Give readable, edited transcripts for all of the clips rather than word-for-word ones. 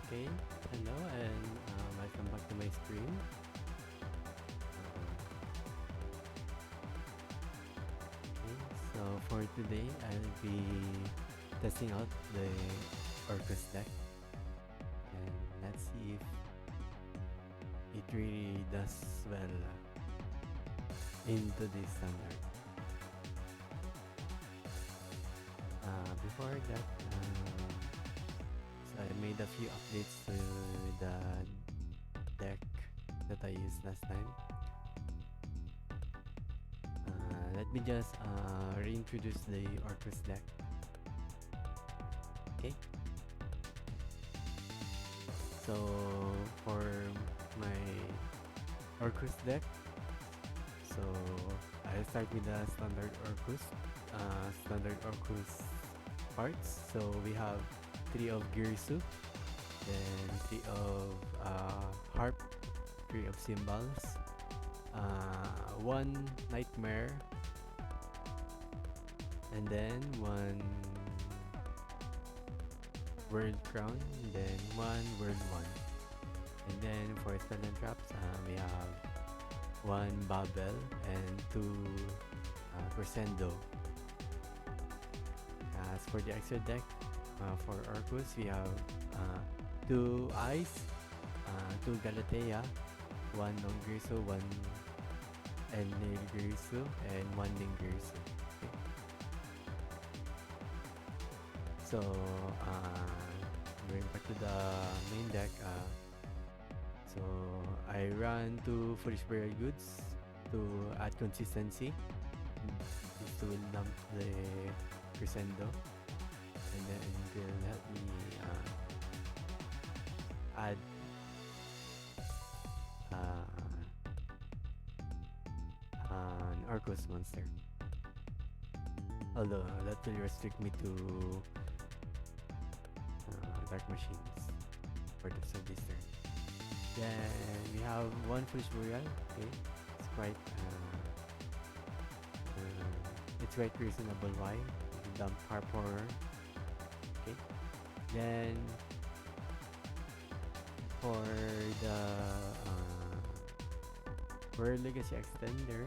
Okay, hello and welcome back to my stream. Okay, so for today I'll be testing out the Orcust deck and let's see if it really does well into the standard. Before that, so I made a few updates to the deck that I used last time. Let me just reintroduce the Orcust deck. Okay. So for my Orcust deck, so I start with the standard Orcust parts. So we have 3 of Girisu, then 3 of Harp, 3 of Cymbals, 1 Nightmare, and then 1 World Crown, and then 1 World 1. And then for spell and traps, we have 1 Babel and 2 Crescendo. As for the extra deck, for Orcus, we have 2 Ice, 2 Galatea, 1 Long Girisu, 1 Nail Girisu, and 1 Ling Girisu. Okay. So, going back to the main deck, so I run 2 Foolish Burial Goods to add consistency. This will dump the Crescendo, and then it will help me add an Orcus monster. Although that will restrict me to Dark Machines for the this turn. Then we have 1 Foolish Burial. Okay, it's quite reasonable. Why? Dump Harp Horror. Okay. Then for the World Legacy Extender,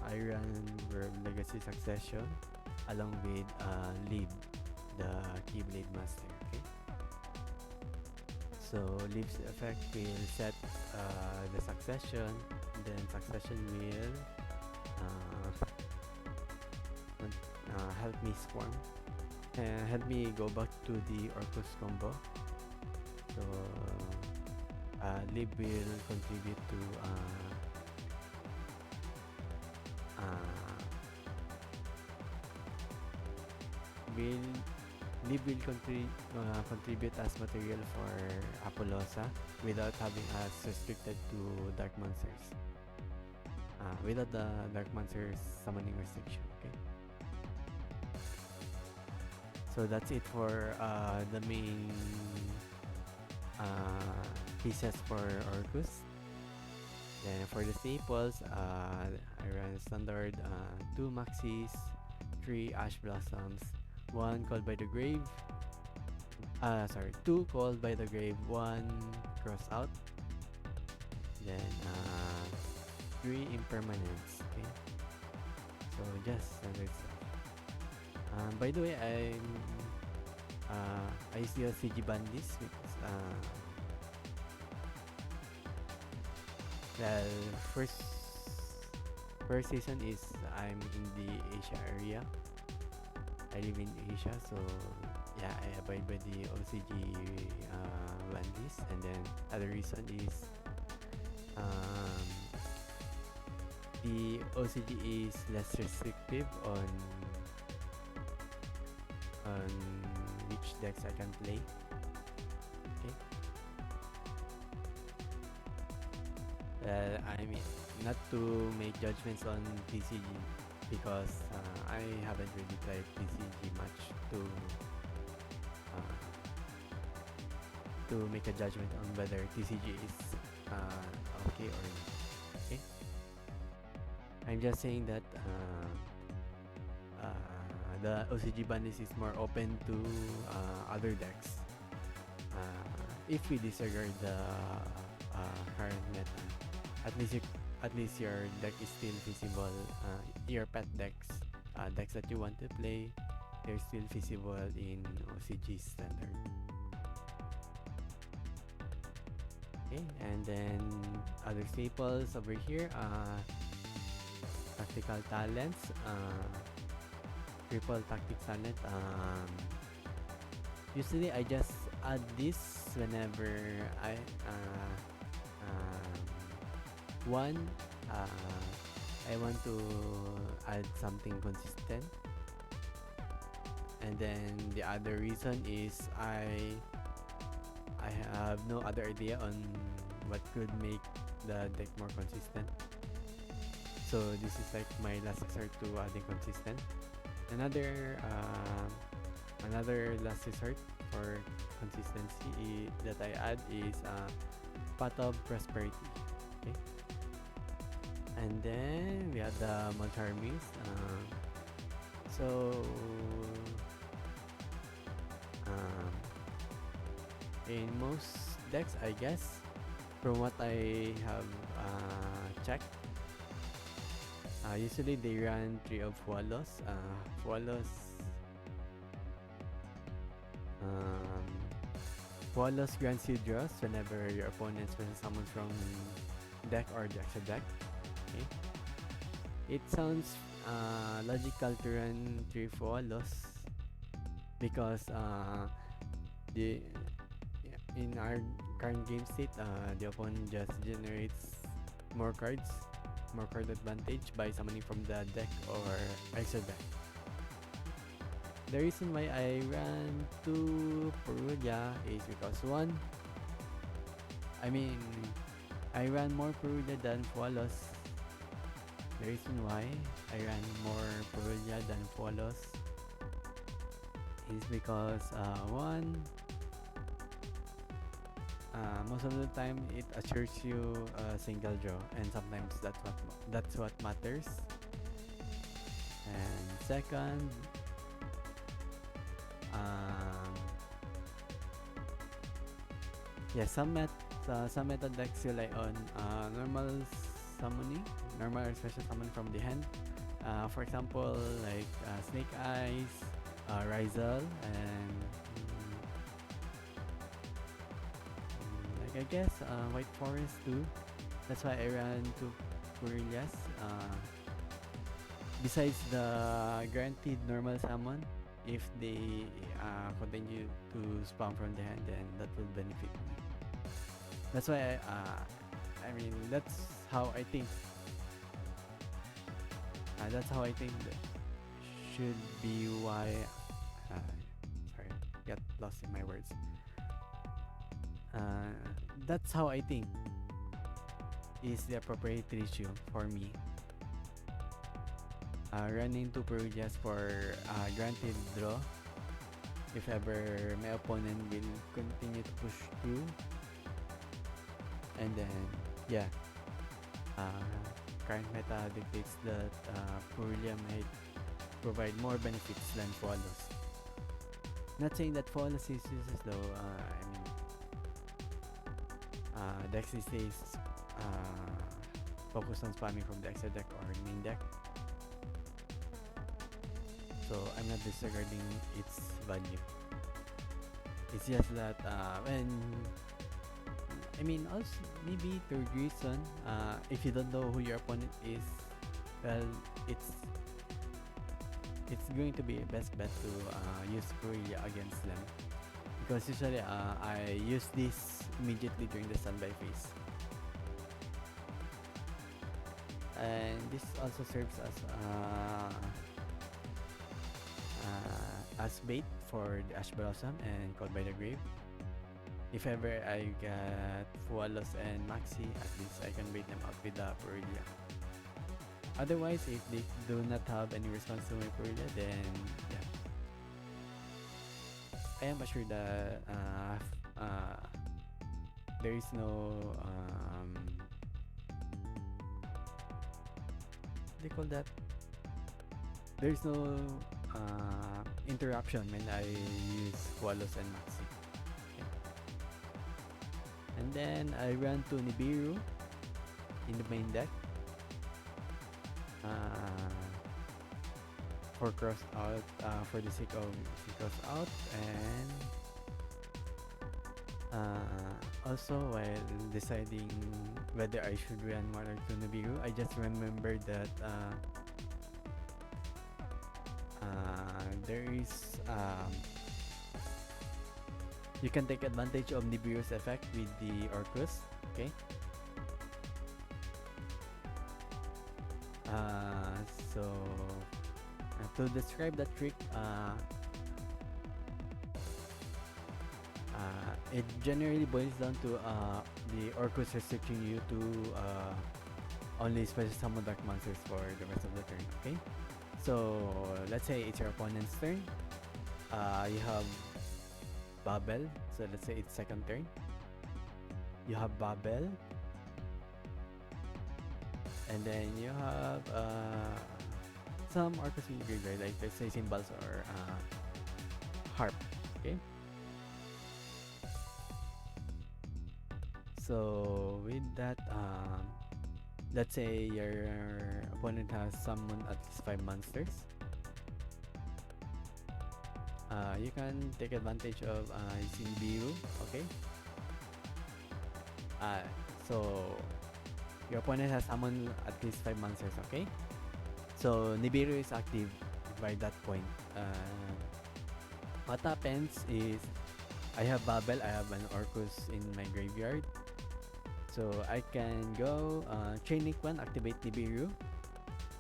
I run World Legacy Succession along with Lib, the Keyblade Master. Okay. So Lib's effect will set the Succession, then Succession will help me swarm and help me go back to the Orcus combo. So Lib will contribute to Lib will contribute as material for Apollosa without having us restricted to Dark Monsters. Without the Dark Monsters summoning restriction. Okay. So that's it for the main pieces for Orcus. Then for the staples, I run standard 2 Maxis, 3 Ash Blossoms, 1 Called by the Grave, 2 Called by the Grave, 1 Cross Out, then 3 Impermanents. Okay, so just standard stuff. By the way, I still CG ban this because well, first season is I'm in the Asia area. I live in Asia, so yeah, I abide by the OCG ban list. And then other reason is the OCG is less restrictive on which decks I can play. Okay. I mean, not to make judgments on TCG because I haven't really tried TCG much to make a judgment on whether TCG is okay or not. Okay. I'm just saying that the OCG ban list is more open to other decks. if we disregard the current meta, at least at least your deck is still visible. Your pet decks that you want to play, they're still visible in OCG standard. Okay, and then other staples over here, tactical talents, triple tactic talent. Usually I just add this whenever I one I want to add something consistent, and then the other reason is I have no other idea on what could make the deck more consistent. So this is like my last resort to adding consistent. Another last resort for consistency that I add is Path of Prosperity. Okay, and then we have the Mulcharmies. So in most decks, I guess, from what I have checked, usually they run 3 of Fualos. Fualos grants you draws whenever your opponent special summons from deck or the extra deck. Okay. It sounds logical to run 3 Fualos because in our current game state, the opponent just generates more card advantage by summoning from the deck or extra deck. The reason why I ran 2 Perugia is because I ran more Perugia than Fualos. The reason why I ran more Perugia than Fualos is because most of the time it assures you a single draw, and sometimes that's what matters. And second, some meta decks rely on normal or special summon from the hand. For example, like Snake Eyes, Rizal, and I guess White Forest too. That's why I ran 2 Purilias. Besides the guaranteed normal summon, if they continue to spam from the hand, then that will benefit me. That's why that's how I think. That's how I think that should be why. Sorry, got lost in my words. That's how I think is the appropriate ratio for me. Running 2 Perugias for granted draw if ever my opponent will continue to push through, and then current meta dictates that Perugia might provide more benefits than Fualos. Not saying that Fualos is useless though. Decks these days focus on spamming from the extra deck or main deck, so I'm not disregarding its value. It's just that also maybe third reason, if you don't know who your opponent is, well, it's going to be a best bet to use Furia against them, because usually I use this immediately during the standby phase, and this also serves as bait for the Ash Blossom and Caught by the Grave. If ever I get Fualos and Maxi, at least I can bait them out with the Perugia. Otherwise, if they do not have any response to my Perugia, then I am assured that there is no they call that there is no interruption when I use Fualos and Maxi. Okay. And then I run to Nibiru in the main deck for cross out, for the sake of cross out, and also while deciding whether I should run one or two Nibiru, I just remembered that there is you can take advantage of Nibiru's effect with the Orcust. Okay. So to describe that trick, it generally boils down to the Orcust restricting you to only special summon dark monsters for the rest of the turn. Okay. So let's say it's your opponent's turn. You have Babel. So let's say it's second turn. You have Babel. And then you have some Orcust in the graveyard, like let's say Symbols or Harp. Okay. So with that, let's say your opponent has summoned at least 5 monsters. You can take advantage of using Biru. Okay. So your opponent has summoned at least 5 monsters. Okay. So Nibiru is active by that point. What happens is I have Babel, I have an Orcust in my graveyard. So I can go Chain Link 1, activate Nibiru.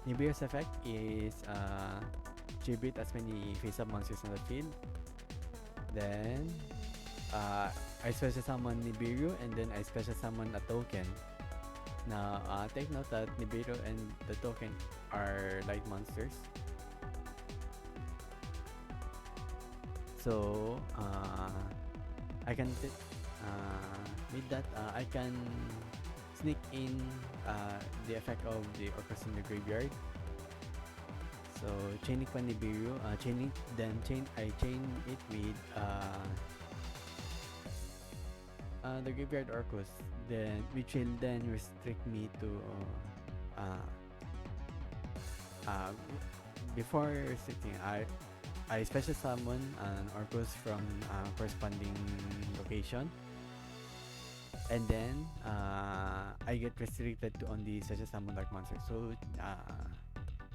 Nibiru's effect is tribute as many face-up monsters on the field. Then I special summon Nibiru, and then I special summon a token. Now take note that Nibiru and the token are light monsters. So I can with that I can sneak in the effect of the Orcust in the graveyard. So chain link one Nibiru, chain link, then I chain it with the graveyard Orcust, then which will then restrict me to before restricting, I special summon an Orcust from corresponding location, and then I get restricted to only special summon dark monsters. So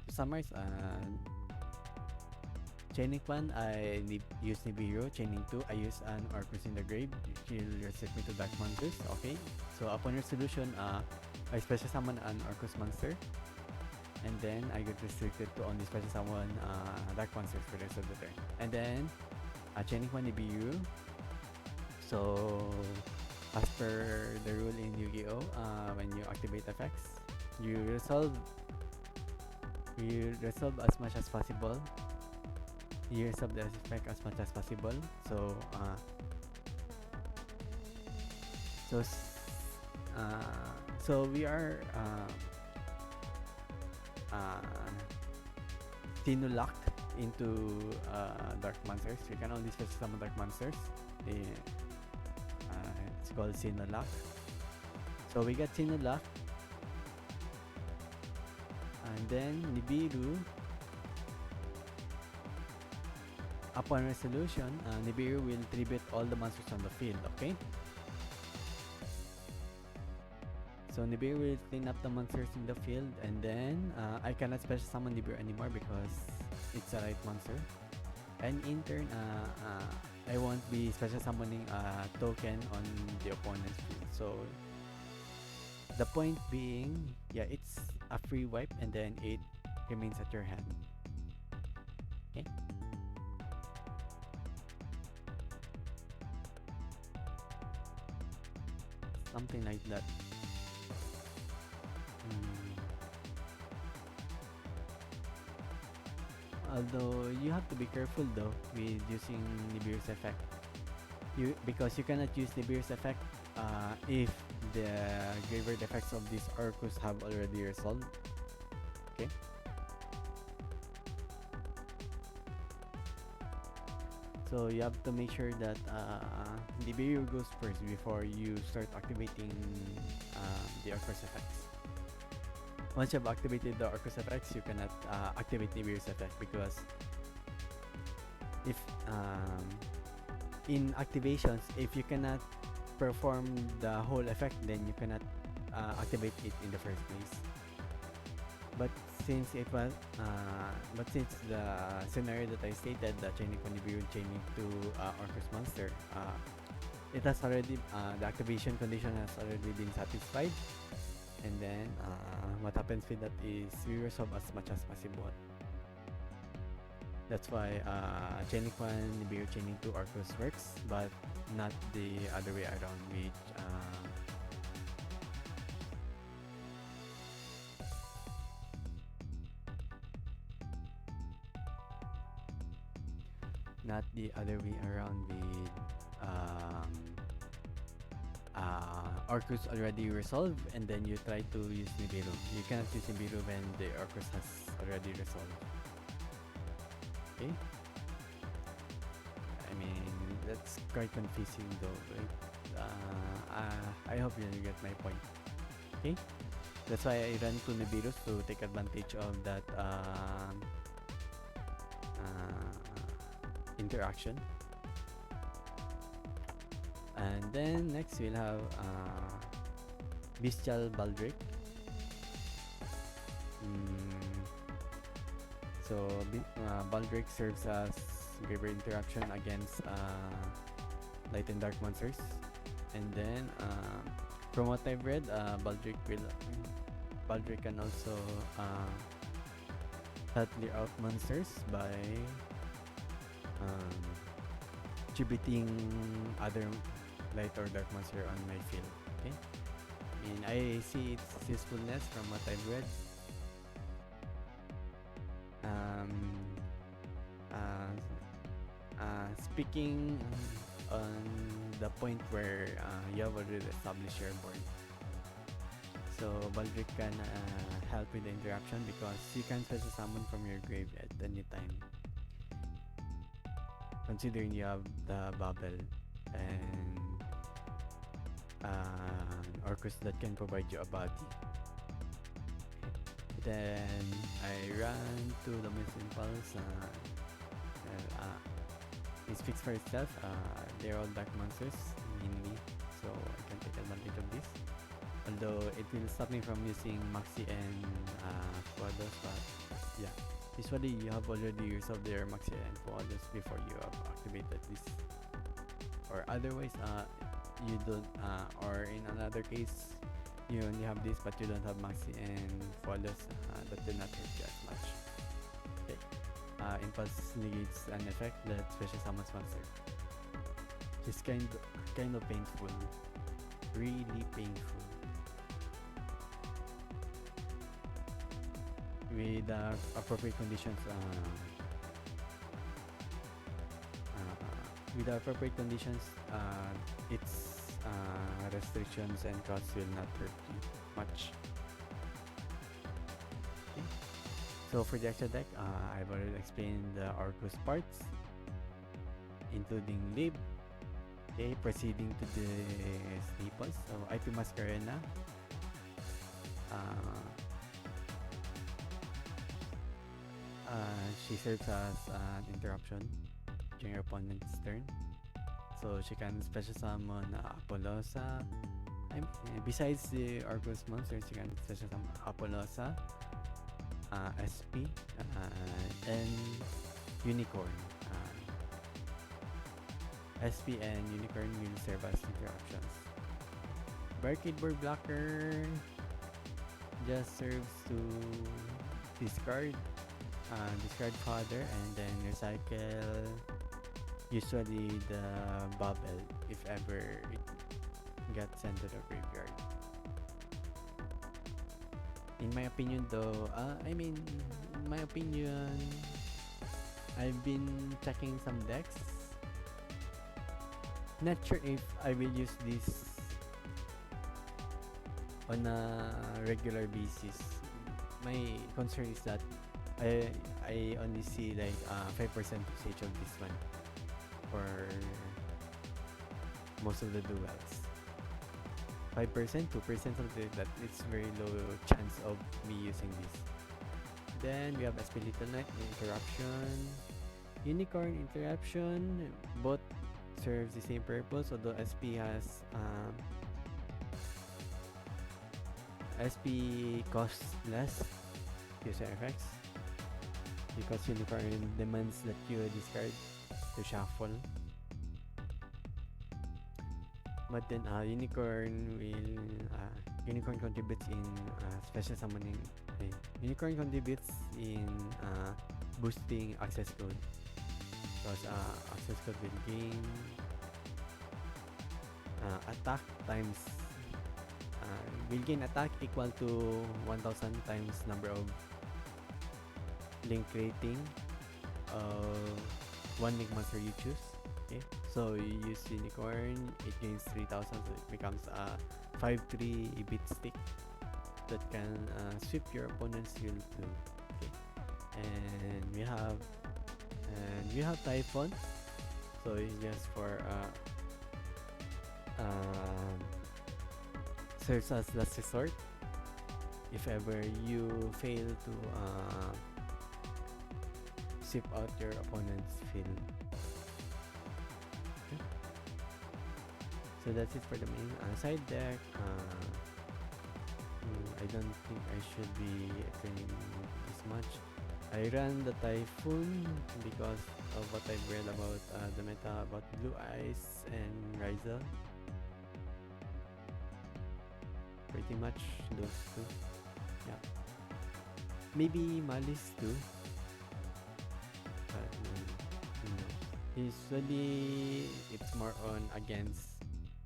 to summarize, Chaining 1, I use Nibiru. Chaining 2, I use an Orcust in the grave, which will restrict me to dark monsters. Okay, so upon resolution, I special summon an Orcust monster, and then I get restricted to only special summon dark monsters for the rest of the turn. And then Chaining 1 Nibiru. So as per the rule in Yu-Gi-Oh, when you activate effects, you resolve as much as possible. You resolve the effect as much as possible. So so we are Tino locked into dark monsters. We can only special summon dark monsters. It's called Sino Lock. So we got Sino Lock, and then Nibiru. Upon resolution, Nibiru will tribute all the monsters on the field. Okay. So Nibiru will clean up the monsters in the field, and then I cannot special summon Nibiru anymore because it's a light monster. And in turn, I won't be special summoning a token on the opponent's field. So the point being, yeah, it's a free wipe, and then it remains at your hand. Okay. Something like that. Although you have to be careful though with using Nibiru's effect. Because you cannot use Nibiru's effect if the graveyard effects of these Orcust have already resolved. Okay. So you have to make sure that the barrier goes first before you start activating the Orcust effects. Once you've activated the Orcust effects, you cannot activate the barriers effect, because if in activations, if you cannot perform the whole effect, then you cannot activate it in the first place. But since it was, since the scenario that I stated, the chaining from the Nibiru chaining to Orcust monster, it has already, the activation condition has already been satisfied, and then what happens with that is we resolve as much as possible. That's why chaining from Nibiru chaining to Orcust works, but not the other way around, which not the other way around with Orcust already resolved, and then you try to use Nibiru. You cannot use Nibiru when the Orcust has already resolved. Okay? I mean, that's quite confusing though, right? I hope you get my point. Okay? That's why I ran to Nibiru to take advantage of that interaction. And then next we'll have Bestial Baldric. So Baldric serves as Graveyard interaction against light and dark monsters. And then from what I've read, Baldric can also help clear out monsters by distributing other light or dark monster on my field. Okay, I mean, I see its usefulness from what I've read. Speaking on the point where you have already established your board, so Baldric can help with the interaction because you can special summon from your grave at any time, considering you have the bubble and Orcust that can provide you a body. Then I ran to the Missing Pulse. It speaks for itself. They're all dark monsters mainly, so I can take advantage of this. Although it will stop me from using Maxi and Fuados, but yeah. Usually you have already resolved their Maxi and Fuados before you have activated this. Or otherwise, you don't, or in another case, you only have this but you don't have Maxi and Fuados, that will not hurt you as much. Okay. Impulse negates an effect that special summons monster. It's kind of painful. Really painful. With appropriate conditions, its restrictions and costs will not hurt you much. Okay. So for the extra deck, I've already explained the Orcust parts, including Lib. Okay, proceeding to the staples. So IP Mascarena. She serves as an interruption during your opponent's turn. So she can special summon Apollosa. Besides the Orcust monsters, she can special summon Apollosa, SP, and Unicorn. SP and Unicorn will serve as interruptions. Barricade Board Blocker just serves to discard fodder and then recycle usually the bubble if ever it gets sent to the graveyard. In my opinion though, I've been checking some decks. Not sure if I will use this on a regular basis. My concern is that I only see like 5% usage of this one. for most of the duels. 5%, 2%, something like that. It's very low chance of me using this. Then we have SP Little Knight, Interruption, Unicorn, Interruption. Both serves the same purpose, although SP has SP costs less user effects because Unicorn demands that you discard to shuffle. But then Unicorn contributes in special summoning. Unicorn contributes in boosting access code because access code will gain attack times will gain attack equal to 1000 times number of link rating of one link monster you choose. Okay, so you use Unicorn, it gains 3000, so it becomes a 5-3 bit stick that can sweep your opponent's heal too. Okay, and we have Typhon, so it's just for serves as last resort if ever you fail to sweep out your opponent's field. Okay. So that's it for the main side deck. I don't think I should be explaining this much. I ran the Typhoon because of what I've read about the meta about Blue Eyes and Ryza. Pretty much those two. Yeah. Maybe Malice too. But usually it's more on against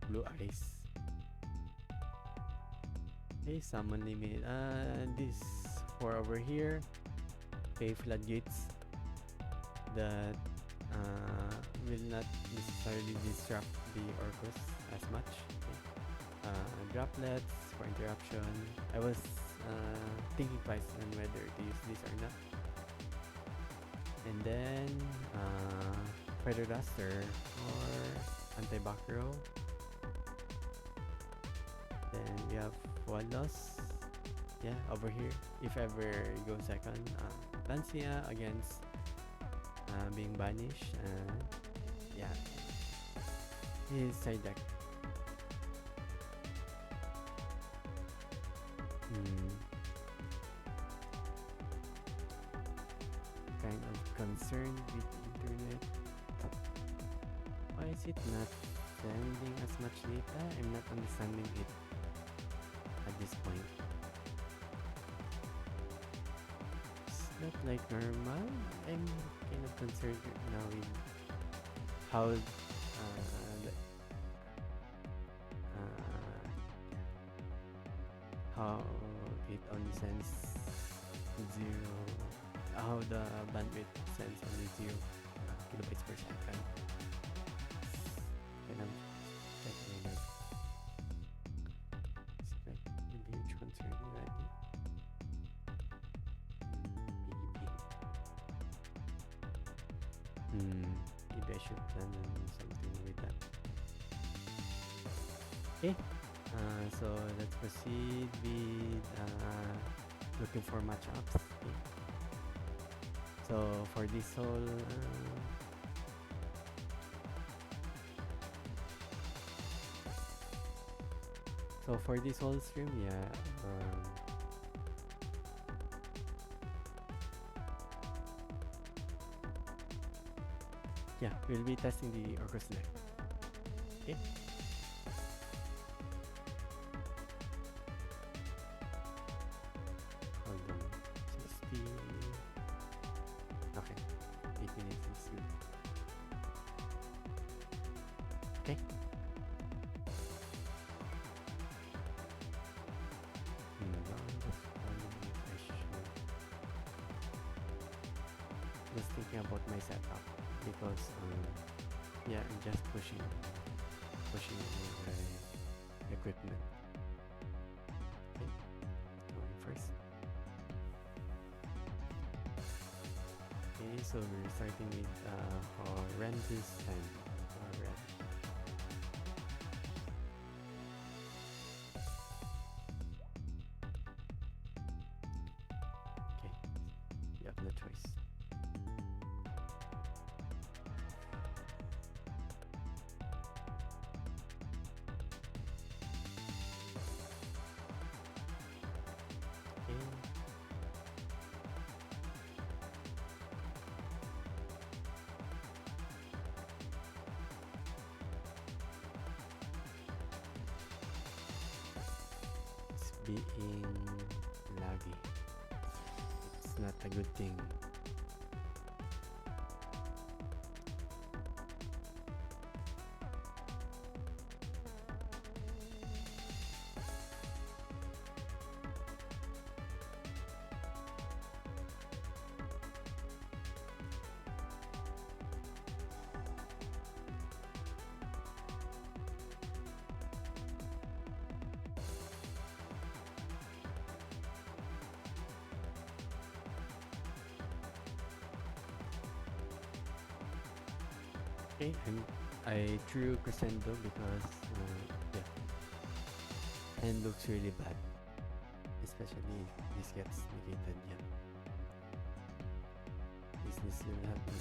Blue Eyes. Okay, summon limit. This for over here. Okay, floodgates that will not necessarily disrupt the Orcust as much. Okay. Droplets for interruption. I was thinking twice on whether to use this or not. And then Feather Duster or Anti-Bakro. Then we have Wallows. Yeah, over here. If ever you go second, Lancia against being banished. Yeah, his side deck. Kind of concerned with internet. Why is it not sending as much data? I'm not understanding it at this point. It's not like normal. I'm kind of concerned now with how how it only sends zero. How the bandwidth sends only 0 kilobytes per second. Kind of checking it. It's like maybe huge concern already. Maybe I should plan on something with that. Okay. So let's proceed with looking for matchups. Okay. So for this whole stream, we'll be testing the Orcust deck. Okay. Hold on. 60. Okay. 8 minutes is good. Okay. Just thinking about my setup because I'm just pushing my equipment. Okay, going first. Okay, so we're starting with horrendous and horrendous. Okay, you have no choice. Okay. It's being laggy. It's not a good thing. Okay, I drew crescendo because yeah, and looks really bad, especially if this gets negated. Yeah, this will have the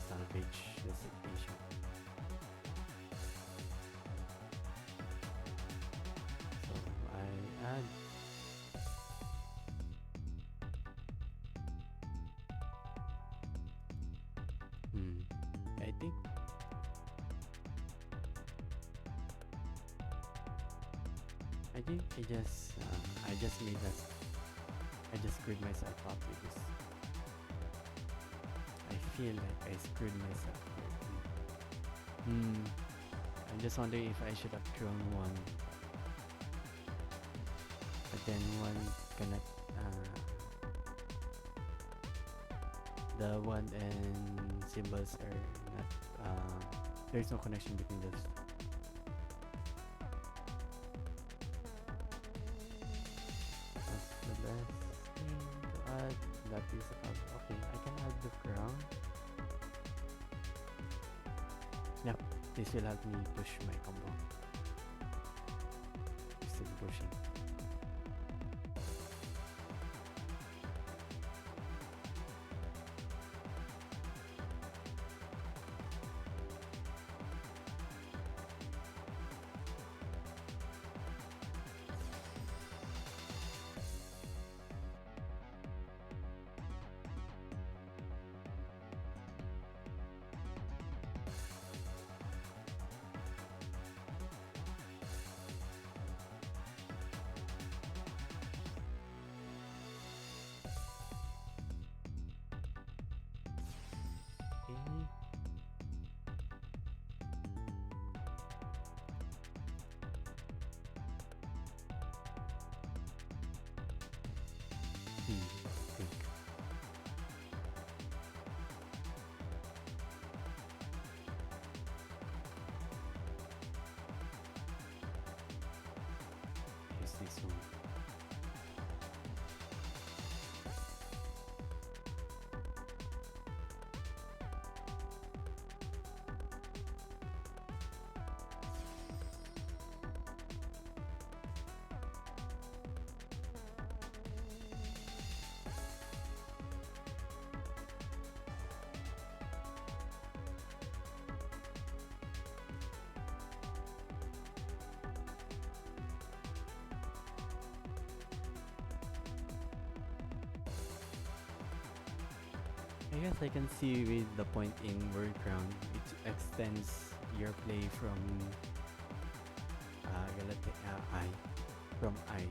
salvage the situation. So I add I think I just made us I just screwed myself up with this. I feel like I screwed myself here. I'm just wondering if I should have drawn one, but then one cannot the one and symbols are not there's no connection between those. That's the best thing to add. That is okay. I can add the crown. Yeah, this will help me push my combo. Still pushing. Think. Use this one. I guess I can see with the point in word crown, it extends your play from I, from I.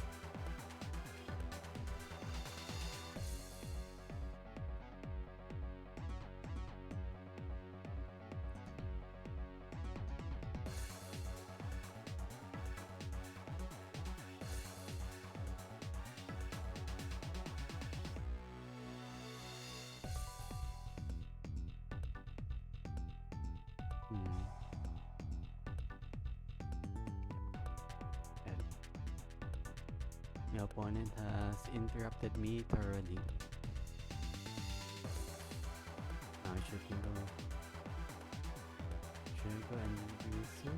My opponent has interrupted me thoroughly. Should I go and Grisu?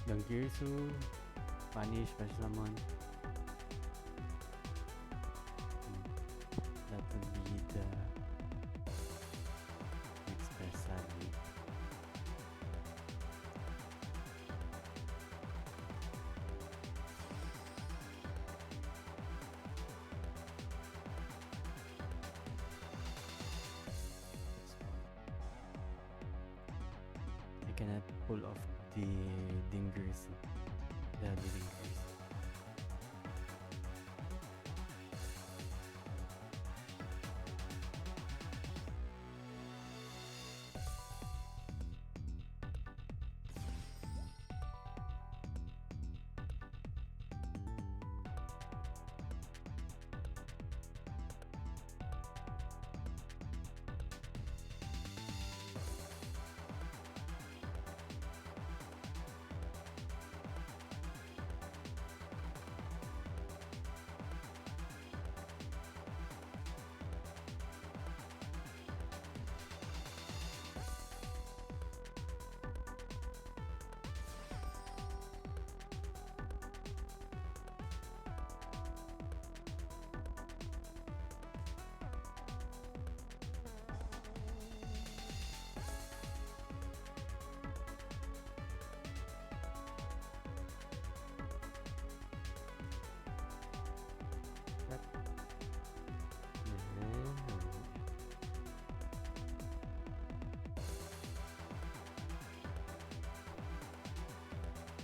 Dangirsu, Spanish, Verslamon. That would be the next best, sadly. I cannot pull off the dingers, the dingers.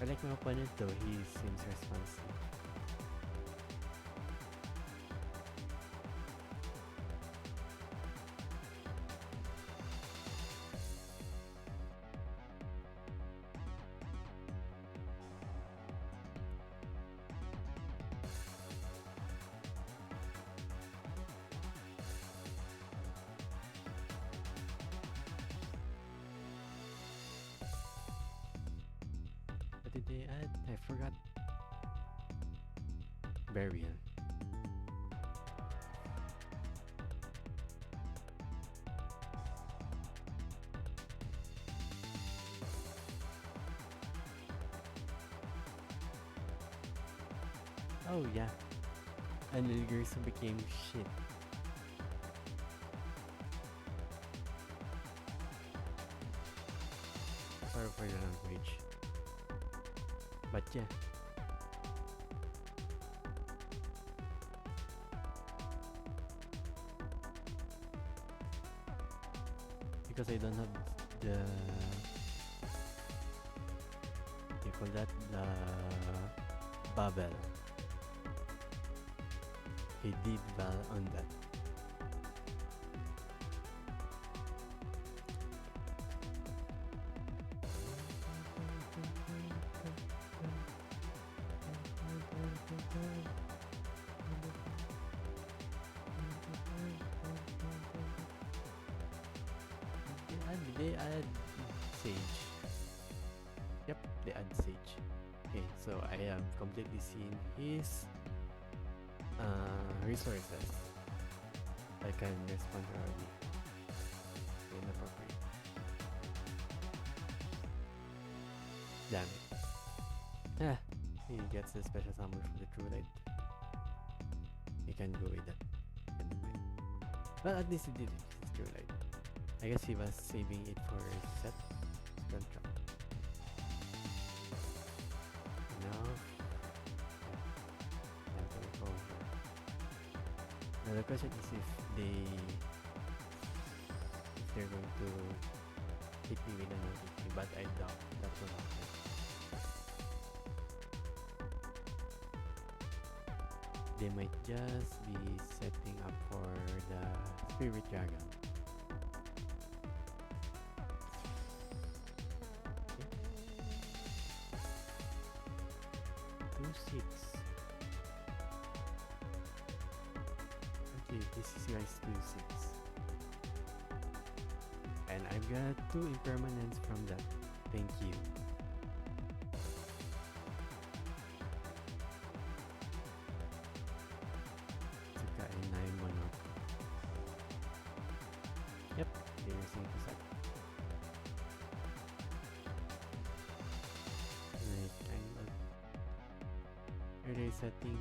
I like my opponent though, he seems responsive. What did they add? I forgot. Burial. Oh yeah. And Ilgerson became shit. Sorry for the language. But yeah. Because I don't have the... What do you call that? The... Babel. He did well on that. They add Sage. Yep, they add Sage. Okay, so I have completely seen his resources. I can respond early. Inappropriate. Damn it. Yeah, he gets a special summon for the True Light. He can go with that. Anyway. Well, at least he did it. It's True Light. I guess he was saving it for set contract. Now, time to recover. Now the question is if they're going to hit me with an OTP, but I doubt that will happen. They might just be setting up for the Spirit Dragon. 2.6. Okay, this is guys 2.6. And I've got 2 impermanents from that. Thank you. Tsaka mo no. Yep, there's into set. Right, kind of. Are setting?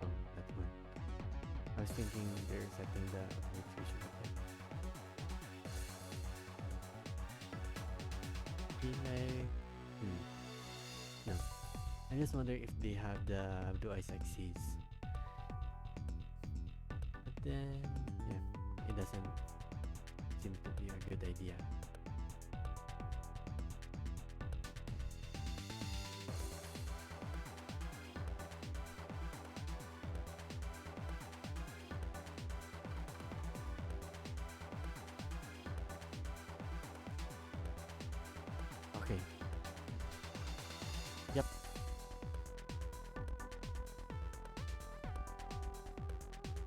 Oh, that's one. I was thinking they're setting the nutrition up there. Feel like no. I just wonder if they have the blue eyes axes. But then yeah, it doesn't seem to be a good idea. Okay. Yep.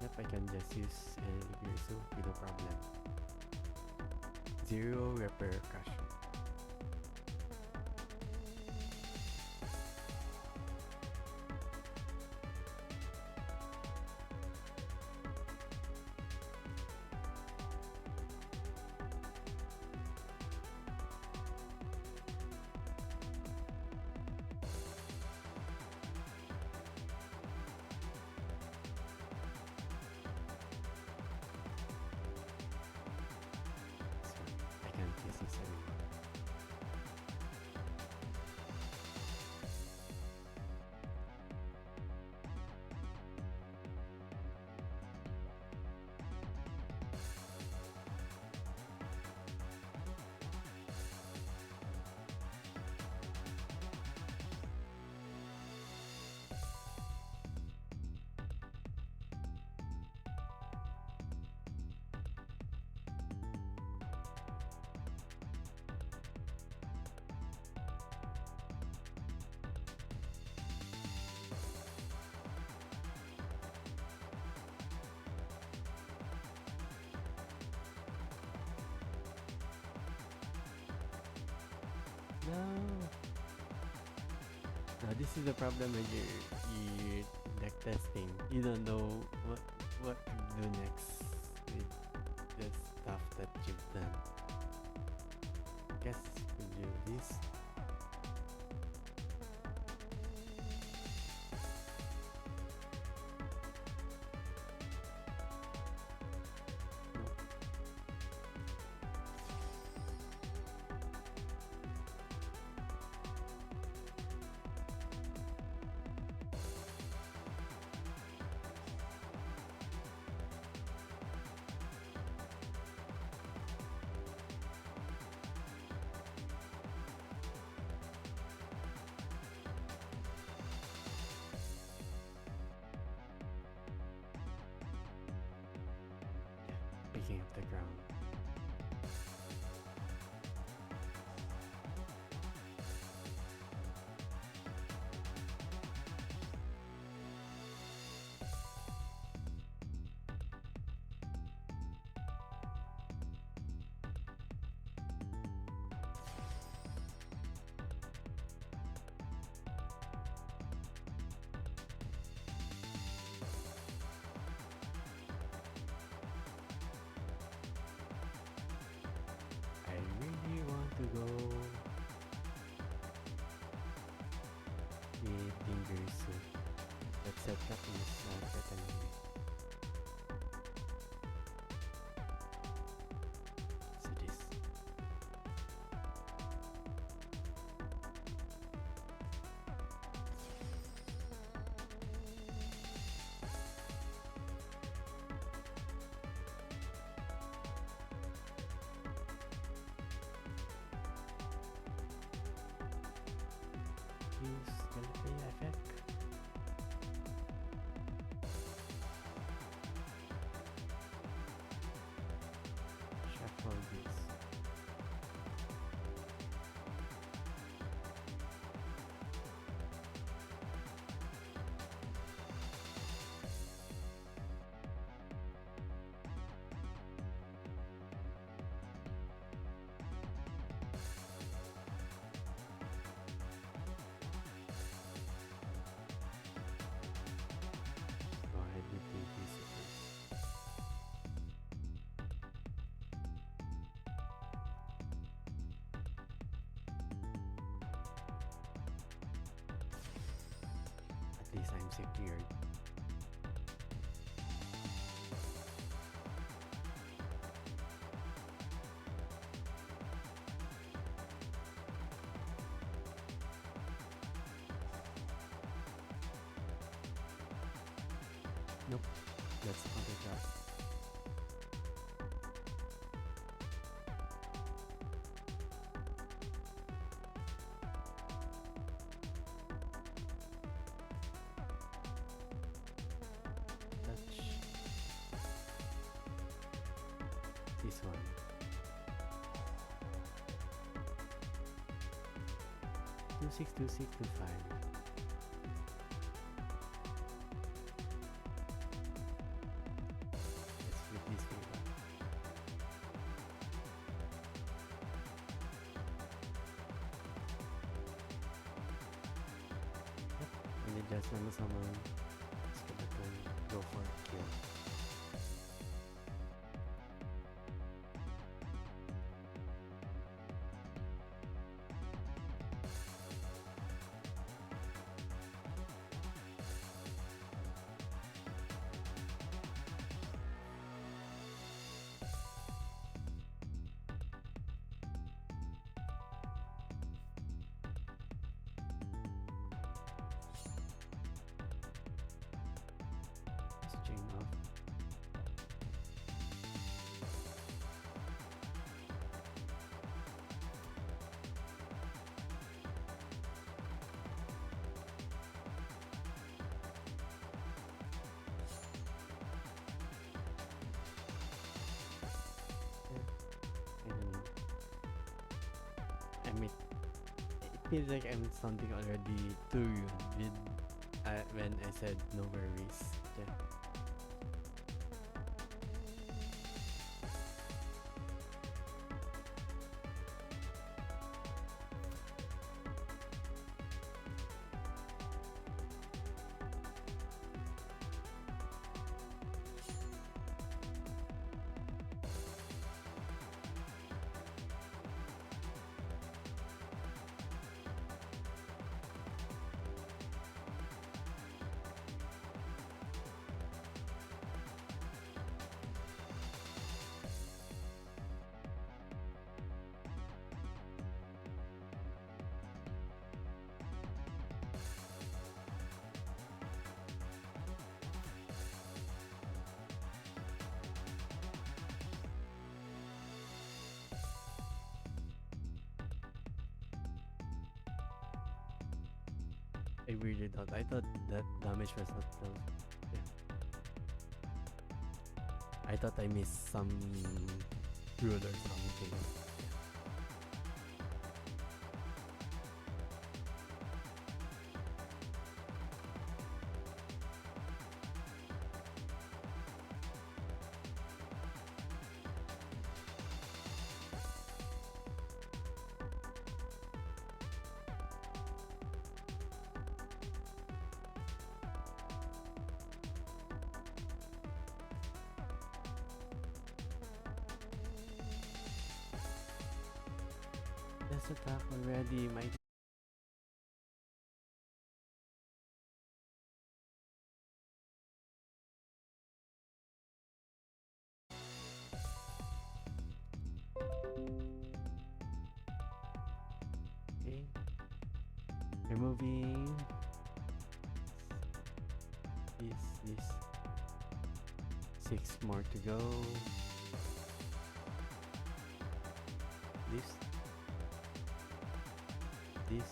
Yep, I can just use Girsu with no problem. 0 repair crash. I can't use this anymore. No. Now this is the problem when you're deck testing. You don't know what to do next with the stuff that you've done. Guess we do this. Picking up the ground. I really want to go with Dingersu. That setup is better. So this. Use Galatea effect. At least I'm secured. Nope, that's the counter trap. Touch. This one. Two six 5. Let's flip this way back. Yep. And then just naman someone skeleton go for a kill. Let's chain off. Yeah. And I mean, it feels like I'm sounding already too rude with when I said no worries. Yeah. I really thought. I thought that damage was not close. Yeah. I thought I missed some rule or something. Let's attack already, my. Okay. Removing this. 6 more to go. This. Ash.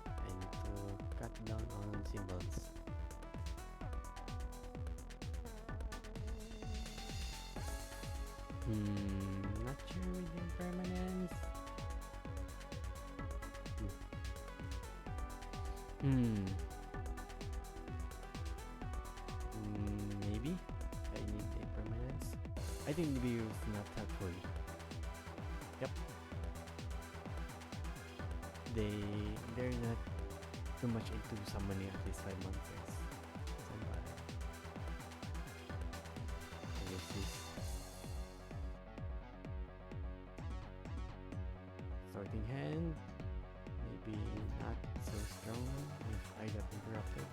I need to cut down on symbols. Not sure with the impermanence. Maybe I need the impermanence. I think the view is not helpful. Yep. They're not too much into summoning at least 5 monsters. So, I guess this sorting hand, maybe not so strong if I got interrupted.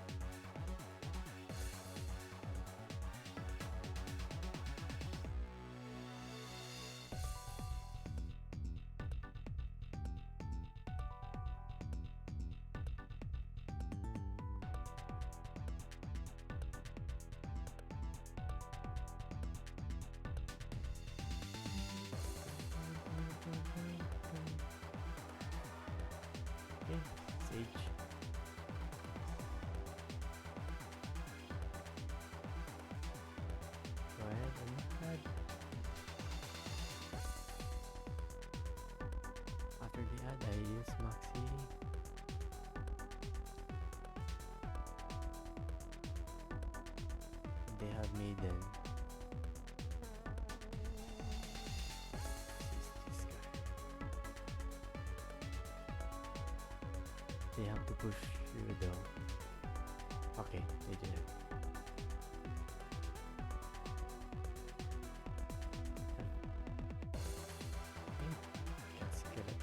Okay, Sage. Go ahead and add. After the add, I use Maxi. They have Maiden. This guy. They have to push you though. Okay, they did it. Okay, got Skeleton.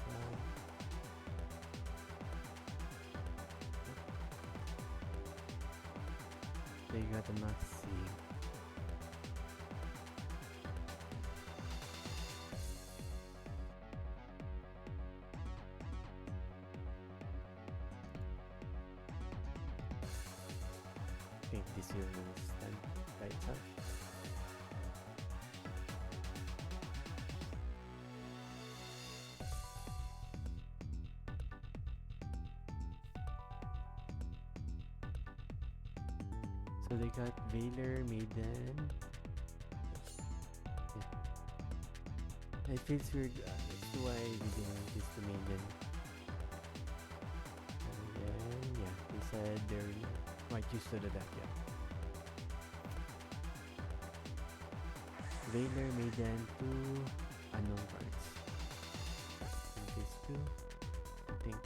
They got a Maxi. I think this year will stand by itself. So they got Veiler, Maiden. Yeah. It feels weird. That's why we didn't use the Maiden. And then, yeah, they said they're quite used to the deck, yeah. Veiler, Maiden, 2 unknown cards. In phase 2, I think.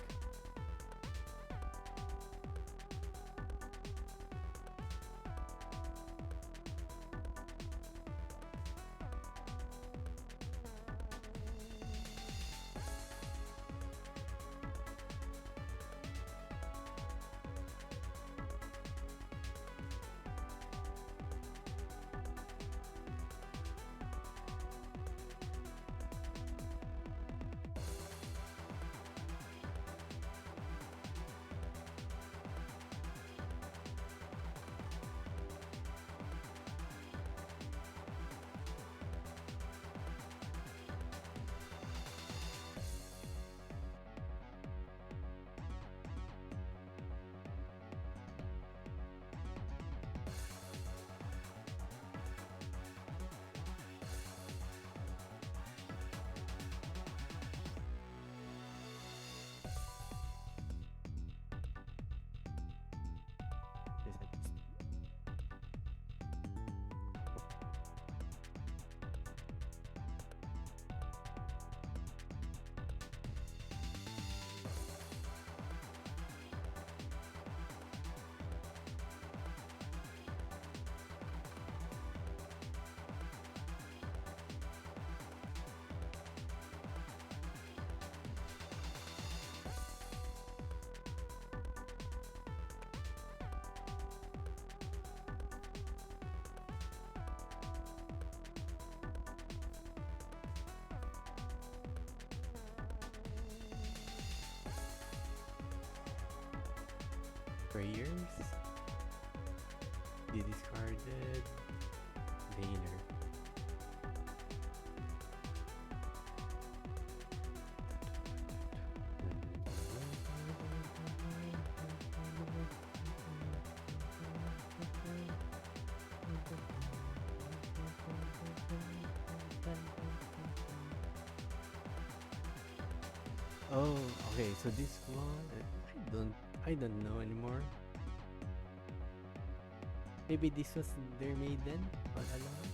Prayers. They discarded Veiler. Oh, okay. So this one, I don't know anymore. Maybe this was their maiden all along.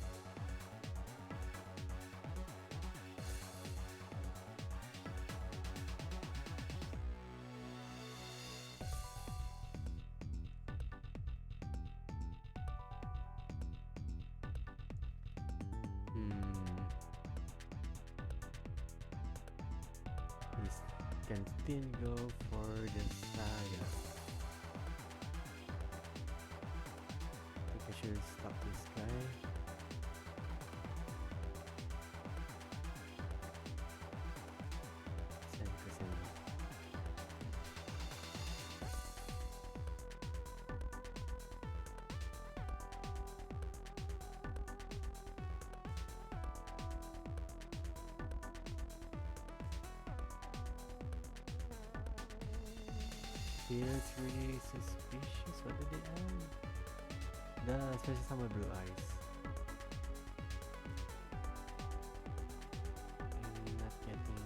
can still go for the saga. I think I should stop this guy. Feels really suspicious. What did they add? The special summon blue eyes. I'm not getting.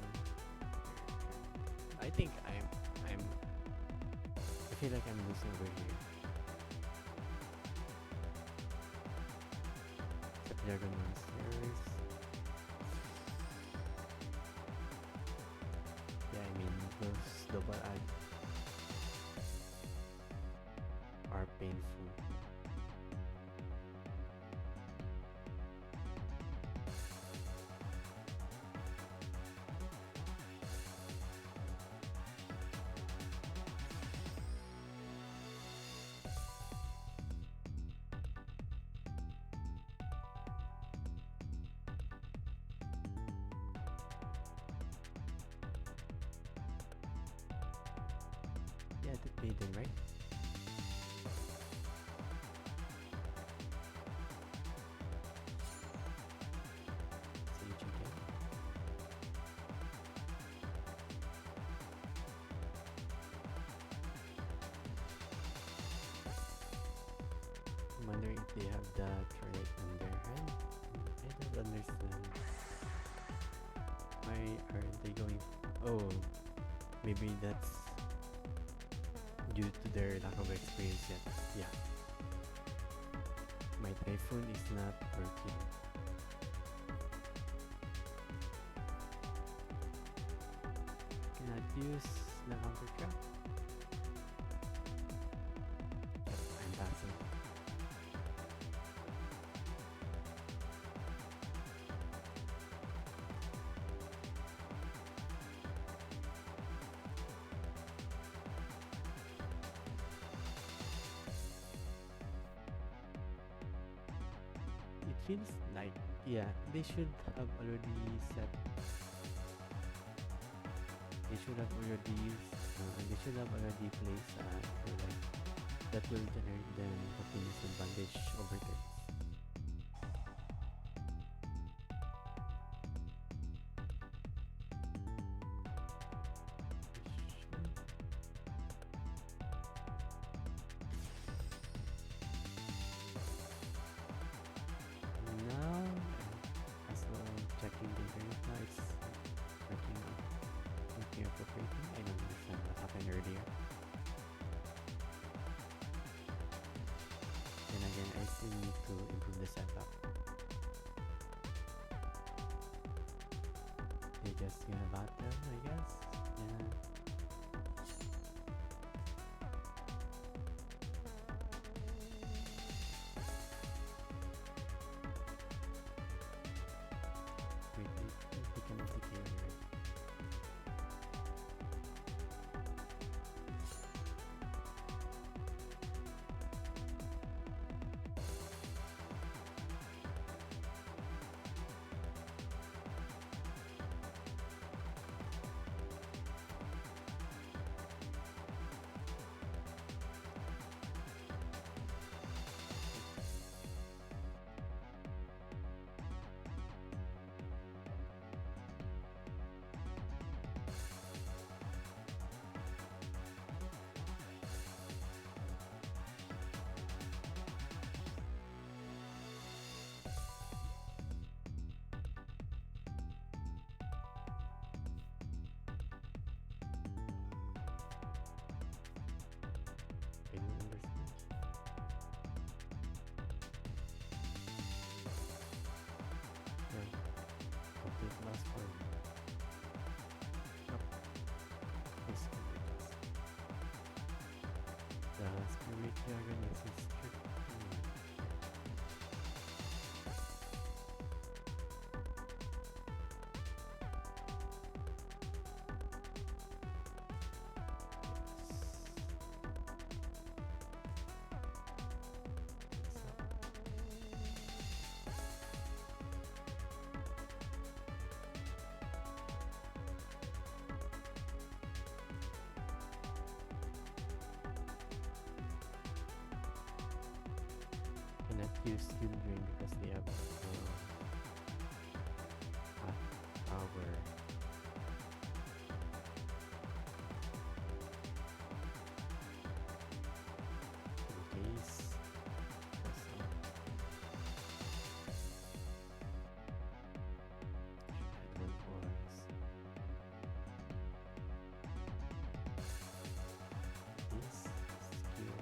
I think I'm. I feel like I'm losing over here. Dragon monsters. Yeah, I mean those double add are painful. Yeah, the maiden, right? Sage again. I'm wondering if they have the turret in their hand. I don't understand. Why aren't they going? Oh, maybe that's due to their lack of experience yet. Yeah. My typhoon is not working. Cannot use the counter trap. I'm passing. It feels like, yeah, they should have already set. They should have already placed like that will generate them continuous advantage over turns. Now, as well checking the internet now, it's working appropriately. I don't understand what happened earlier. Then again, I still need to improve the setup. They just gonna battle, I guess. Yeah. Wait, they cannot take care of it. I don't understand. Yeah, complete last form. Nope. Yes, complete last. The spirit dragon is strict. still skill drain because they have hot power. In case, because add one force. This skill.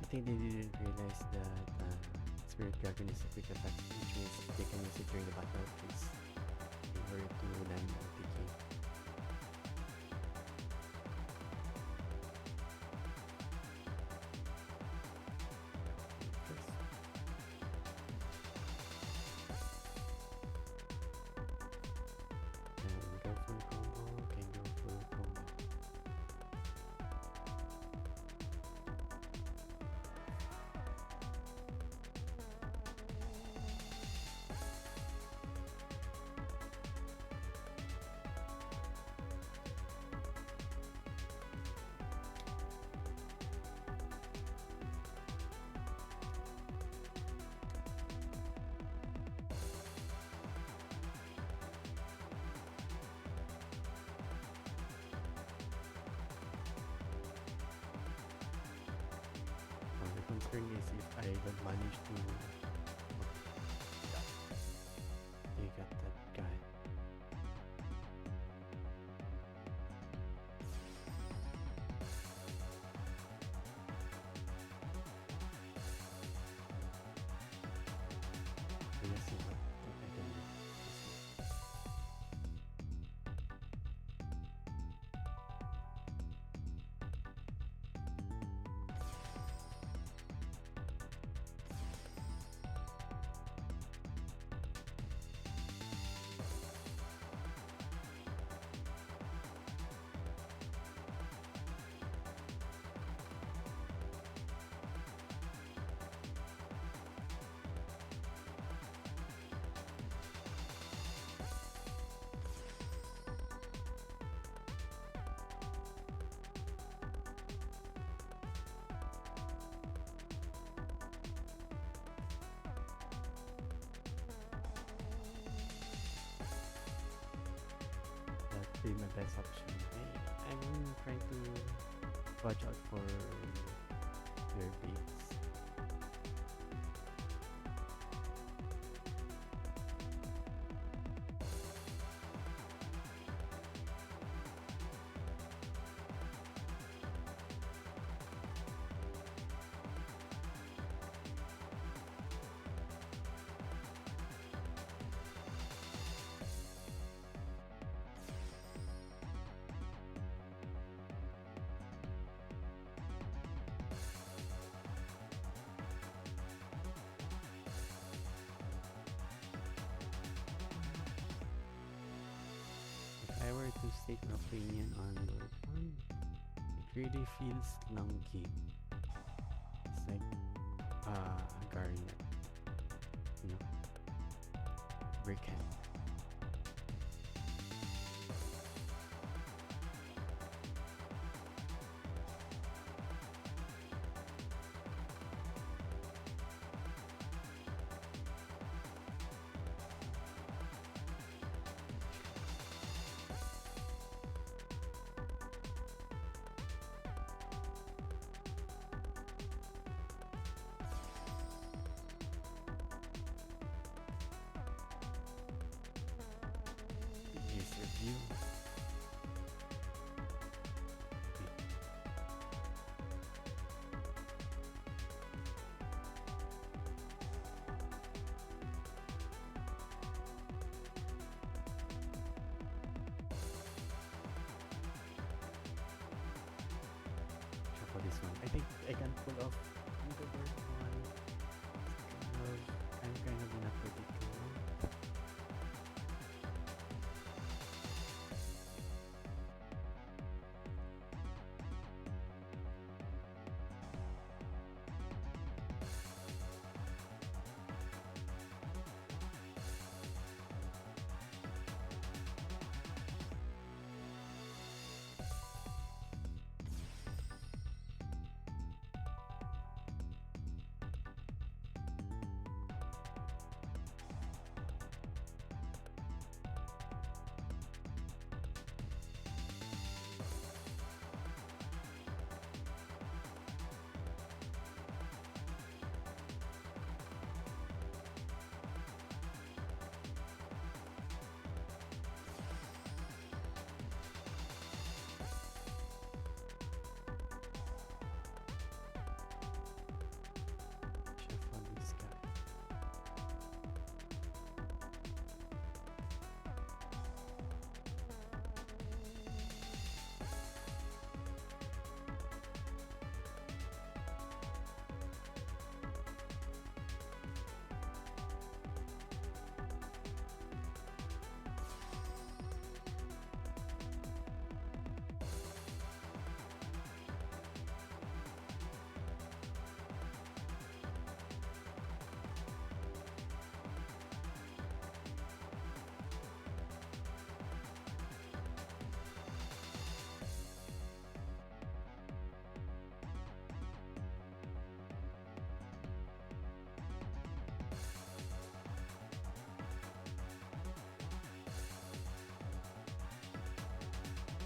I think they didn't realize that Spirit Dragon is a quick attack, which means they can use it during the battle phase in order to land TK. First. And go full combo, can go full combo. The concern is if I don't manage to take out that guy. Let's see what I can do. Be my best option. I'm trying to watch out for their beats. If I were to state an opinion on Lord 1, it really feels lunky. It's like a garnet, you know, brickhead. Here's review. For this one, I think I can pull off the bird one. I'm kind of in a predicament.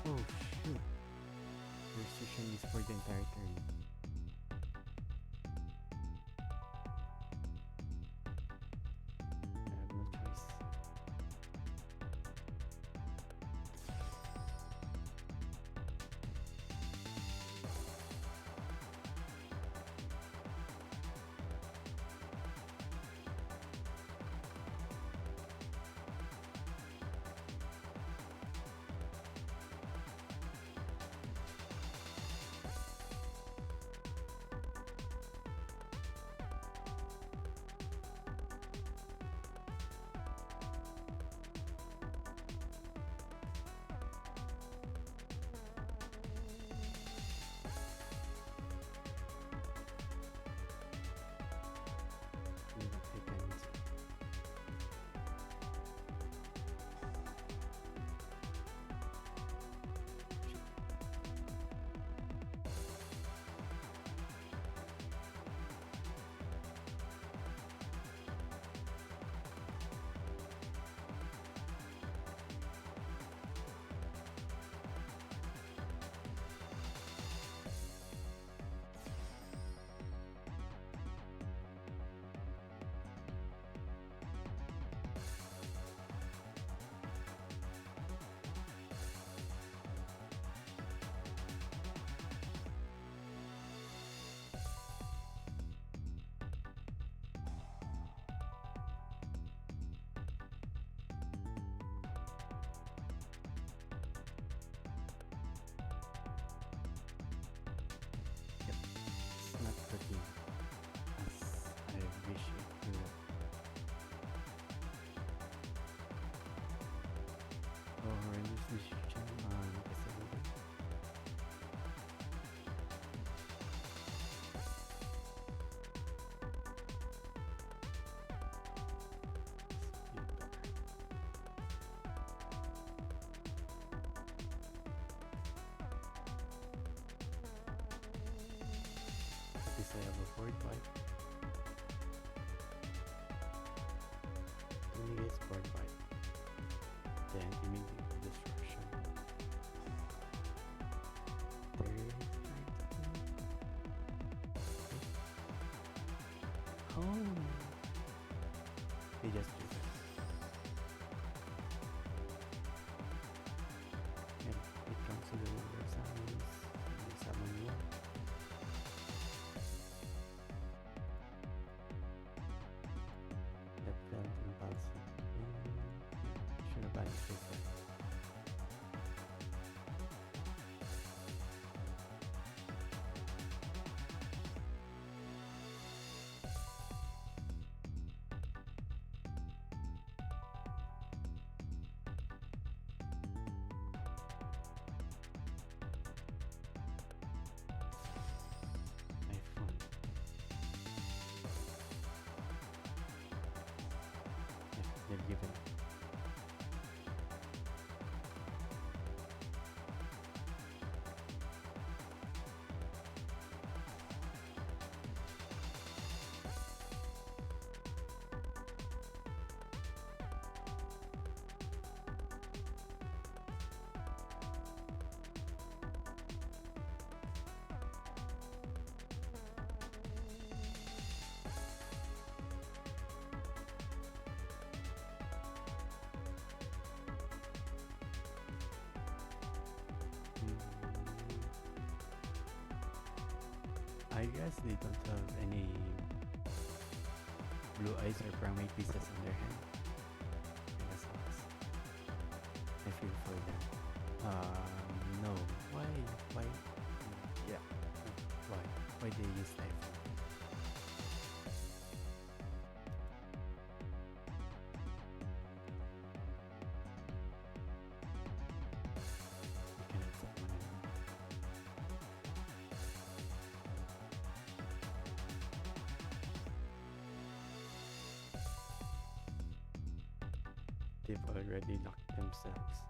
Oh shoot. Restriction is for the entire turn. I have no choice. You know, I can Yep, it's not working as I wish it would. Oh, horrendous decision on Cassandra. At least I have a board wipe. Negates board wipe. Then immediate destruction. There. Oh, they just do that. And it comes to the number of summons. You summon one. That felt impulsive. Should have banished this one. iPhone. Yeah, they're given. I guess they don't have any blue eyes or primate pieces on their hand. Kinda sucks. I feel for them. No. Why? Why? Yeah. Why? Why they use iPhone? You cannot summon anymore. They've already locked themselves.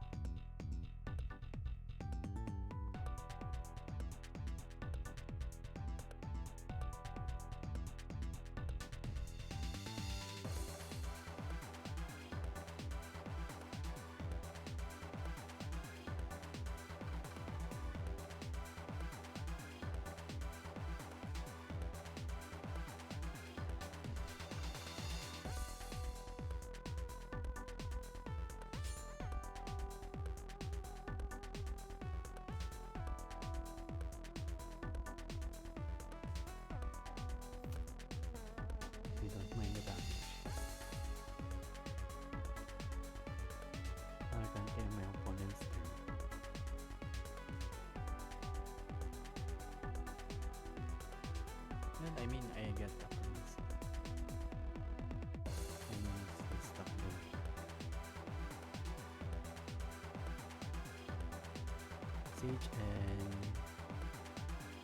Sage and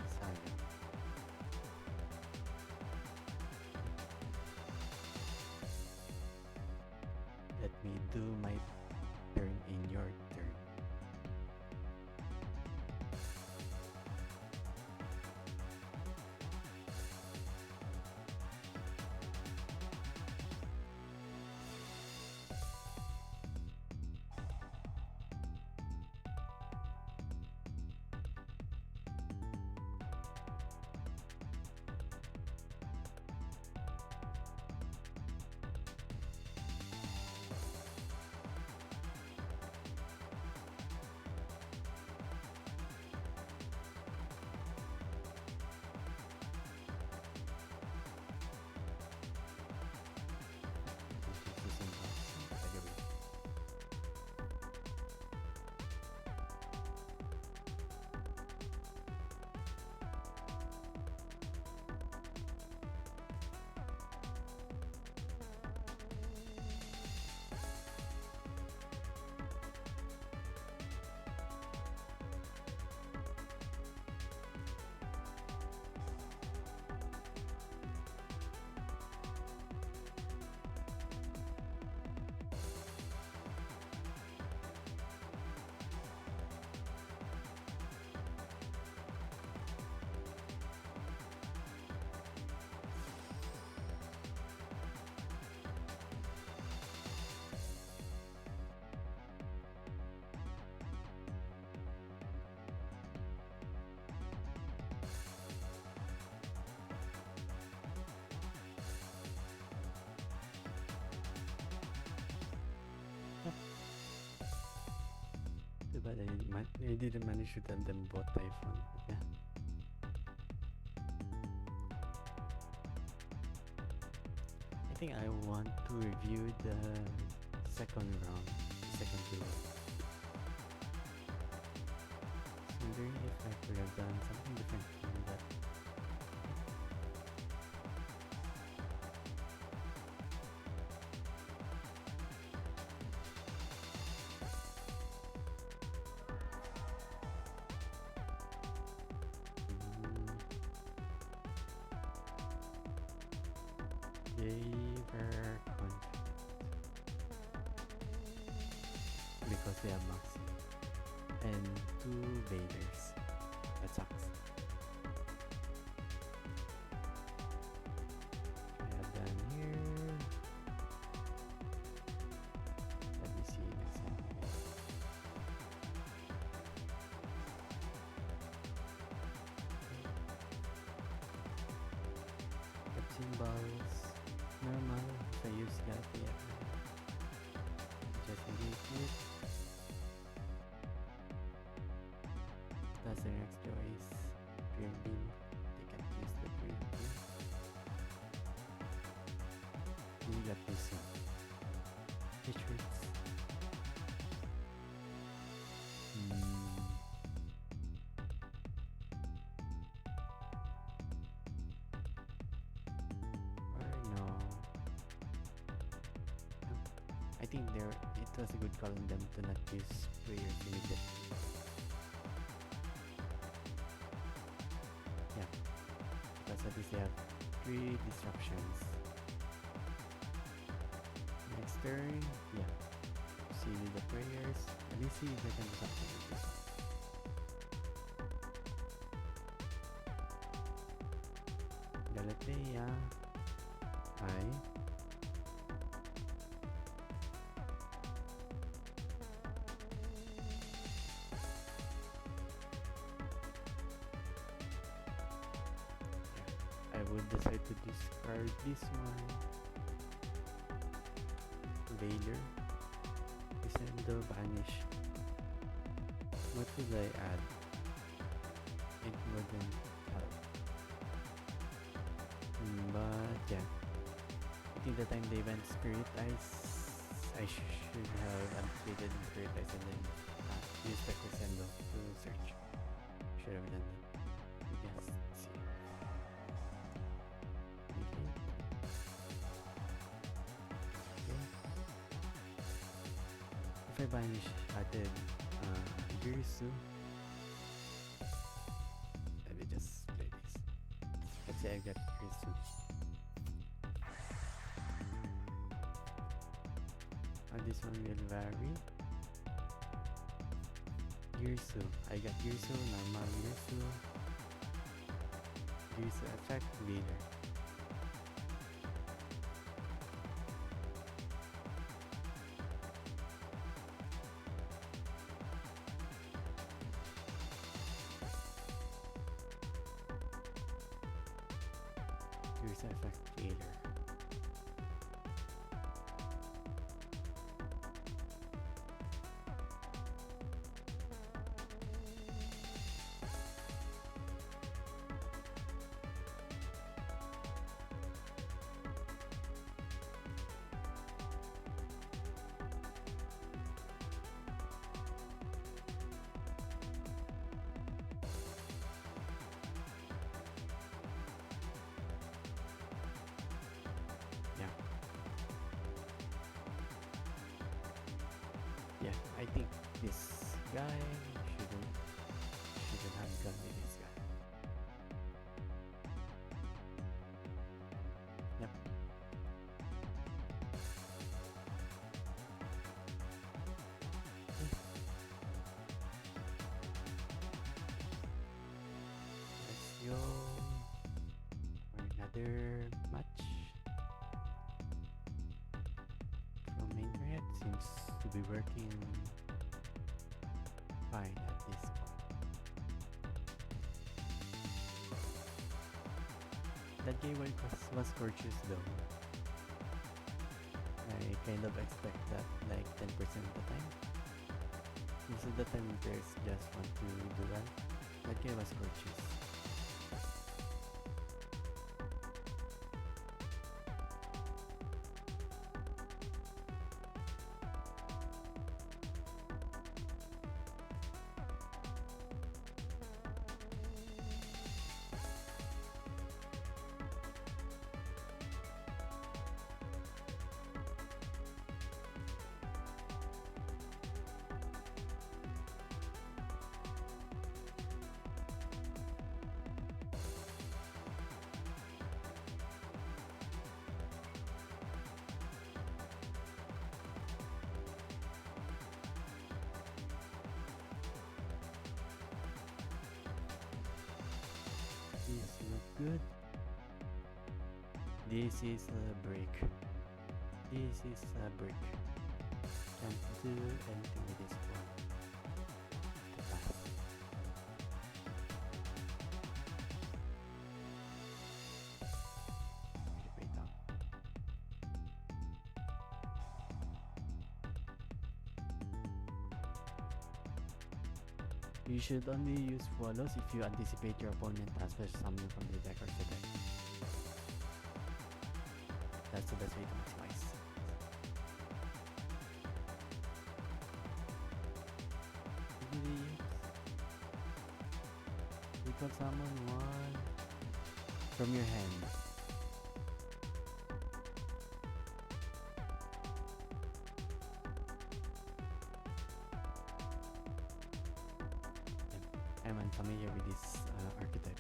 Saga. Let me do my turn in your turn. But I didn't manage to tell them both Typhon. Yeah. I think I want to review the second round, second duel. Wondering if I could have done something different from that. They were confident because they have Maxi and 2 Veilers. That sucks. I have done here. Let me see next time. Got symbols. Normal, I use that yet. Just delete it. That's the next choice. Green bean. They can use the green bean. We got this one. Which hurts. I think it was a good call on them to not use prayers immediately. Yeah, because at least they have 3 disruptions. Next turn, yeah. See the prayers. Let me see if I can do something with this one. Galatea. I would decide to discard this one. Veiler. Descendo, Banish. What would I add? It wouldn't help. But yeah. I think the time they went Spirit Eyes, I should have activated Spirit Eyes and then used the Crescendo to search. Should have done that. Yes, let's see. If I banish added Girisu, I got Kirsu. This one will vary. Girsu. I got Girsu, normal Girsu. Girsu effect, leader. Girsu effect, leader. Yeah, I think this guy shouldn't have gone with this guy. Yep. Let's go for another match from internet. Seems to be working fine at this point. That game was Orcust though. I kind of expect that like 10% of the time. Most of the time there's just one to do well. That game was Orcust. This look good. This is a brick. This is a brick. Can't do anything with this one. The pass. Wait up. You should only use follows if you anticipate your opponent transfers something from the deck or the deck. That's the best way to maximize. You got summon one from your hand. I'm unfamiliar with this archetype.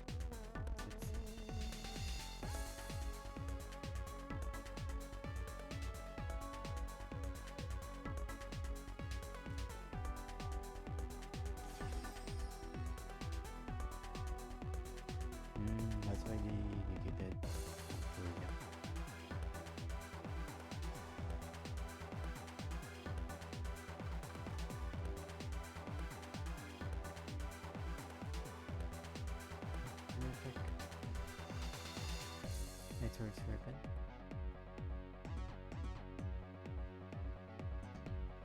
That's why they negated Furia. Perfect. Network Serpent.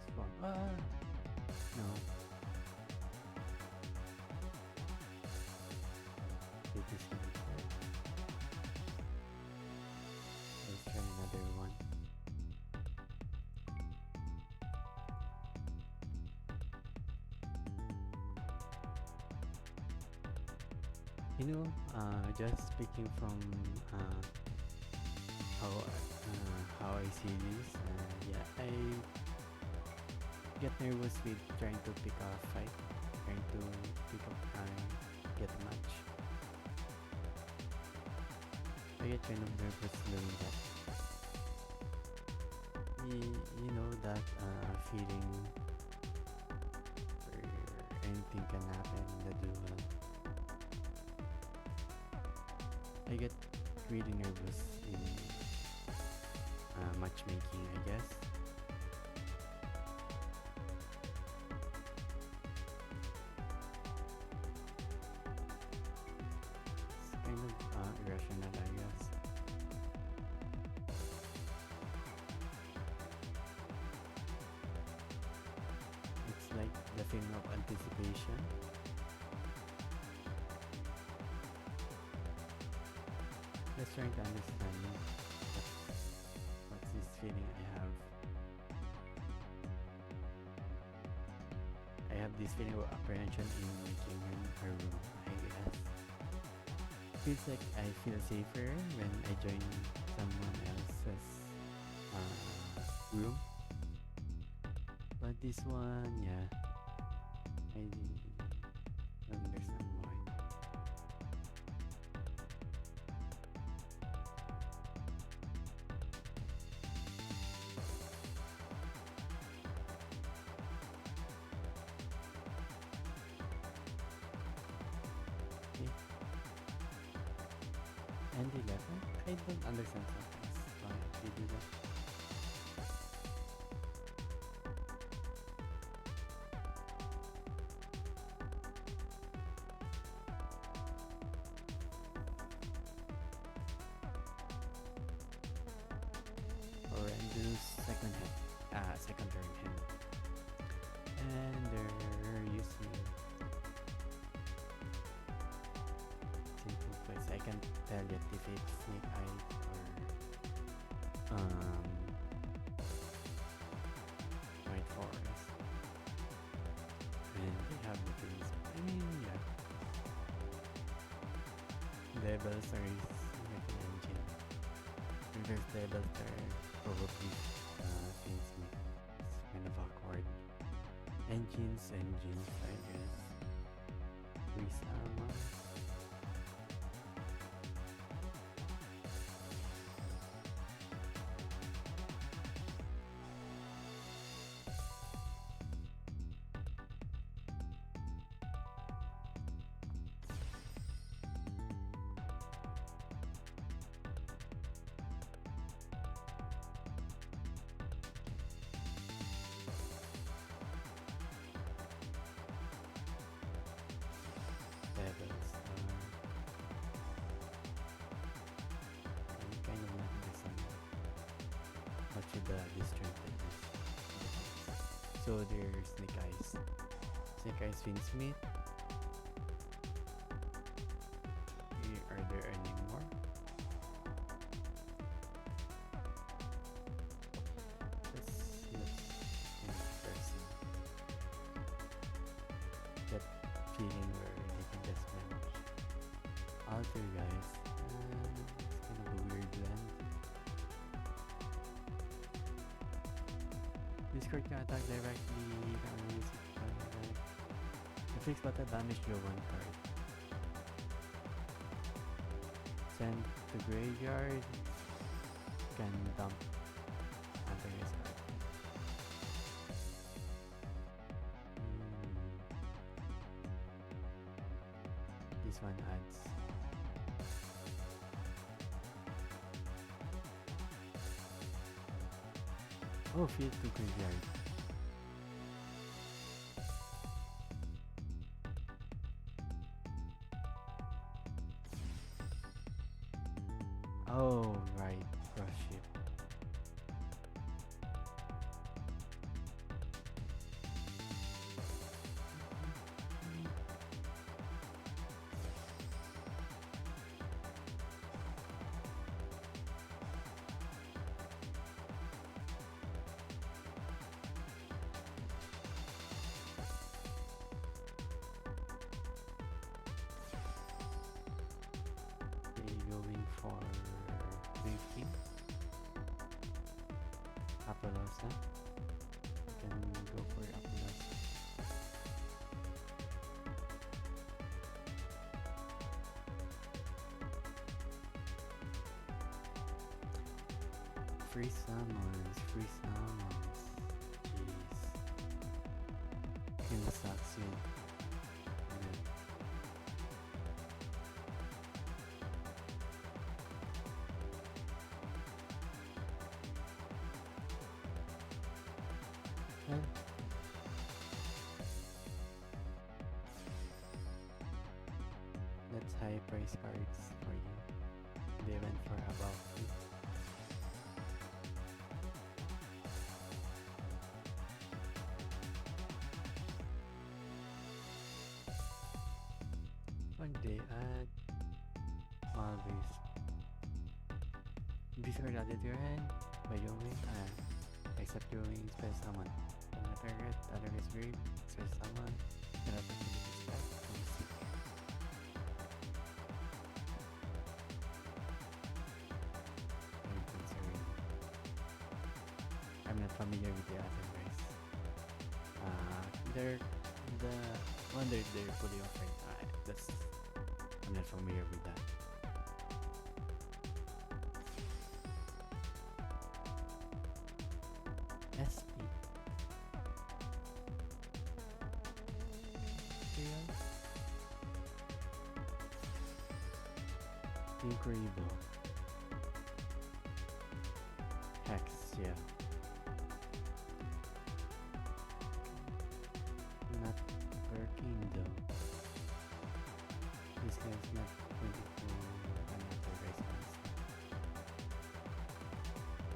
Spawn. No. It is good. Let's try another one. You know, just speaking from how I see this, yeah, I get nervous with trying to pick a fight, trying to pick up, get a match. I get kind of nervous doing that. You know that feeling where anything can happen in the duel. I get really nervous in matchmaking, I guess. It's kind of irrational, I guess. It's like the feeling of anticipation. Just trying to understand what's this feeling I have. I have this feeling of apprehension in making her room, I guess. Feels like I feel safer when I join someone else's room. But this one, yeah, I don't understand why. Okay. And 11? I don't understand sometimes why they do that. Horrendous second turn hand. And they're using simple place. I can't tell yet if it's Snake Eyes or White Forest. And they have the things. I mean, yeah. Devils are like an engine. Reverse devils are probably things make it's kind of awkward. Engines, I guess. Grease armor. Devils. I kind of like this one. What should the distractedness? So there's Snake Eyes. Snake Eyes Finsmith. Are there any more? This looks interesting. That feeling where they can just manage. Alter guys. It's kind of a weird blend. Discord can attack directly, you can only use it for direct. Afflicts but damage your one card. Send to graveyard. Can dump antagonist card. This one adds. Oh, field to graveyard. Oh, right. Brush ship. Going for Drifting. Apollosa. Can go for Apollosa. Free summons, free summons. Jeez. Kinda sucks yun. Yeah. Well, that's high price cards for you. They went for about 2. One day add always. Discard added to your hand by your wing and except your wing spell summon. On the target, other is grave, spell summon, and opportunity to spell from seek. I'm considering. I'm not familiar with the other guys. They're the one they're fully offering. That's I'm not familiar with that. SP. Material. Incredible. Hex, yeah. Not working though. This guy's not going to do another response.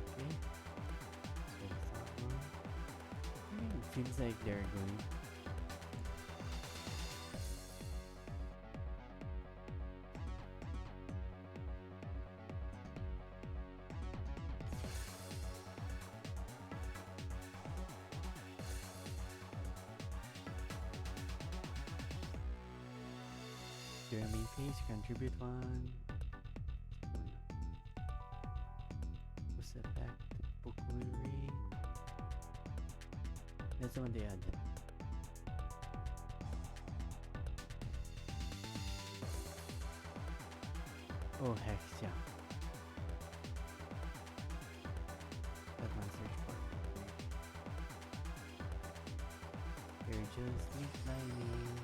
Okay. So that one. It feels like they're going. Your main phase, contribute 1. What's the effect? Pukuri. That's the one they added. Oh, Hex, yeah. That one search for. You're just declining.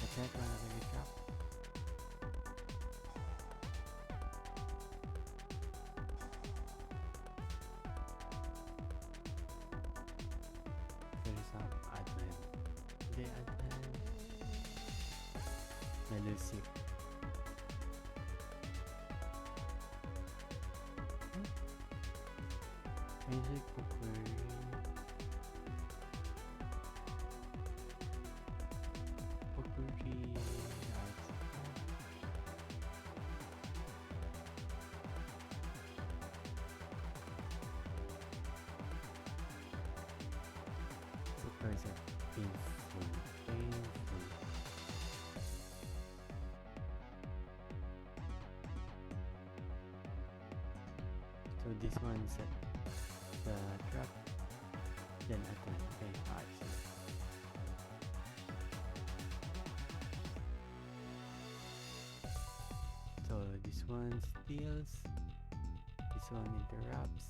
Attack one other recap. There's some admin. The admin. Melusic. Music Pukuri. Pukuri. Surprise are painful. Painful. So this one set the trap, then attack. Okay, I see. So this one steals, this one interrupts.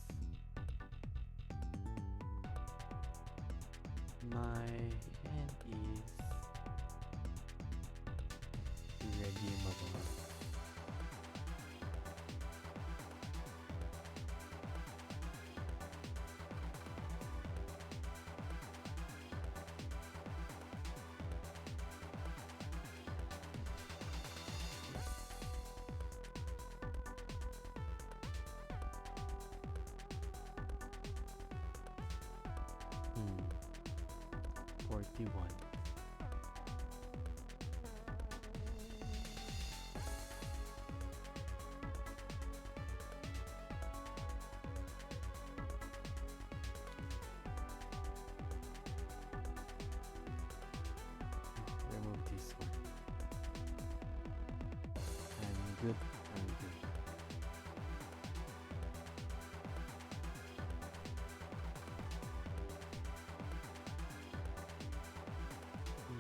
My hand is redeemable. Hmm. 41. Remove this one. I'm good. I'm good.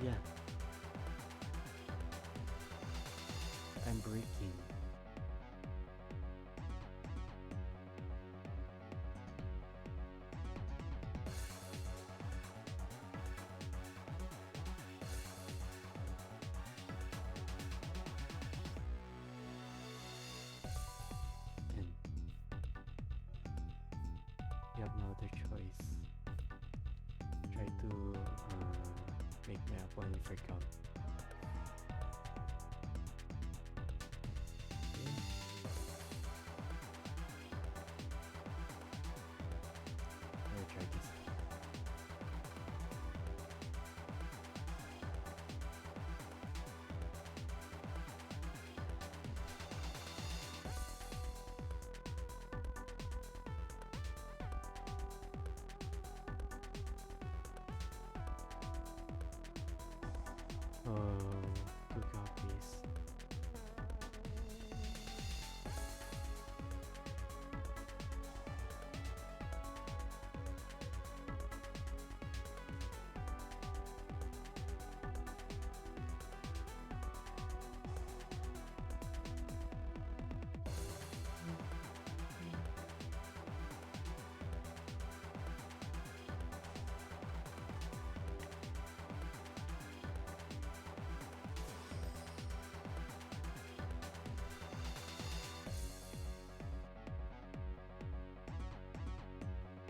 Yeah. I'm breaking. fake upon freak out. Okay. Let me try this. Oh, 2 copies.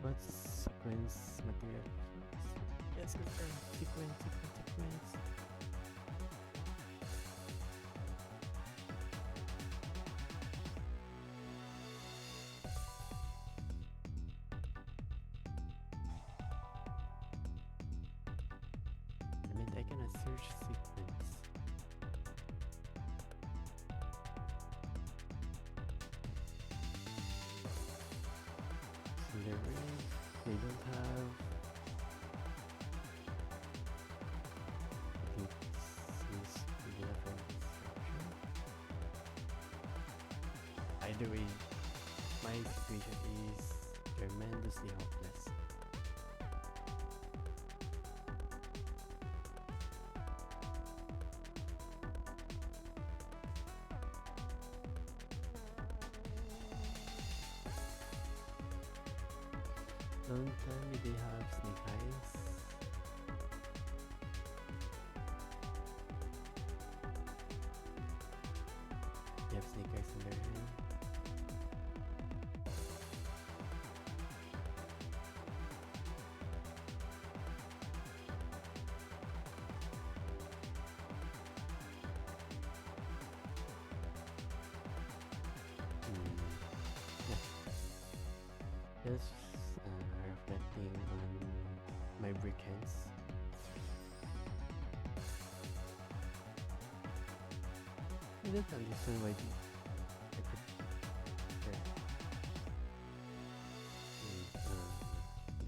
What's sequence material? Yes, confirm. Sequence. I mean, I cannot search sequence. They don't have. I think this is the different section. Either way, my situation is tremendously hopeless. Don't tell me they have snake eyes. They have snake eyes in their hand. Yeah. Just reflecting on my brick hands. I don't understand why I could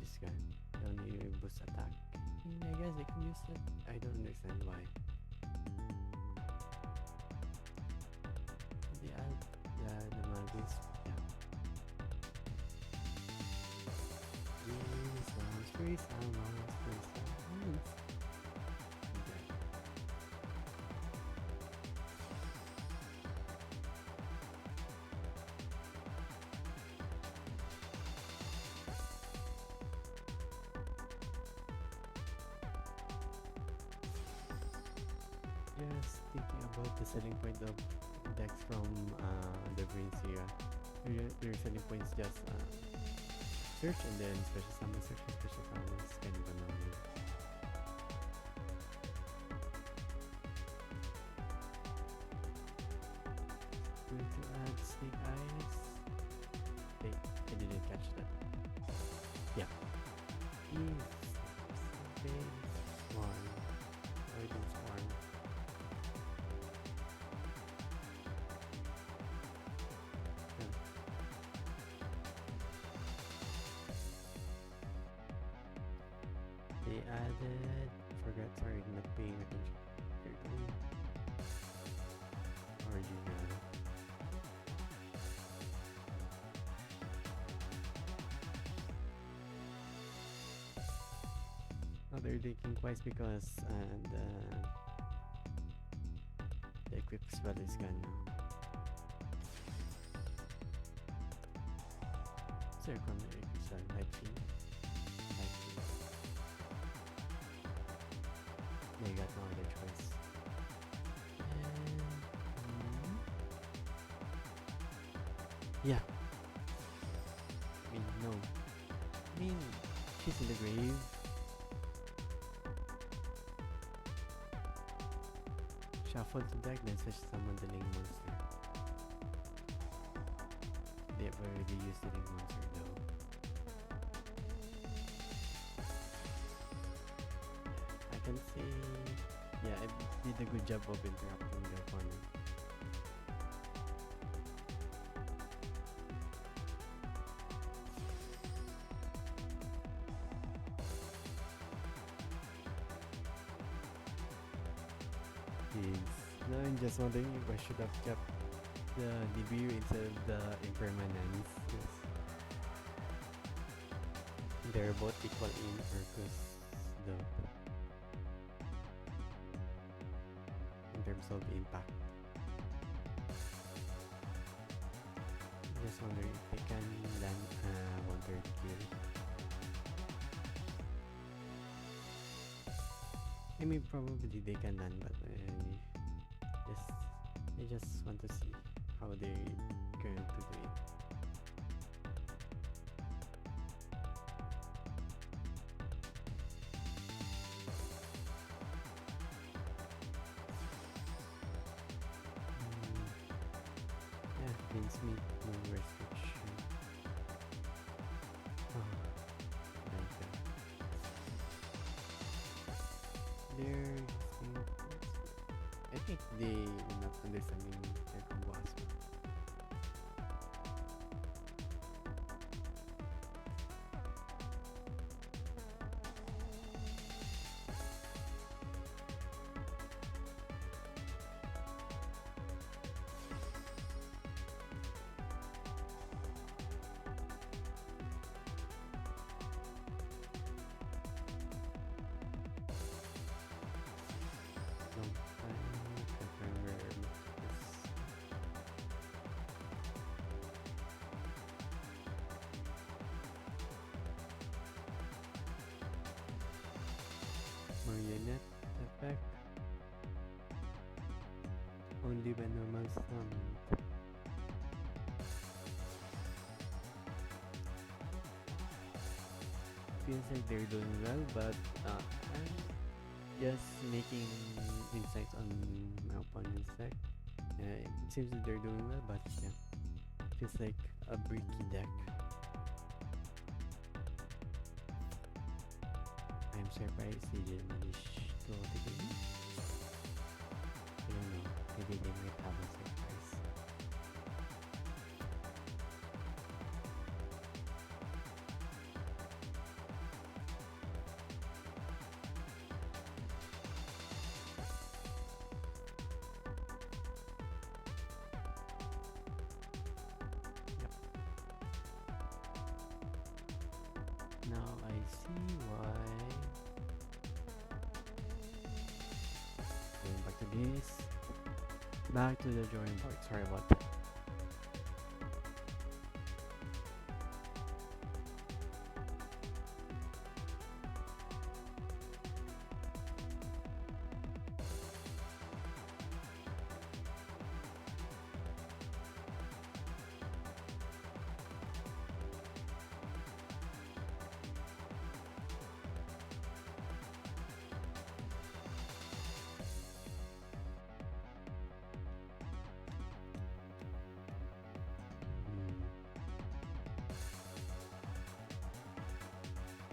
this guy only boost attack. I guess I can use that. I don't understand why. They add the Malvis. Yeah. Free sounds. Okay. Just thinking about the selling point of decks from the Green Sierra. Their selling points just search and then special summon, search and special summon. It's kind of annoying. Going to add snake eyes. Hey, I didn't catch that. Yeah. Swarm. I didn't swarm. They added. Forgot. Sorry, not paying attention. Original. Oh, they're thinking twice because the equip spell is gone now. So you're coming to equip spell, Night Fiend. They got no other choice. And, yeah. I mean, no. I mean, she's in the grave. Shuffle the deck, then switch summon the link monster. They've already used the link monster though. I can say, yeah, I did a good job of interrupting the opponent. Now I'm just wondering if I should have kept the Nibiru instead of the impermanence. Yes. They're both equal in Orcust though. In terms of impact. Just wondering if they can land 1/3 kill. I mean, probably they can land, but I just want to see how they're going to do it. Yeah, Vince no restriction. Like that. They're using, I think they are not understanding their combo as well. Marionette effect only when normal summoned. Feels like they're doing well, but I'm just making insights on my opponent's deck. It seems that they're doing well, but yeah, feels like a bricky deck. I'm surprised they didn't manage to win the game. I don't know, maybe they might have a surprise. Yep. Now I see why. Going back to this. Back to the drawing board. Sorry about that.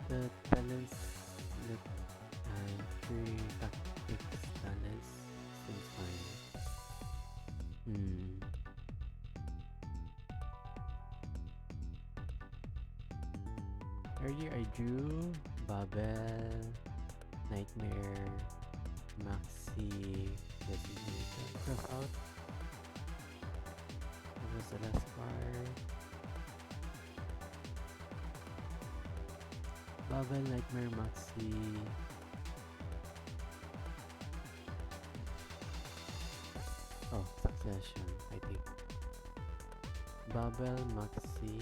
The talents that three tactics talents seems fine. Earlier I drew Babel, Nightmare, Maxi, Designator, cross out. That was the last part. Babel, Nightmare, Maxi. Oh, Succession, I think. Babel, Maxi.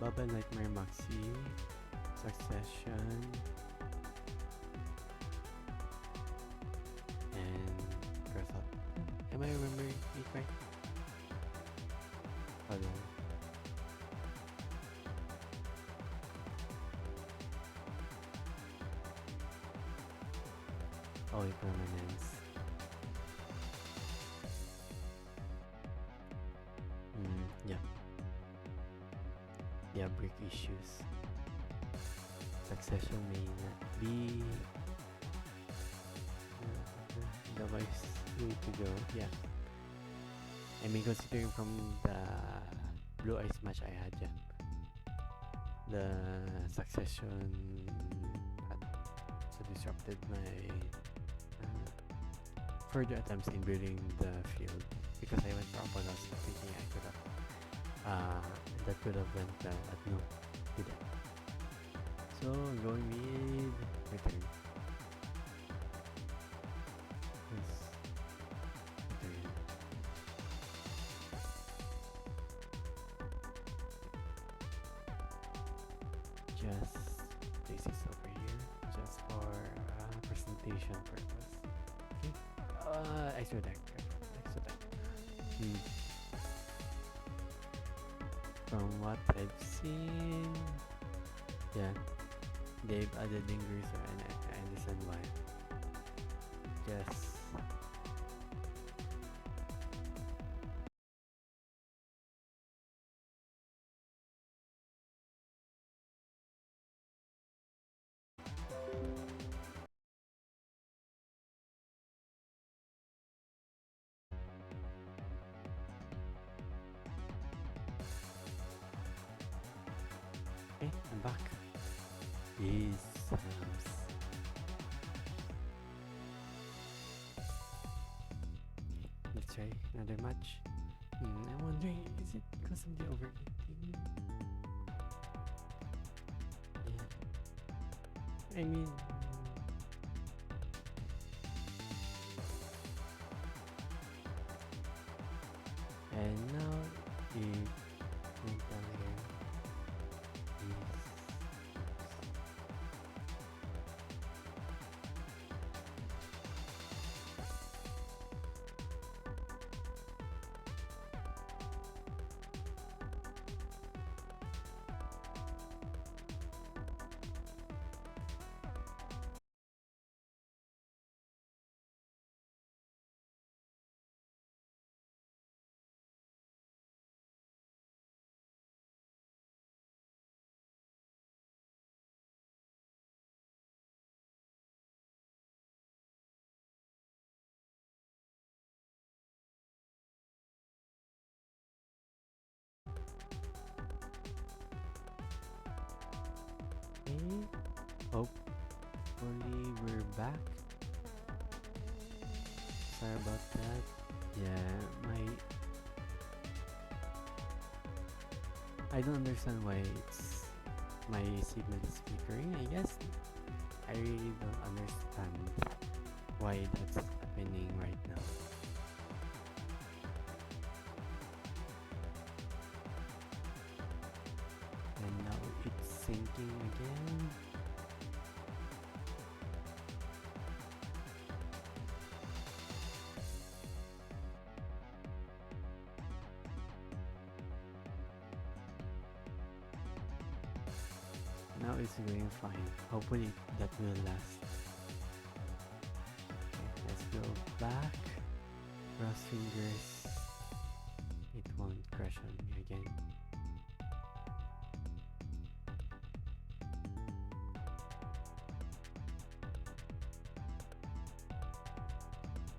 Babel, Nightmare, Maxi. Succession, and cross out. All permanence. Yeah. Yeah, brick issues. Succession may not be the wise way to go. Yeah. I mean, considering from the blue eyes match I had, yeah, the succession had so disrupted my further attempts in building the field because I went for Apollos thinking I could have that could have went well, but no, didn't. So I'm going with return. Yes, return. Just place this over here, just for presentation purpose. Okay. Extra deck. Extra deck. From what I've seen, yeah, they've added lingers, and I understand why. Yes. Okay, I'm back. Yes. Let's try another match. I'm wondering, is it because of the overheating? Yeah. I mean, and now it went down here. Yes. Okay. Hopefully we're back. Sorry about that. Yeah, I don't understand why my signal is flickering. I guess I really don't understand why that's happening right now. And now it's syncing again. Now it's going fine. Hopefully that will last. Okay, let's go back. Cross fingers. It won't crash on me again.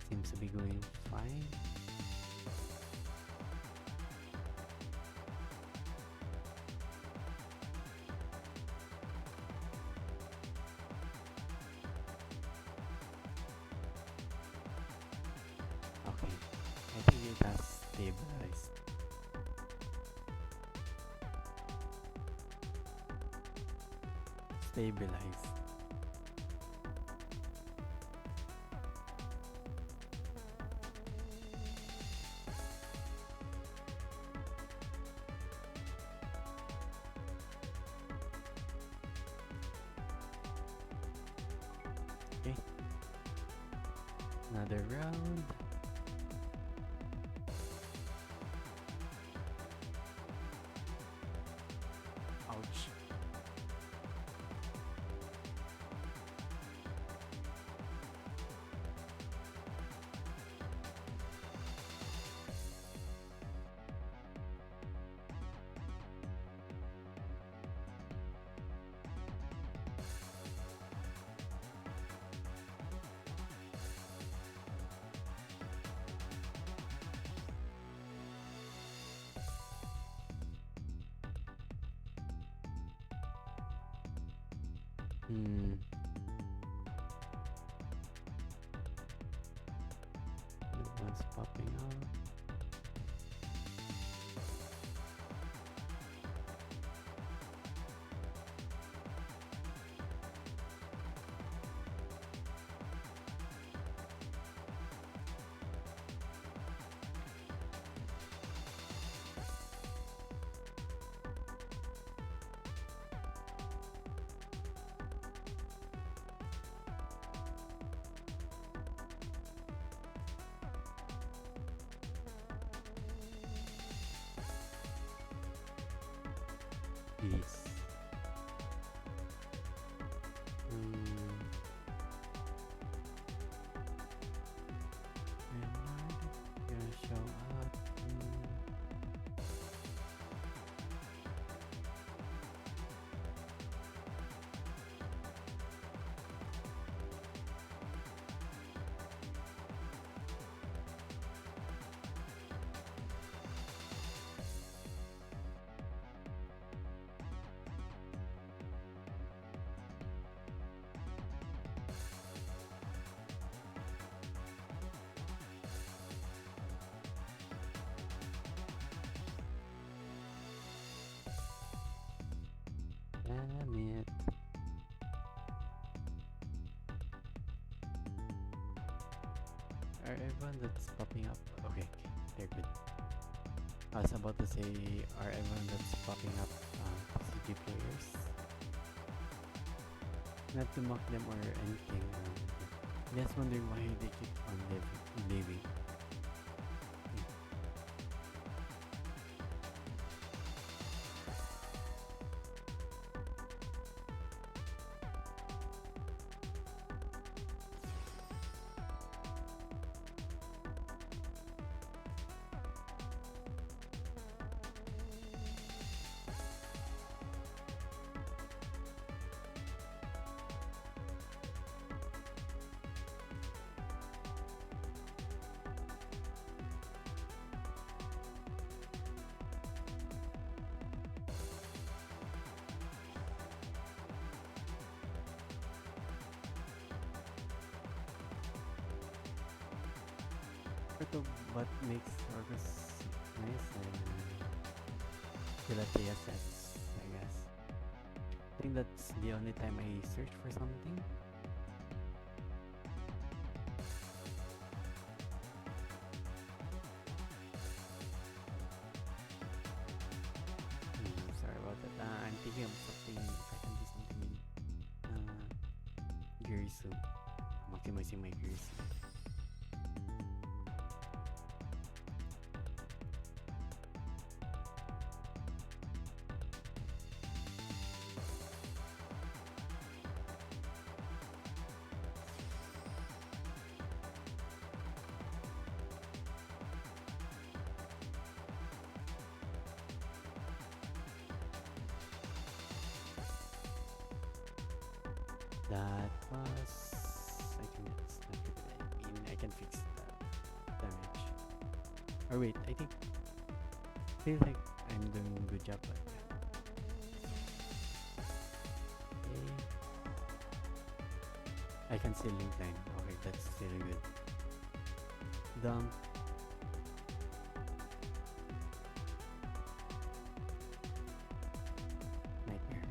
Seems to be going fine. Okay, I think it has stabilized. Stabilized. Okay. Another round. Ouch. Hmm. New one's popping up. Peace. Hmm. When are they gonna show up? Damn it. Are everyone that's popping up? Okay, they're good. I was about to say, are everyone that's popping up CG players? Not to mock them or anything. Just wondering why they keep on leaving. Part of what makes Orcust nice and Philatea sets, I guess. I think that's the only time I search for something. Sorry about that. I'm thinking of something, if I can do something in Girisu. Maximizing my Girisu. That was... I think it's not good. I mean, I can fix the damage. Or wait, I think... feels like I'm doing a good job, but yeah. Okay. I can still link line. Okay, that's still good. Dump. Nightmare.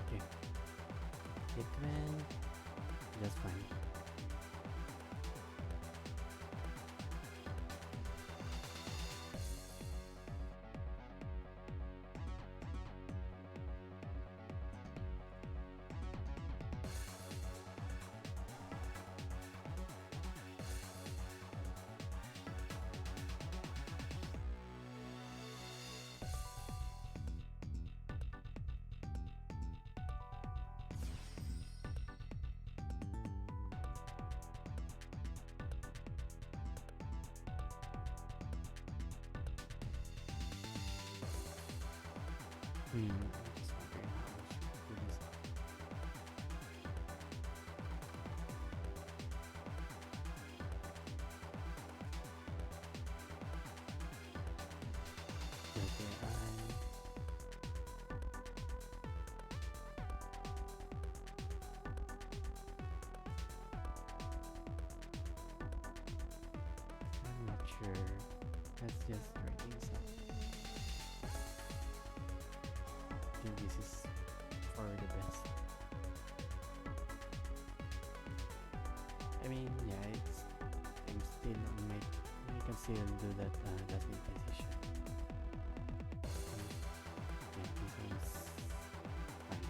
Okay. It went just fine. I'm just wondering how I should do this. Okay, think this is for the best. I mean, yeah, I'm still on my. I can still do that last minute decision. Yeah, this one's fine.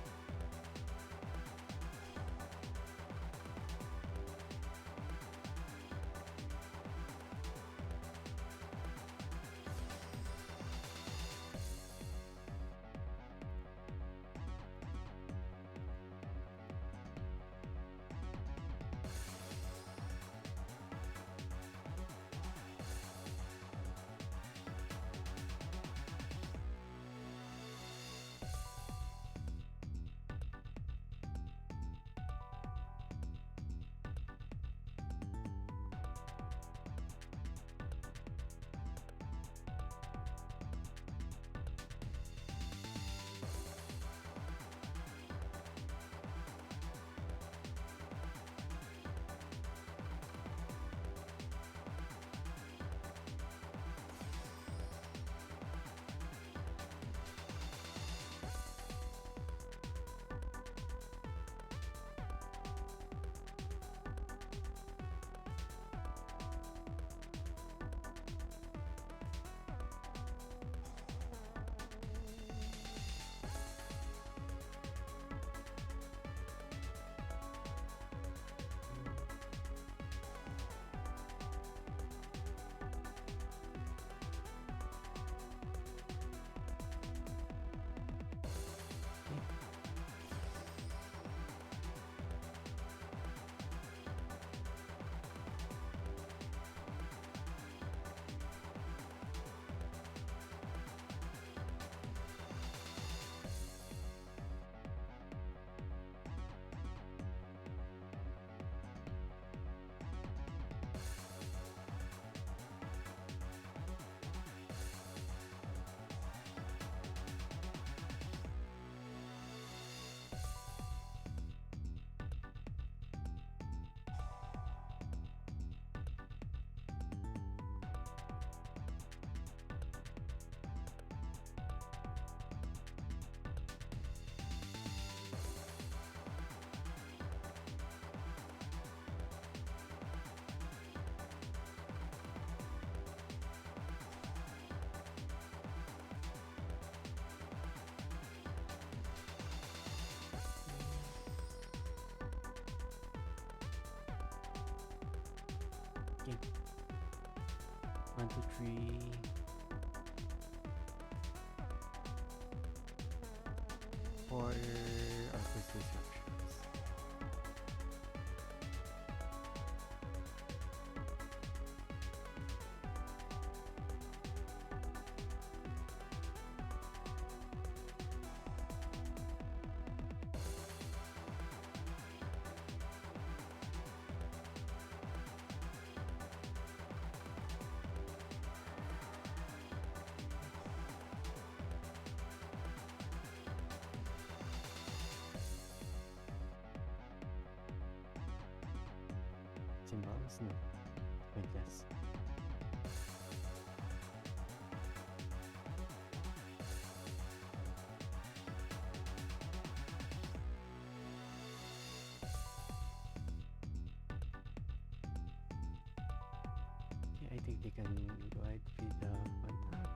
Okay. 1, 2, 3. 4 Orcust disruptions. Symbols? No. Pointless. Yeah, I think they can go ahead with the one tap.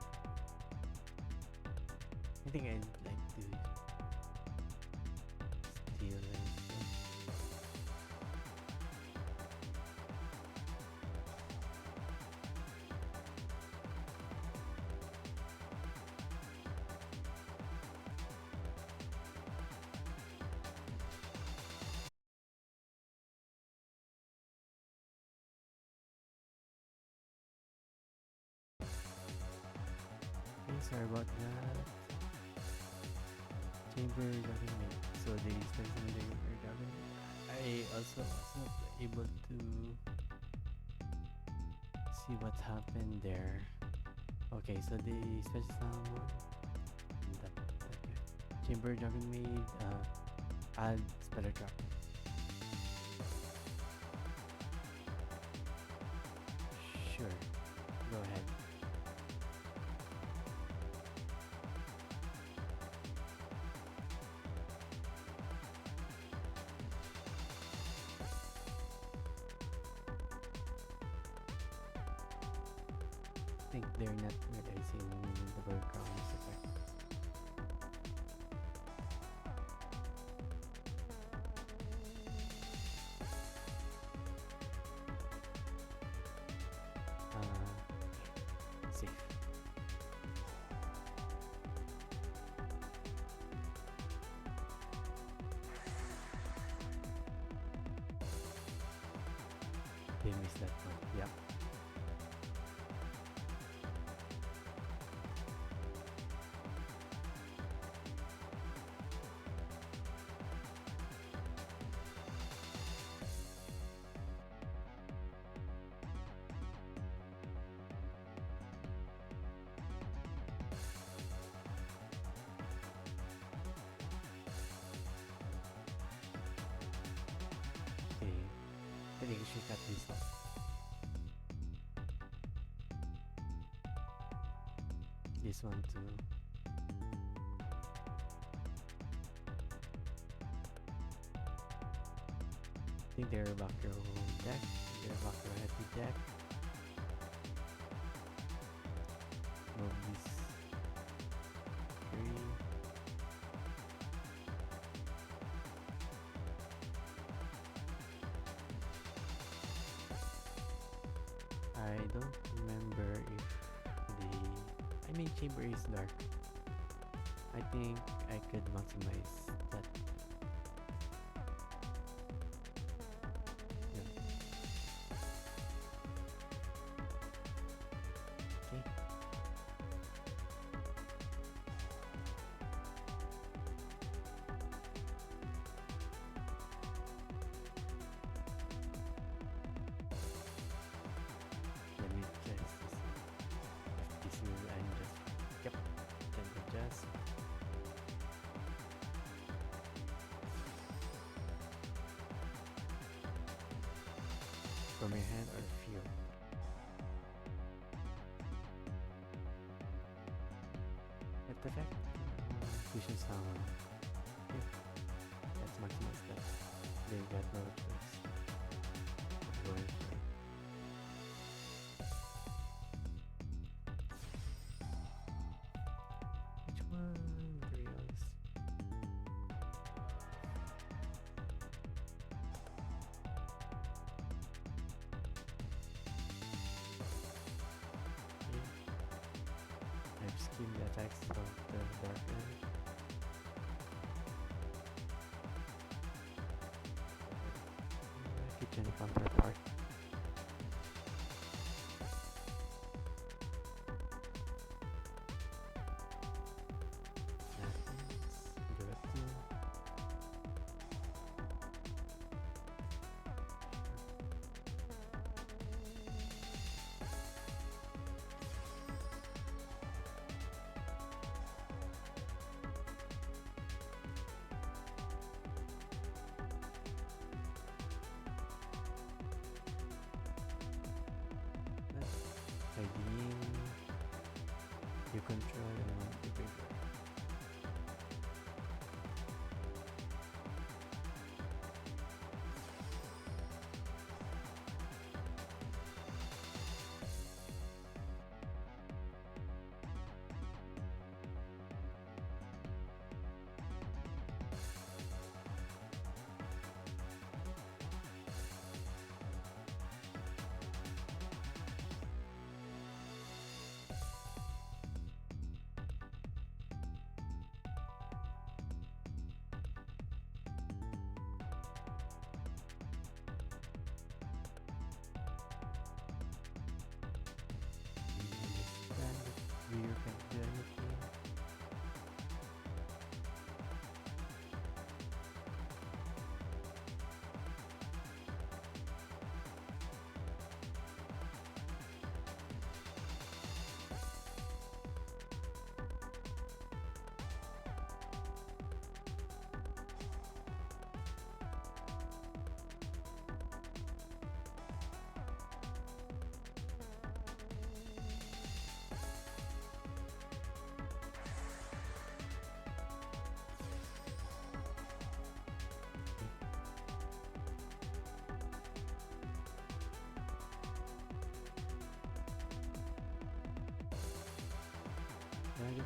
I think I'd like to steal and sorry about that. Chamber Dragon Maid. So they spend some Chamber Dragon. I also was not able to see what happened there. Okay, so they special summon Chamber Dragon Maid, add Speller Trap. Sure, go ahead. think they're not realizing the background's effect. Safe. They missed that one. Yeah. Okay. I think we should cut this off. This one too. I think they're back your deck. They're back your heavy deck. Move this 3. I don't remember if I mean chamber is dark. I think I could maximize that. Yeah. Okay. Let me test this. If this will end just. Yep. Then adjust. From your hand or field. What effect? Fusion sound. Okay. Let's maximize that. They got no choice. Go ahead. Which one? Materials. Okay. I've skimmed the attacks of the dark end. Kitchen counterpart. Give it 2. Again, you control the paper.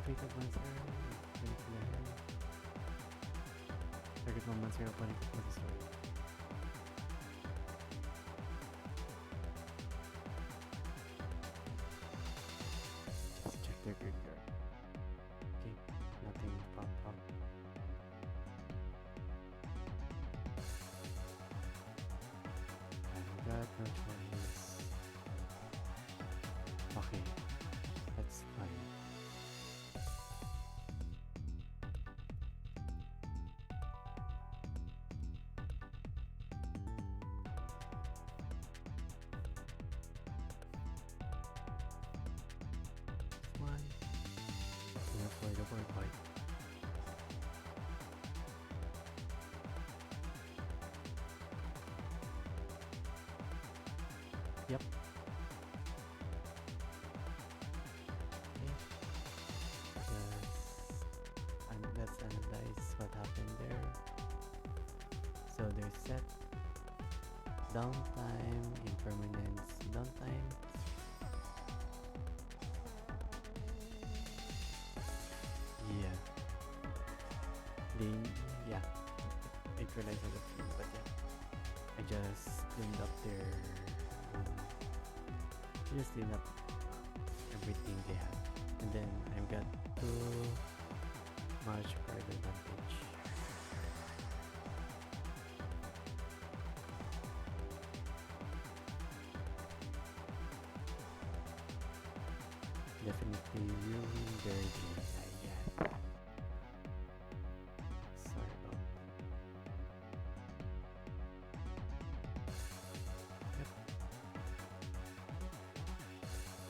Defeated monster. Target one monster opponent was destroyed. Just check their graveyard. Okay, nothing popped up. I got no choice. Okay, that's fine. One. Unavoidable bite. Yep. Okay. Let's analyze what happened there. So there's set, downtime, impermanence, downtime. Yeah. Yeah. It relies on the few, but yeah. I just cleaned up their just cleaned up everything they have. And then I've got too much pride advantage. Definitely ruin their game, I guess. Sorry about that. Yep.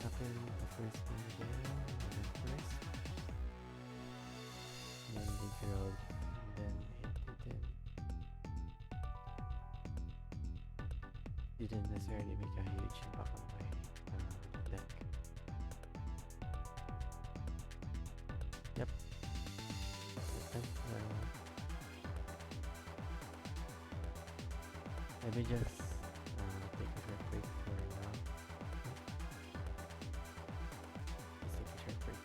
Happened the first one there, I went first. And then they drilled, and then it didn't necessarily make a huge impact on my deck. Yep. Let me just take a short break for now. Let's take a short break.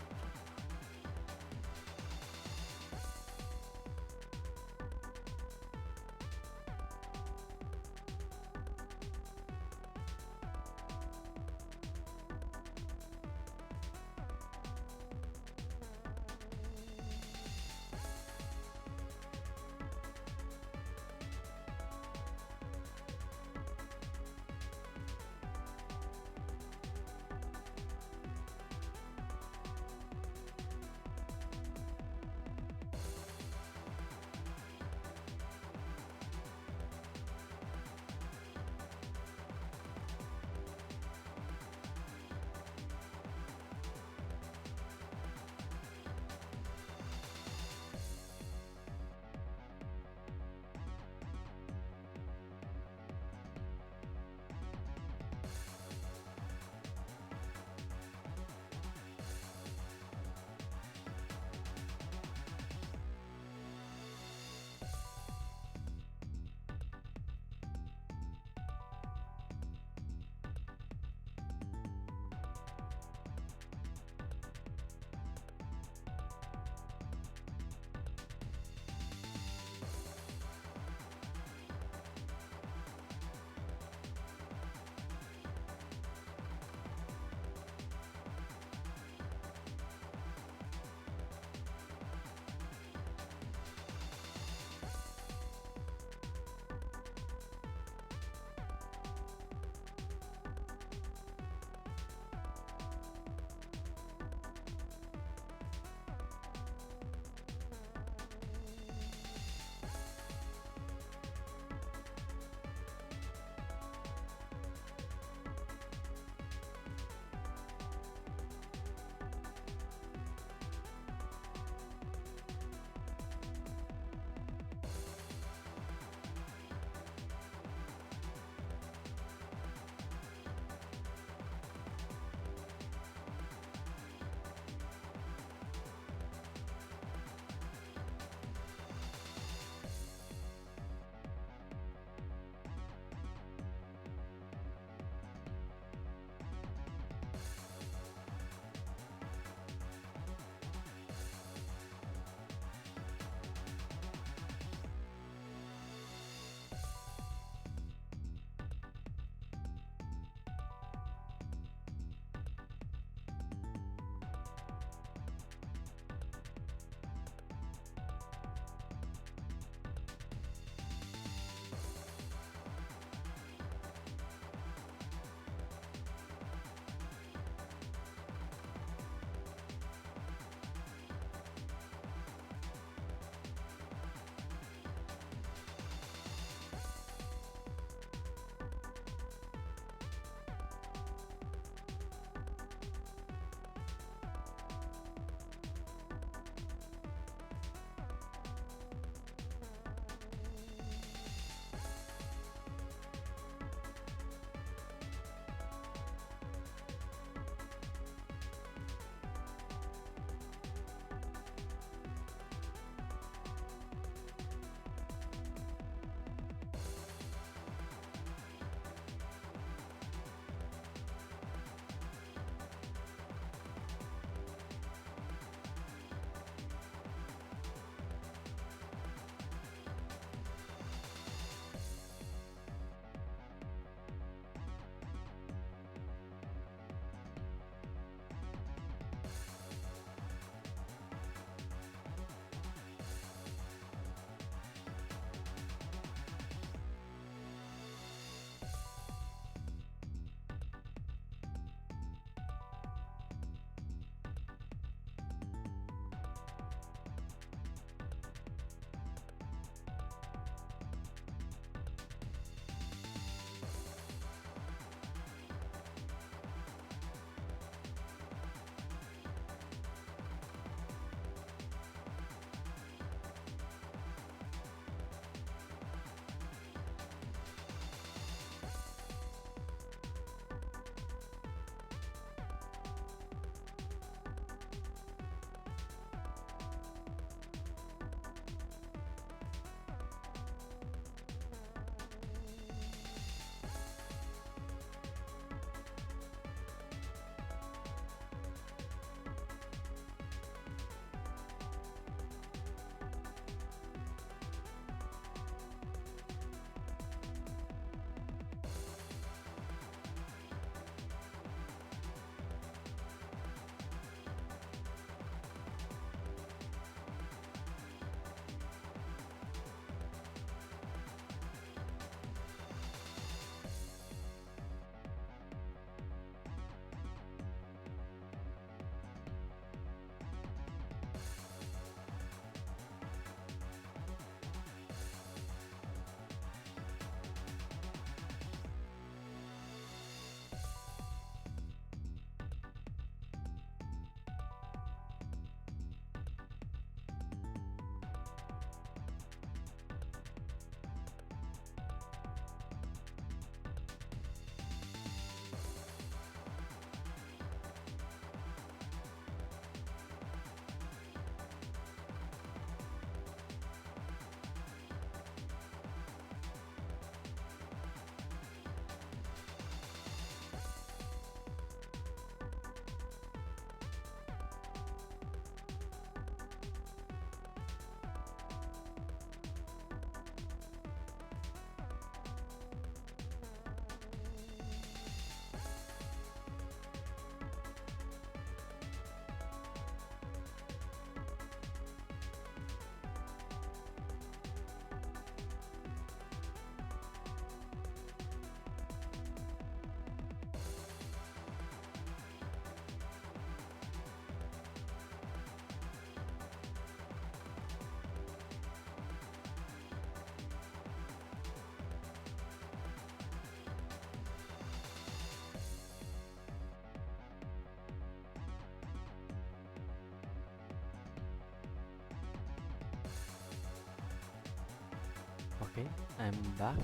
Okay, I'm back.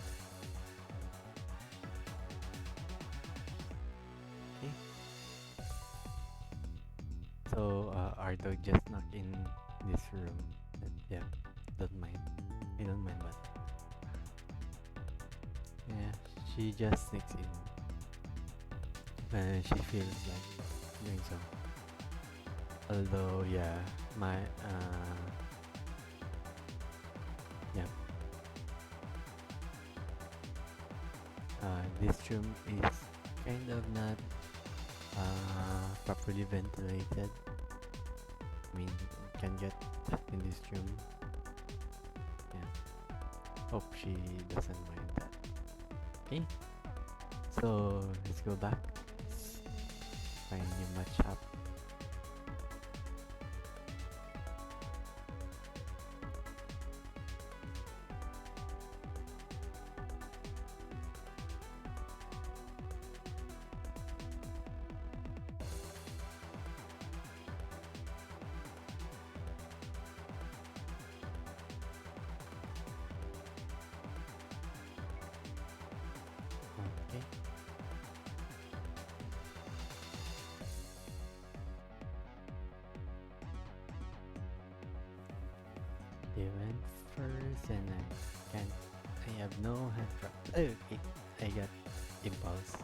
Okay, so our dog just knocked in this room. But yeah, don't mind. I don't mind, but yeah, she just sneaks in when she feels like doing so. Although yeah, my yeah, this room is kind of not properly ventilated. I mean, you can get dust in this room. Yeah, hope she doesn't mind that. Okay, so let's go back. Find you match up. Okay. They went first and I can't. I have no hand trap. Oh, okay. I got impulse.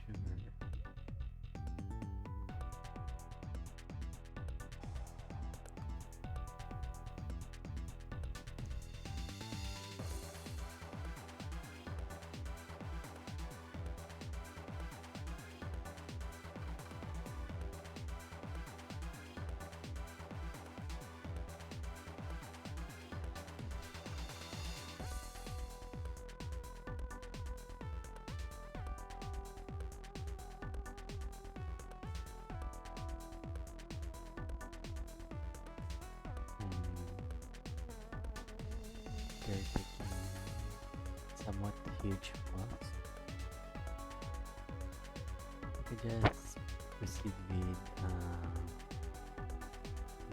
Sure. They're taking somewhat huge pause. We could just proceed with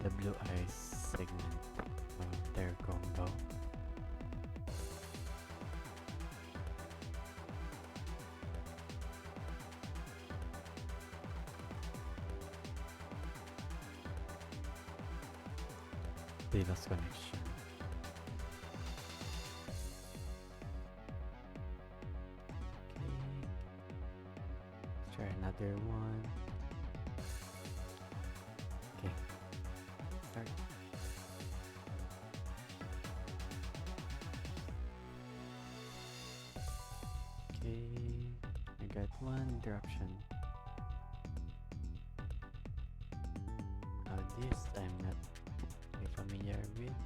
the blue eyes segment of their combo. They lost connection. Okay, let's try another one. Okay, start. Okay, I got one interruption. Now this I'm not very familiar with.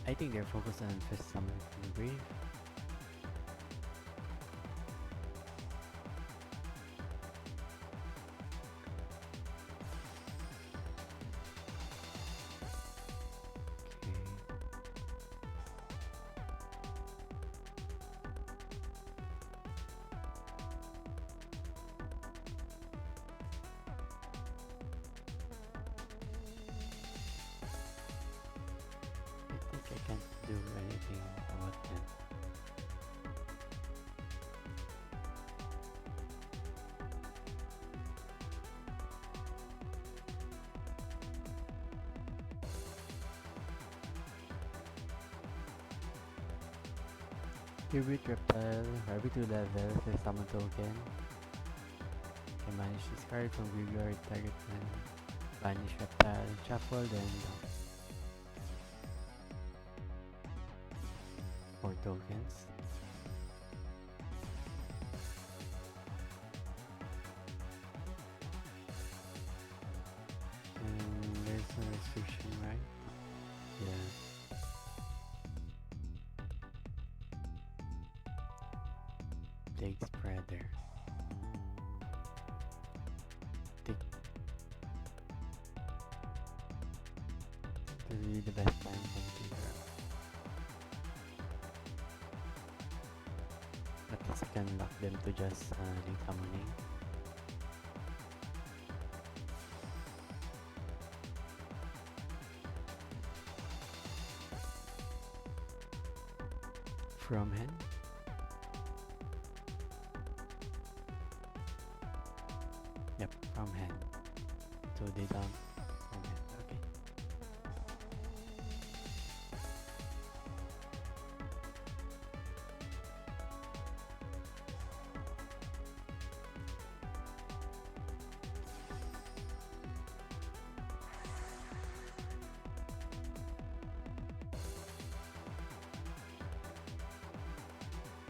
I think they're focused on first summon from the grave. Okay. I think I can't do anything about that. Hybrid Reptile, every 2 levels, a summon token. Can manage this card from graveyard, target man. Banish Reptile, shuffle, then 4 tokens. And there's no restriction, right? Yeah. Plague Spreader. Take really the best time for me to grab. unless I can lock them to just link summoning. From hand. Yep, from hand. So they dump from hand. Okay.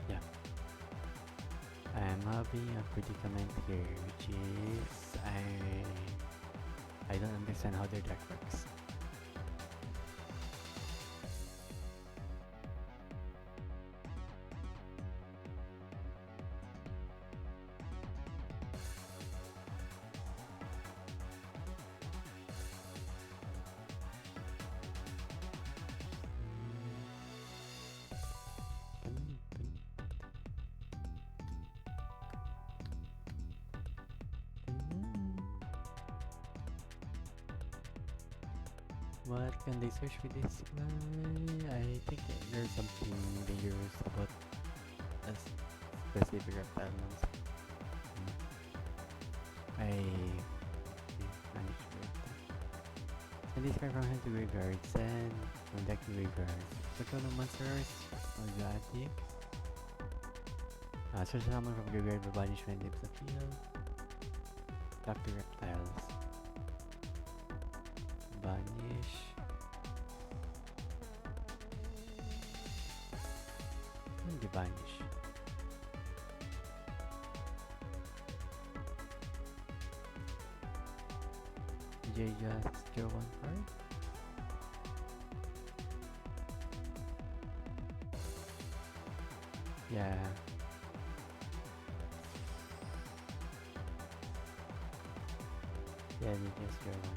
Yeah. I am having a predicament here, which is I don't understand how their deck works. What can they search with this guy? I think there's something dangerous about a specific reptile monster. I managed to break that. Send this card from hand to graveyard. Send from deck to graveyard. Which one of monsters? Organic. Search summon from graveyard for banishment leaves the field. Talk to reptiles. Banish. Hindi banish. J just draw one card. Yeah. Yeah, they just draw one card.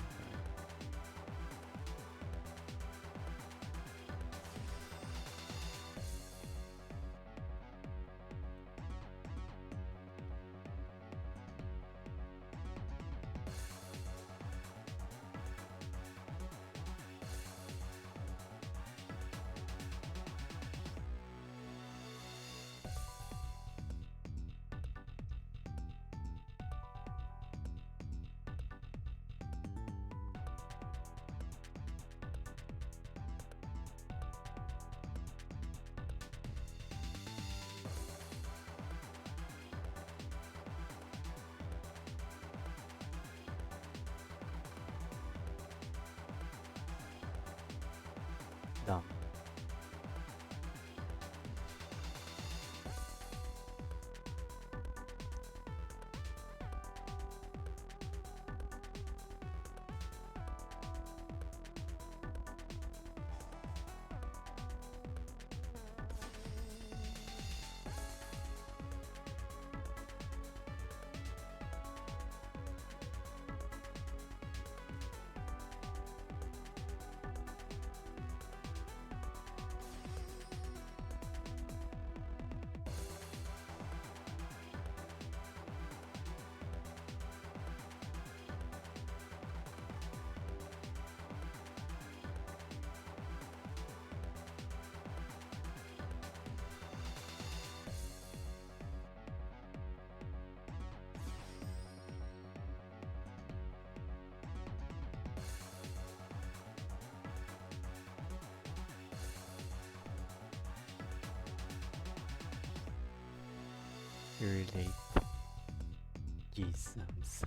Dumb. You're late. Jesus.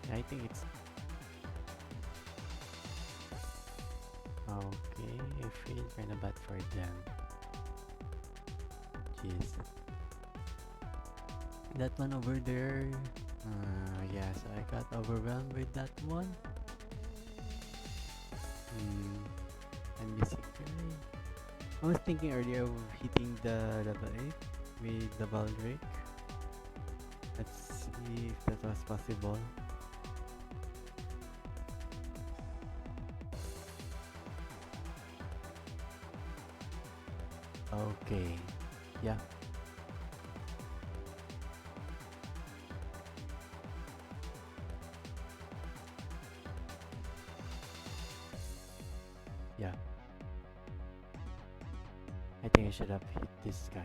I think it's okay. I feel kinda bad for them. Jeez. That one over there. Yeah, so I got overwhelmed with that one. Hmm. And basically, I was thinking earlier of hitting the level 8 with the Baldrake. Let's see if that was possible. Okay. Yeah. Yeah. I think I should have hit this guy.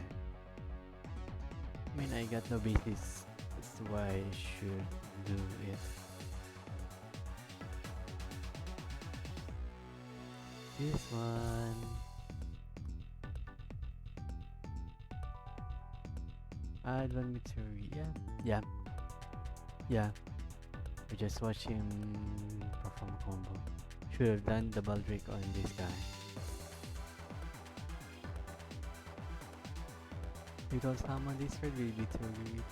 I mean, I got no basis. That's why I should do it. This one. Add one material. Yeah. Yeah. Yeah. I just watched him perform a combo. Should have done double drake on this guy. It was summon this card will be too good.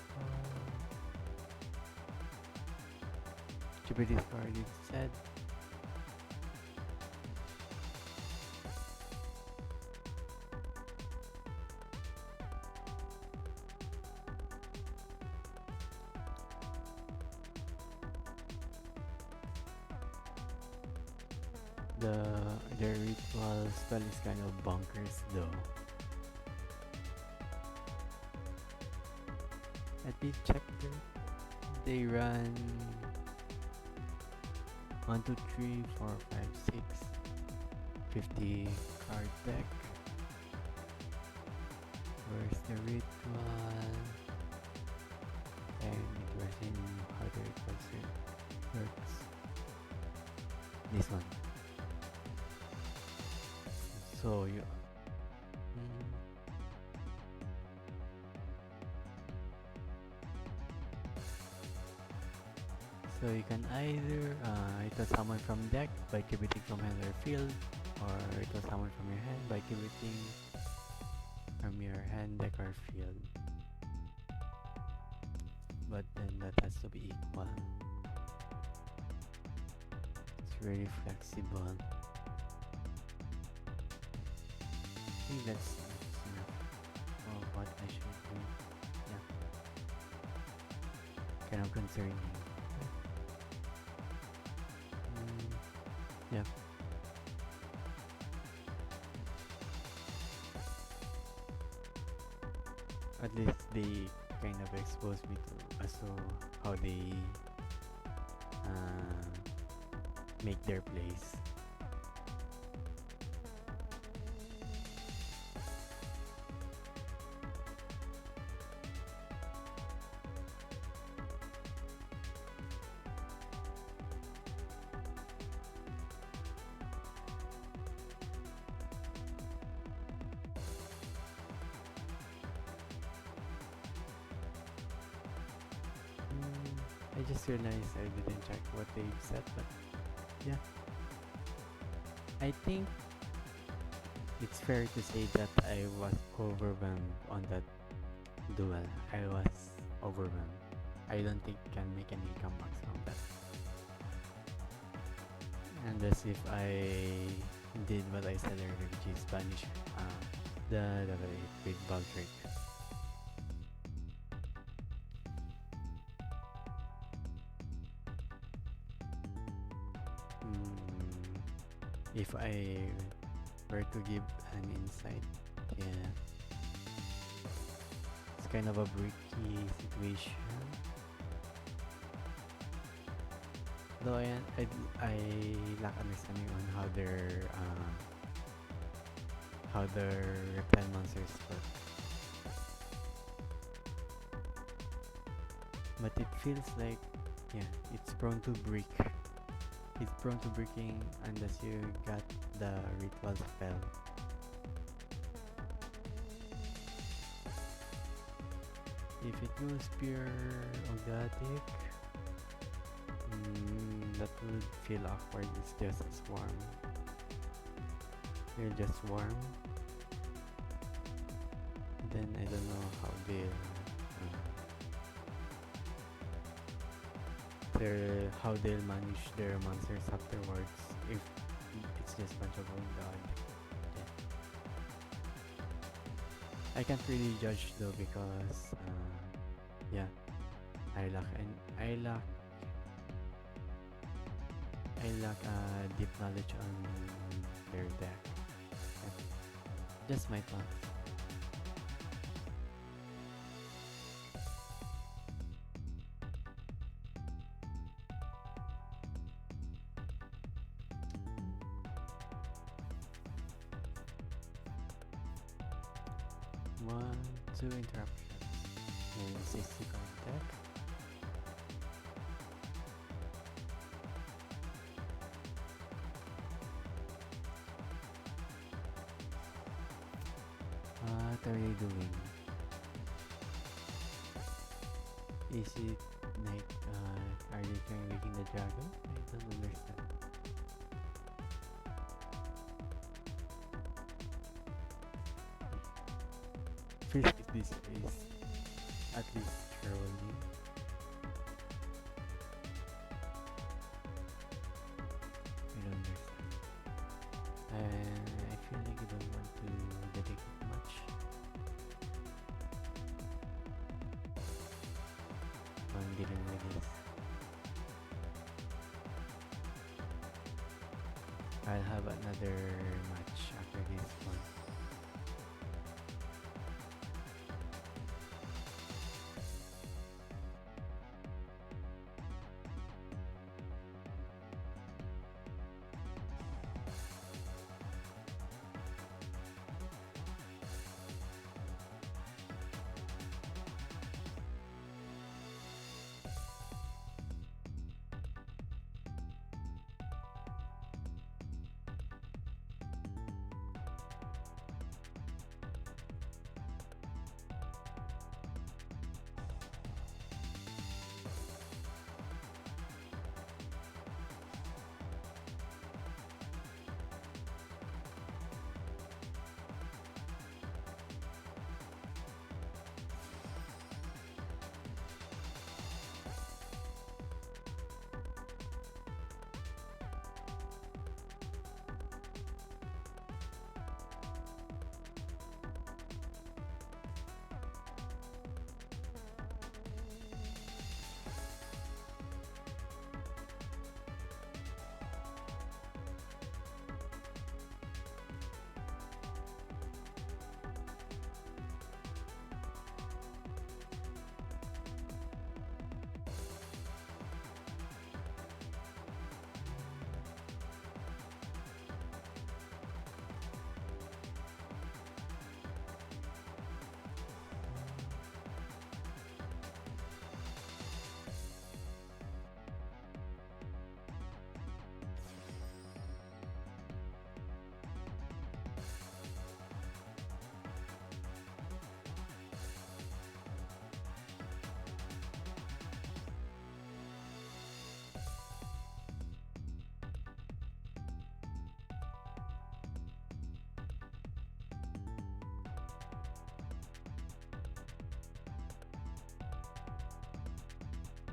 Jupiter card instead. The ritual spell is kind of bonkers though. Let me check they run 1, 2, 3, 4, 5, 6, 50 card deck. Where's the ritual? And it was in how the ritual works. This one. So you so you can either ritual summon from deck by activating from hand or field, or ritual summon from your hand by activating from your hand, deck, or field. But then that has to be equal. It's very flexible. I think that's enough of what I should do. Yeah. Kind of concerning. Yeah. At least they kind of exposed me to as to how they make their plays. I just realized I didn't check what they've said, but yeah. I think it's fair to say that I was overwhelmed on that duel. I was overwhelmed. I don't think I can make any comebacks from that. Unless if I did what I said earlier, which is banish the level 8 with Baltrick. If I were to give an insight, yeah, it's kind of a bricky situation. Though I lack understanding on how their reptile monsters work. But it feels like, yeah, it's prone to break. It's prone to breaking unless you got the ritual spell. If it was pure Ogatic, that would feel awkward. It's just a swarm. You're just swarm. Then I don't know how they'll manage their monsters afterwards. If It's just bunch of own dog. Yeah. I can't really judge though because yeah, I lack and I lack deep knowledge on their deck. Yeah. Just my thoughts. One, two interruptions and 60 contact. What are they doing? Is it like are they trying making the dragon? I don't understand. Feels like this is at least trolling. I don't understand. I feel like you don't want to dedicate much on dealing with this. I'll have another match after this one.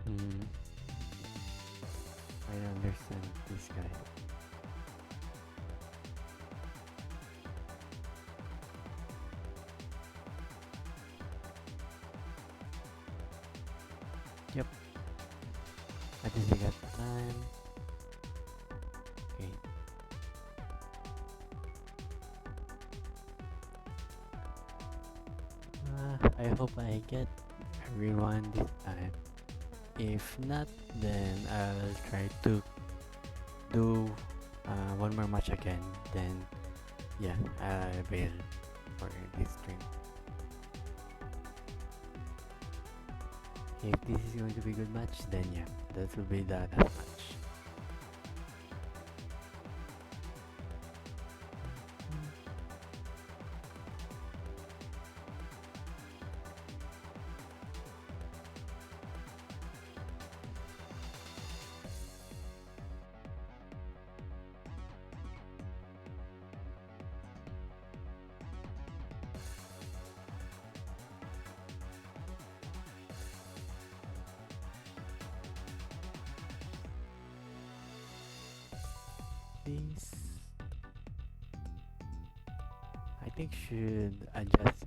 Hmm. I don't understand this guy. Yep. I think we got time. Okay. I hope I get everyone this time. If not, then I'll try to do one more match again. Then, yeah, I will for this stream. If this is going to be a good match, then yeah, that will be the last match. Peace. think should adjust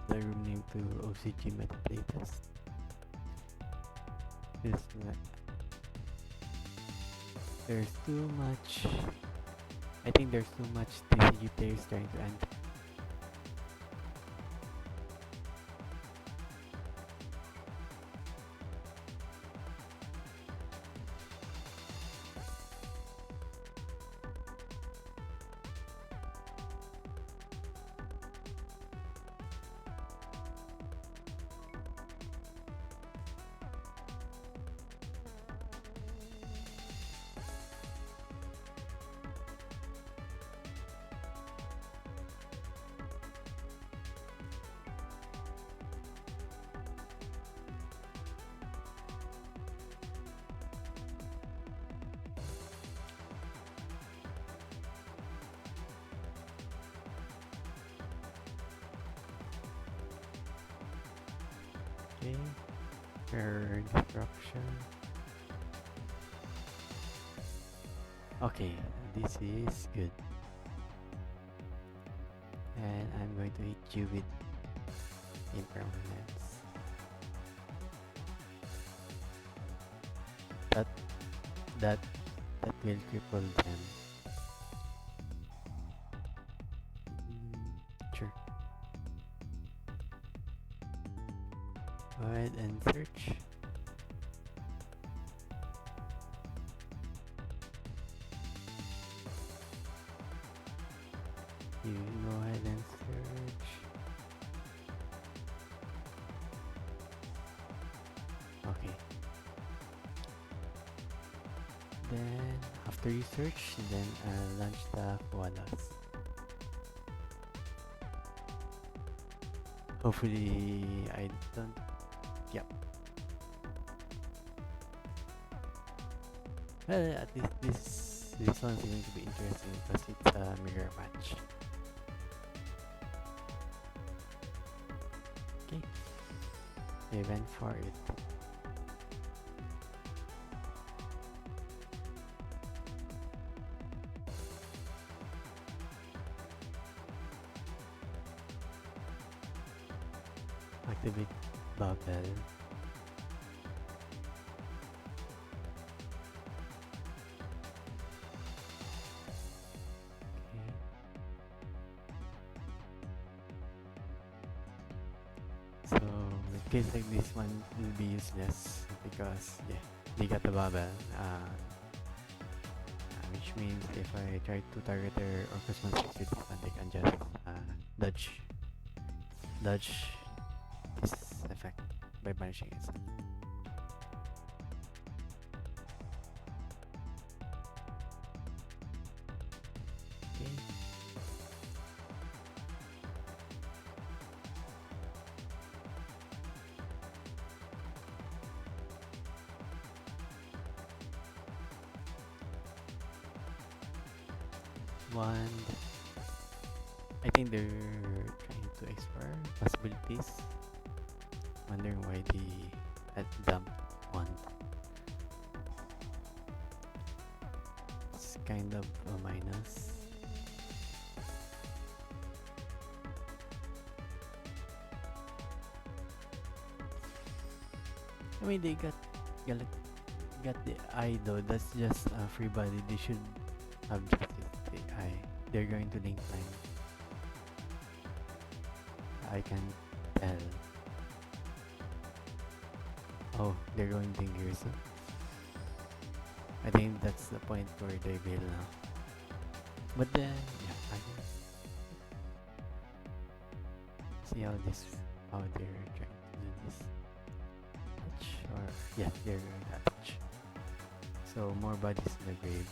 the room name to OCG meta playtest. It's like there's too much. I think there's too much TCG players trying to enter. Okay, error destruction. Okay, this is good. And I'm going to hit you with impermanence. That that will cripple them. Sure. Go ahead and search. You go ahead and search. Okay. Then after you search, then launch the koalas. Hopefully I don't. Yep. Well, at least this one's going to be interesting because it's a mirror match. Okay. They went for it. Activate bubble. So in case like this one will be useless because yeah, they got the bubble. Which means if I try to target their Orcust monsters with this one, they can just dodge this effect by banishing it. Okay. Wand. I think they're trying to explore possibilities. Wondering why they dumped wand. It's kind of a minus. I mean, they got the eye though. That's just a free body. They should have just the eye. They're going to link line. I can tell. Oh, they're going Dingears. I think that's the point where they will now. But then, yeah, I can see how they're trying to do this. Touch or yeah, they're going to touch. So more bodies in the grave.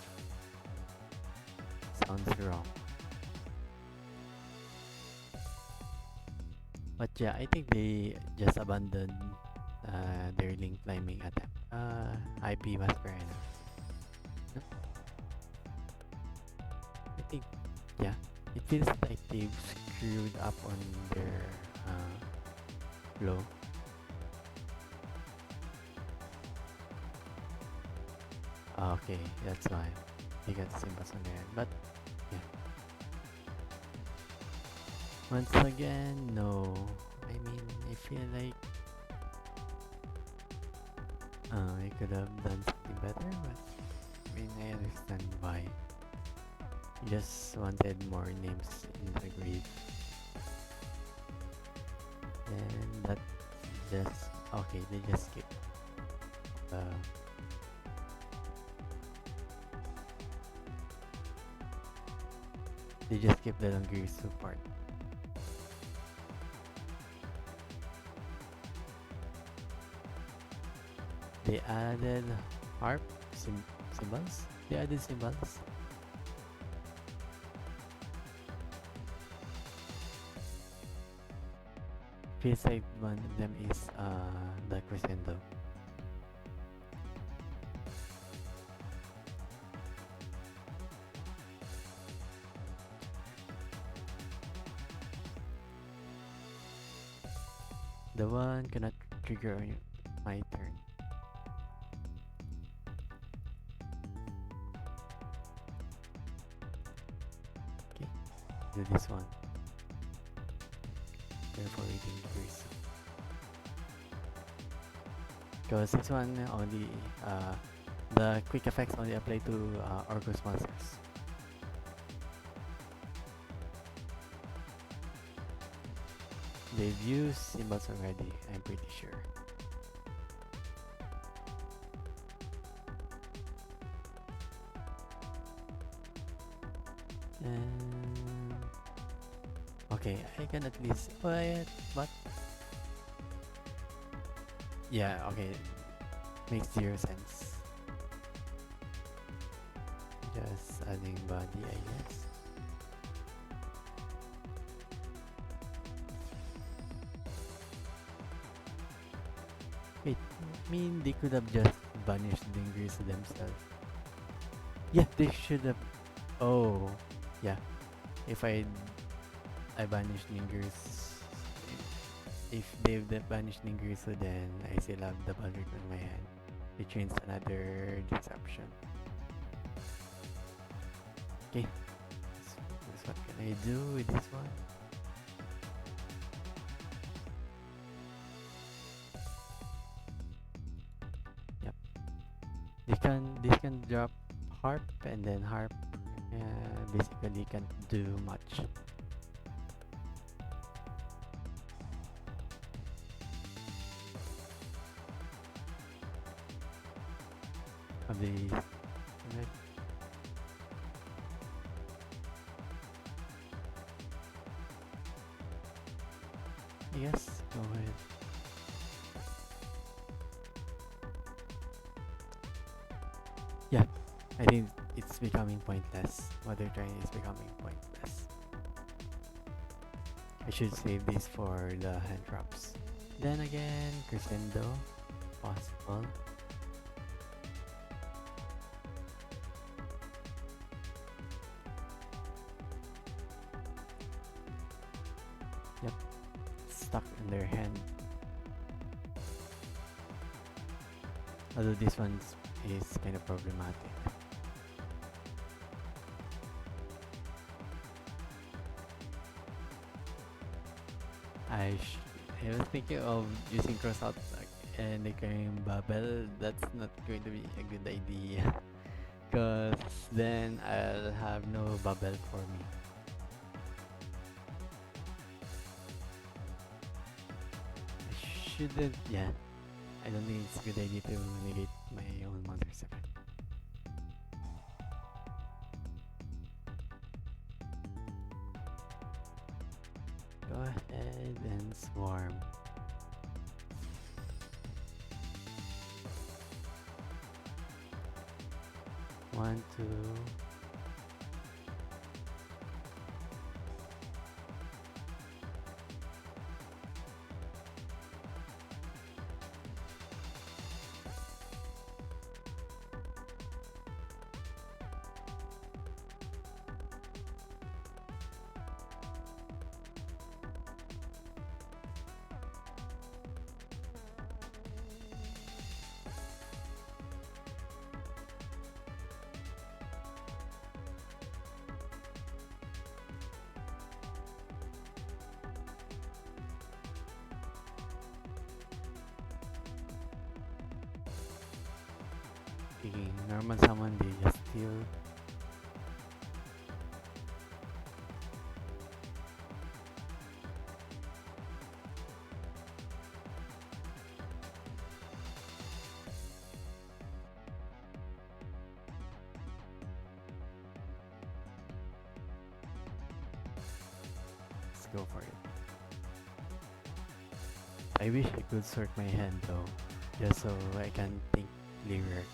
Sounds wrong. But yeah, I think they just abandoned their link climbing attempt. IP Masquerade. I think, yeah, it feels like they've screwed up on their flow. Okay, that's why they got symbols on there. But yeah, Once again, no. I mean, I feel like I could have done something better, but I mean, I understand why. Just wanted more names in the grade, and that just okay. They just skip. Uh, they just skip the Langirisu part. They added harp symbols. They added symbols. Feels like one of them is the crescendo. The one cannot trigger on my turn. Okay, do this one. Therefore, reading first. Because this one only the quick effects only apply to Orcust monsters. They've used symbols already, I'm pretty sure. And okay, I can at least wait, what? Yeah, okay. Makes zero sense. Just adding body, I guess. Wait, I mean they could have just banished the Lingers themselves. Yeah, they should have. Oh, yeah. If I banish Lingers, if they've banished Lingers, so then I still have the Baldric in my hand, which means another deception. Okay, so what can I do with this one? Yep, this can drop harp, and then harp basically can't do much. Of the right. Yes, go ahead. Yeah, I think it's becoming pointless. What they're trying is becoming pointless. I should save this for the hand traps. Then again, crescendo, possible. Yep, stuck in their hand. Although this one is kind of problematic. I was thinking of using cross out and carrying bubble. That's not going to be a good idea. Cause then I'll have no bubble for me. I shouldn't, yeah. I don't think it's a good idea to negate my own monster's effect. Go ahead and swarm. One, two. Thinking normal summon, they just steal. Let's go for it. I wish I could sort my hand though, just so I can think clearer.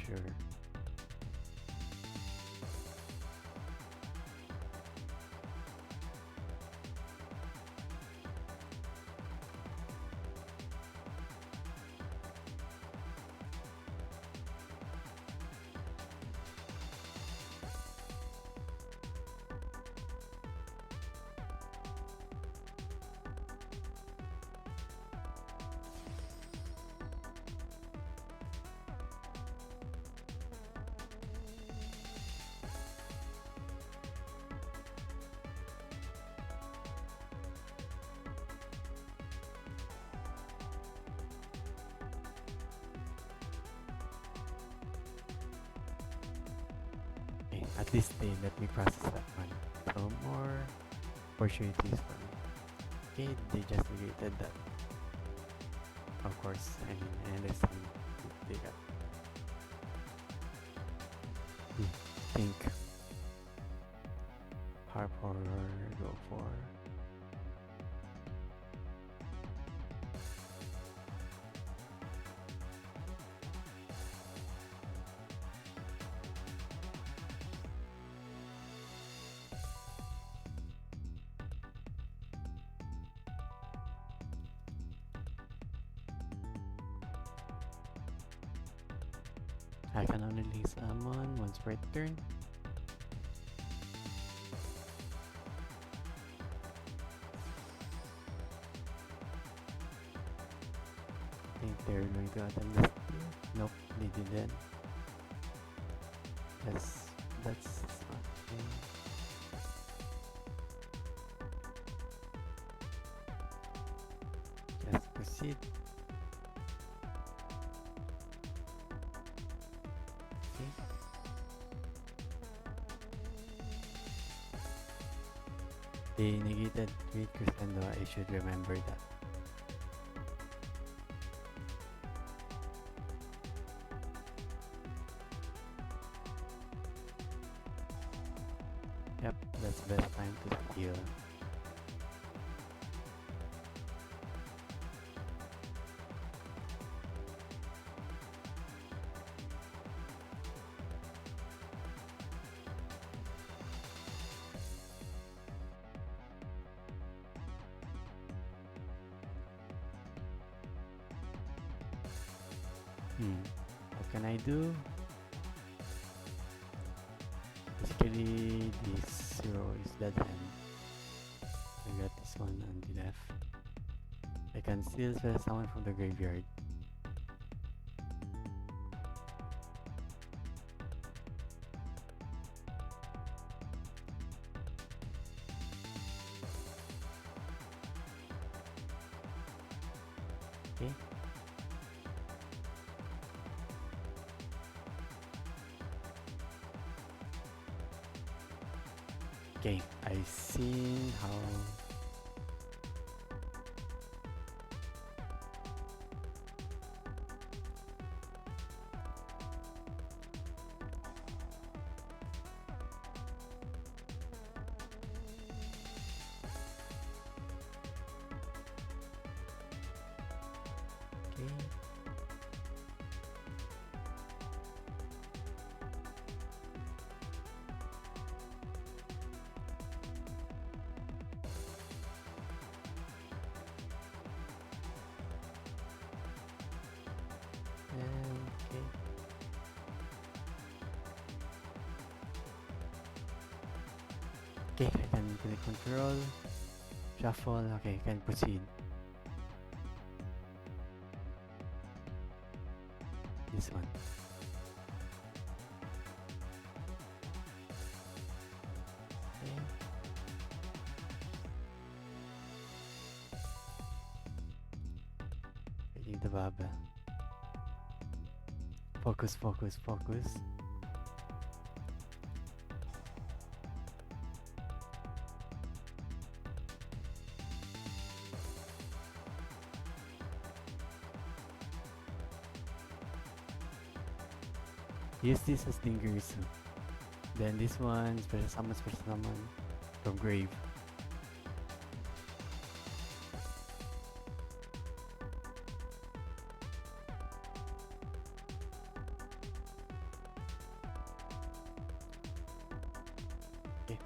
Sure. Okay, at least they let me process that one. So more opportunities for me. Okay, they just negated that. Of course, I mean, I understand they got. Think. Harp horror, go for. I can only summon once per turn. I think they're going to attempt this here. Nope, they didn't. That's not okay. Just proceed. Okay. They negated Great Crescendo. I should remember that. Yep, that's the best time to steal. What can I do? Basically, this zero is dead end. I got this one on the left. I can still spell someone from the graveyard. Okay. Okay, I see how. Okay. Okay. Okay, I can click control, shuffle. Okay, can proceed. This one. the barbell. Focus, focus, focus. Use this as Dingirsu. Then this one, special summon from grave. Okay.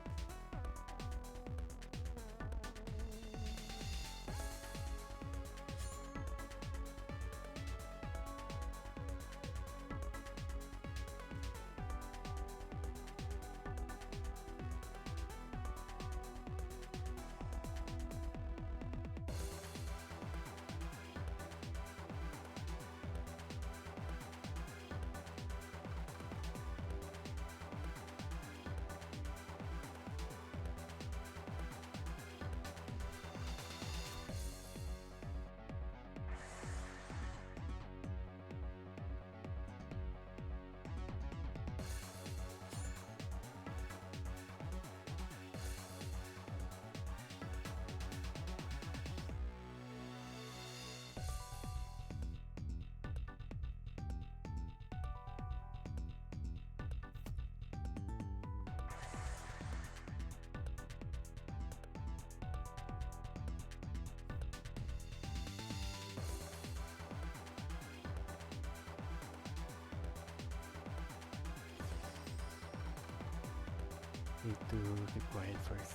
Need to keep quiet first.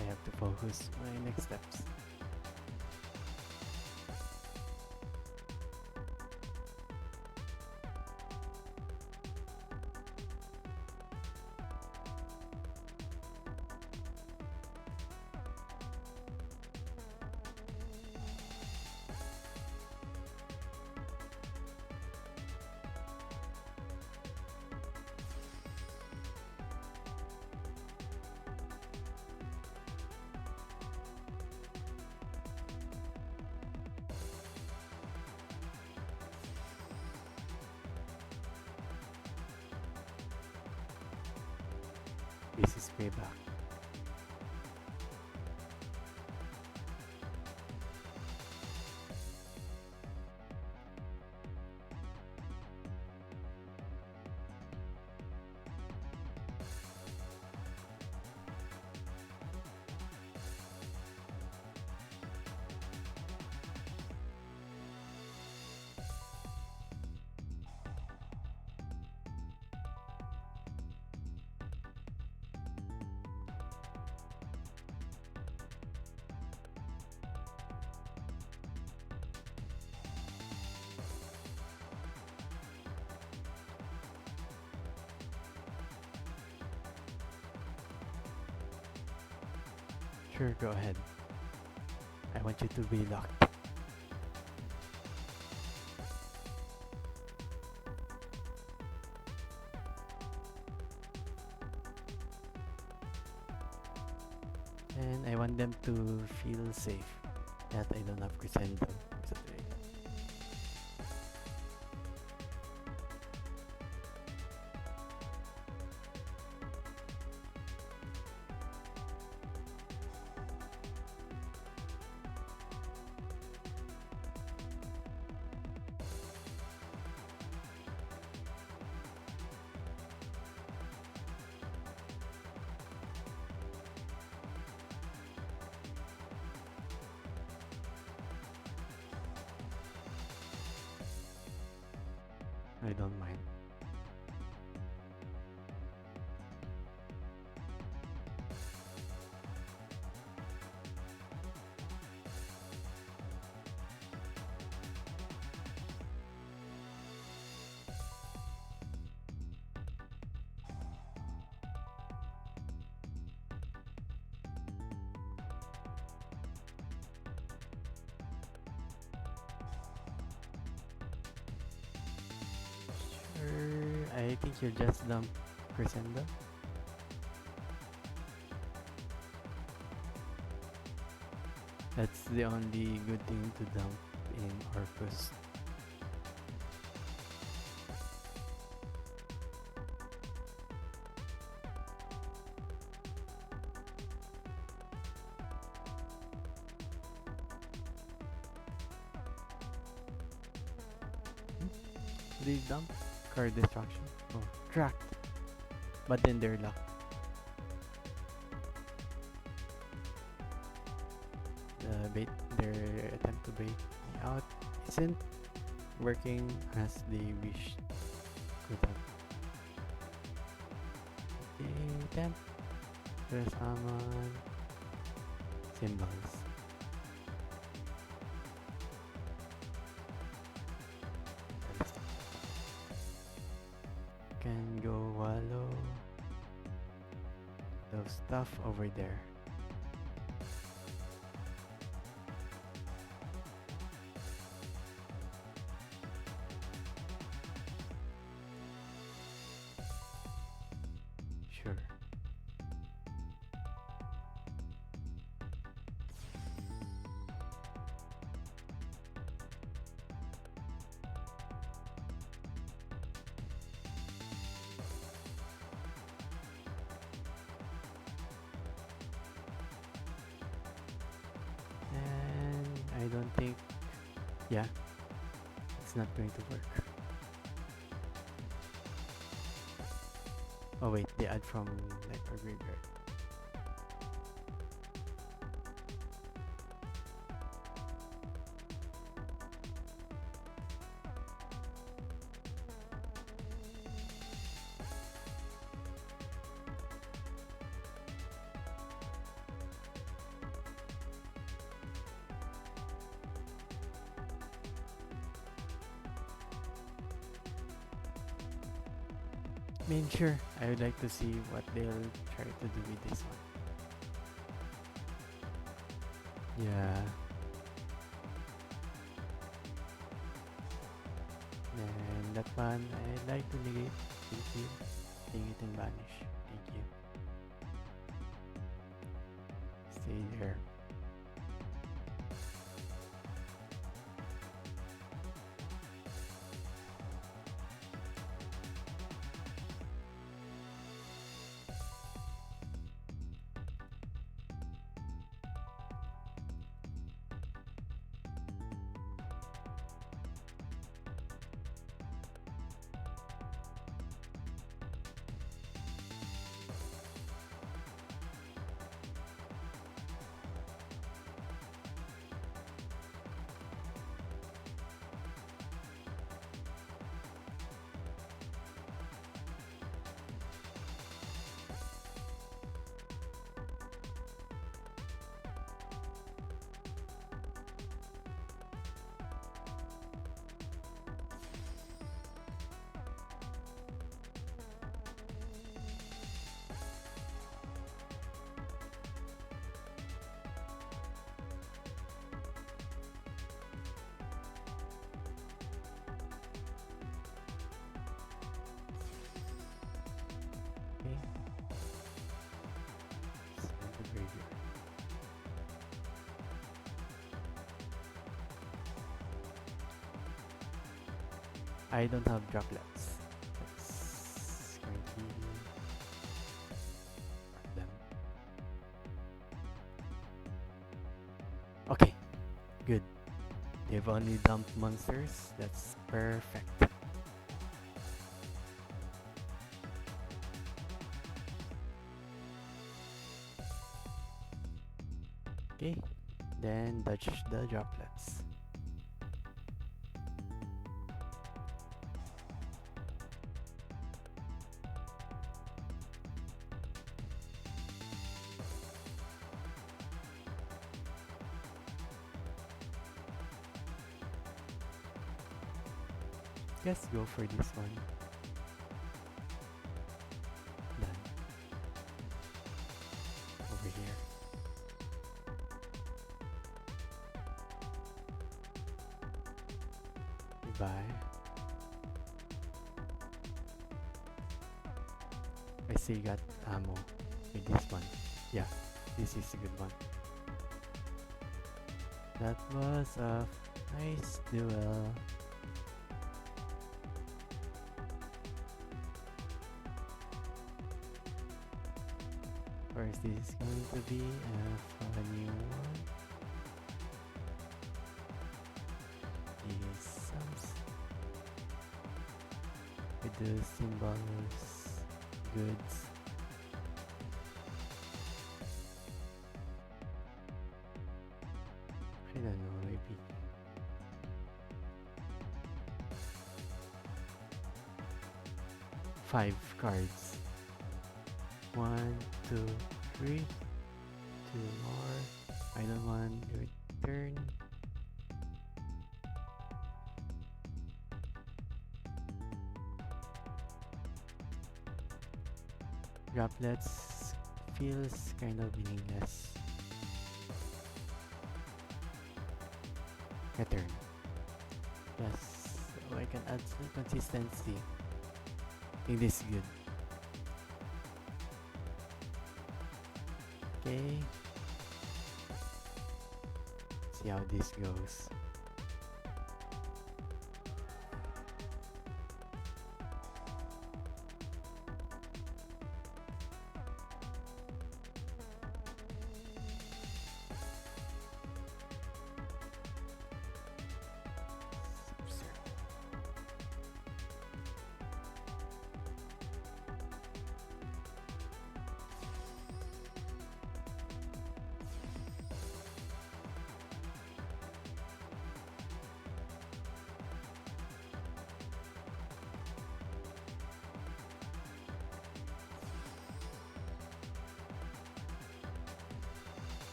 I have to focus my next steps. This is payback. Sure, go ahead. I want you to be locked. And I want them to feel safe that I don't have crescendo. I don't mind. I think you'll just dump crescendo. That's the only good thing to dump in Orcust. They dump card destruction. Oh, tracked. But then they're locked. Their attempt to bait me out isn't working as they wished could have. They attempt to summon symbols. Can go wallow those stuff over there. Sure. And I don't think, yeah, it's not going to work. Oh wait, they add from like our graveyard. I mean, sure, I would like to see what they'll try to do with this one. Yeah. And that one, I'd like to negate. Thank you. Take it and banish. Thank you. Stay there. Okay. Send the graveyard. I don't have droplets. That's going to be them. Okay, good. They've only dumped monsters. That's perfect. Okay, then dodge the droplets. Let's go for this one. Done. Over here. Goodbye. I still got ammo with this one. Yeah, this is a good one. That was Nice duel. First, this is going to be a funny one. Is some with the symbols goods. I don't know, maybe 5 cards. 1, 2, 3. 2 more. Final one, return. Droplets feels kind of meaningless. Return. Yes, so I can add some consistency. I think this is good. Okay. See how this goes.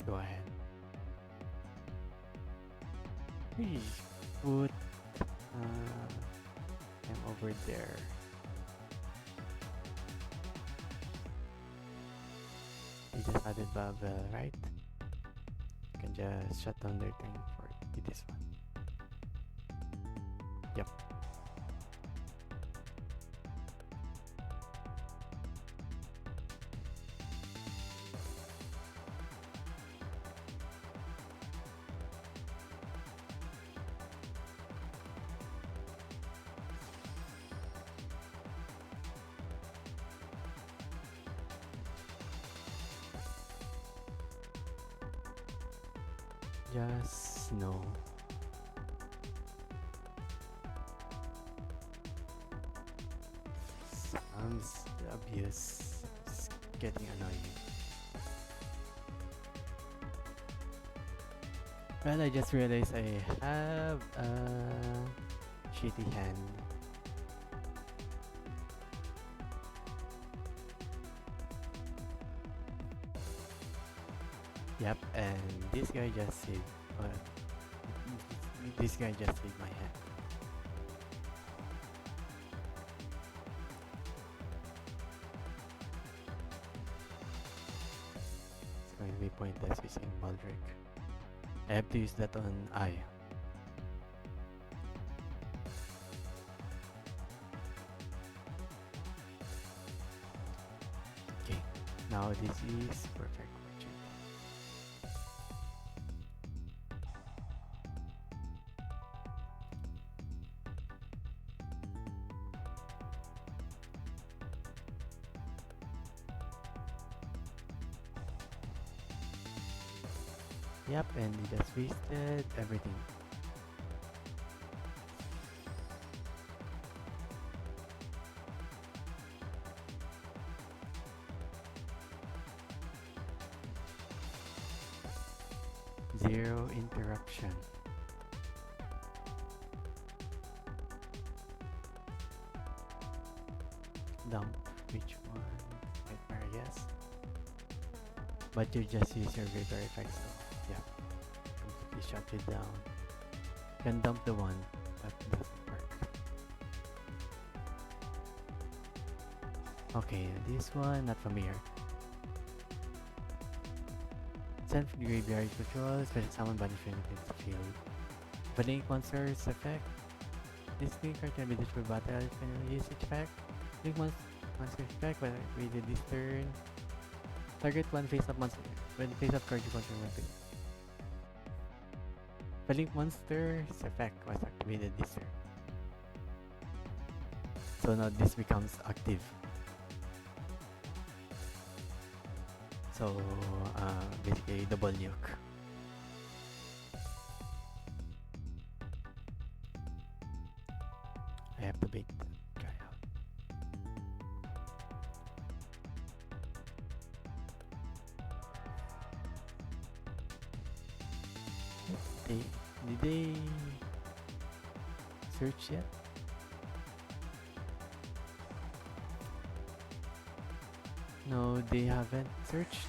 Go ahead. Please put them over there. You just added bubble, right? You can just shut down their turn for this one. Yep. Just no. Sounds abuse. It's getting annoying. Well, I just realized I have a shitty hand. Yep, and this guy just saved. This guy just saved my hand. It's going to be pointless using Baldric. I have to use that on I. Okay, now this is perfect. Yep, and he just wasted everything. Zero interruption. Dump which one? Nightmare, yes. But you just use your graveyard effects though. Yeah, completely shut it down. You can dump the one, but it doesn't work. Okay, this one, not familiar. Send from the graveyard control, special summon banishment against the field. Vanillin monster's effect. This green card can be destroyed by battle when you use its effect. Link monster's effect, but waited this turn. Target one face-up monster. When face-up card you control one face. The link monster's effect was activated this turn. So now this becomes active. So basically double nuke. I have to bait that guy out. Did they search yet? No, they haven't searched.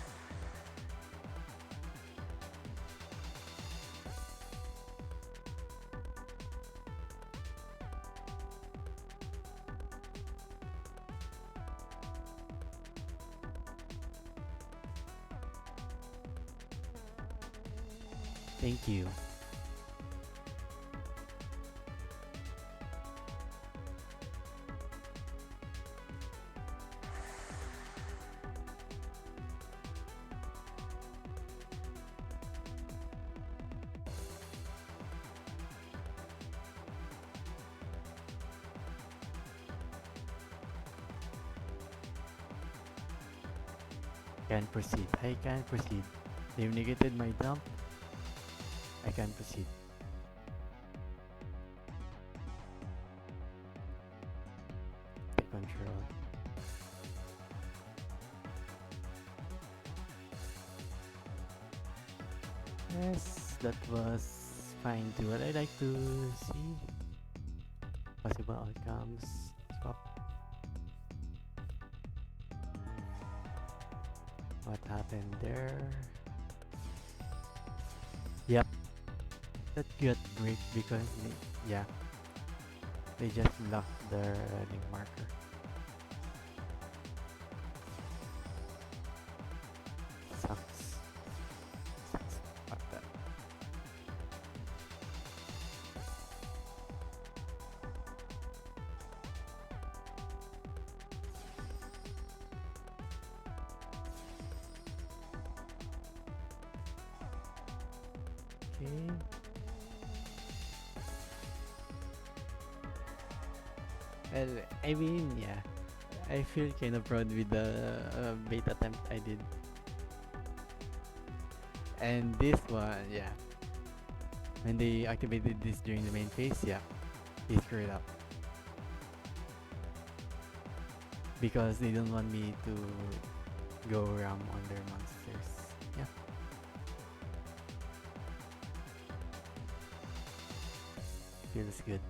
Thank you. Can proceed. I can proceed. They've negated my dump. I can proceed. Take control. Yes, that was fine too. What I like to see possible outcomes. Swap. What happened there? Yep, that got break because they just locked the link marker. Sucks. Fuck that. Okay. Well, I mean, yeah. I feel kind of proud with the bait attempt I did. And this one, yeah. When they activated this during the main phase, yeah. They screwed up. Because they don't want me to go ram on their monsters. Yeah. Feels good.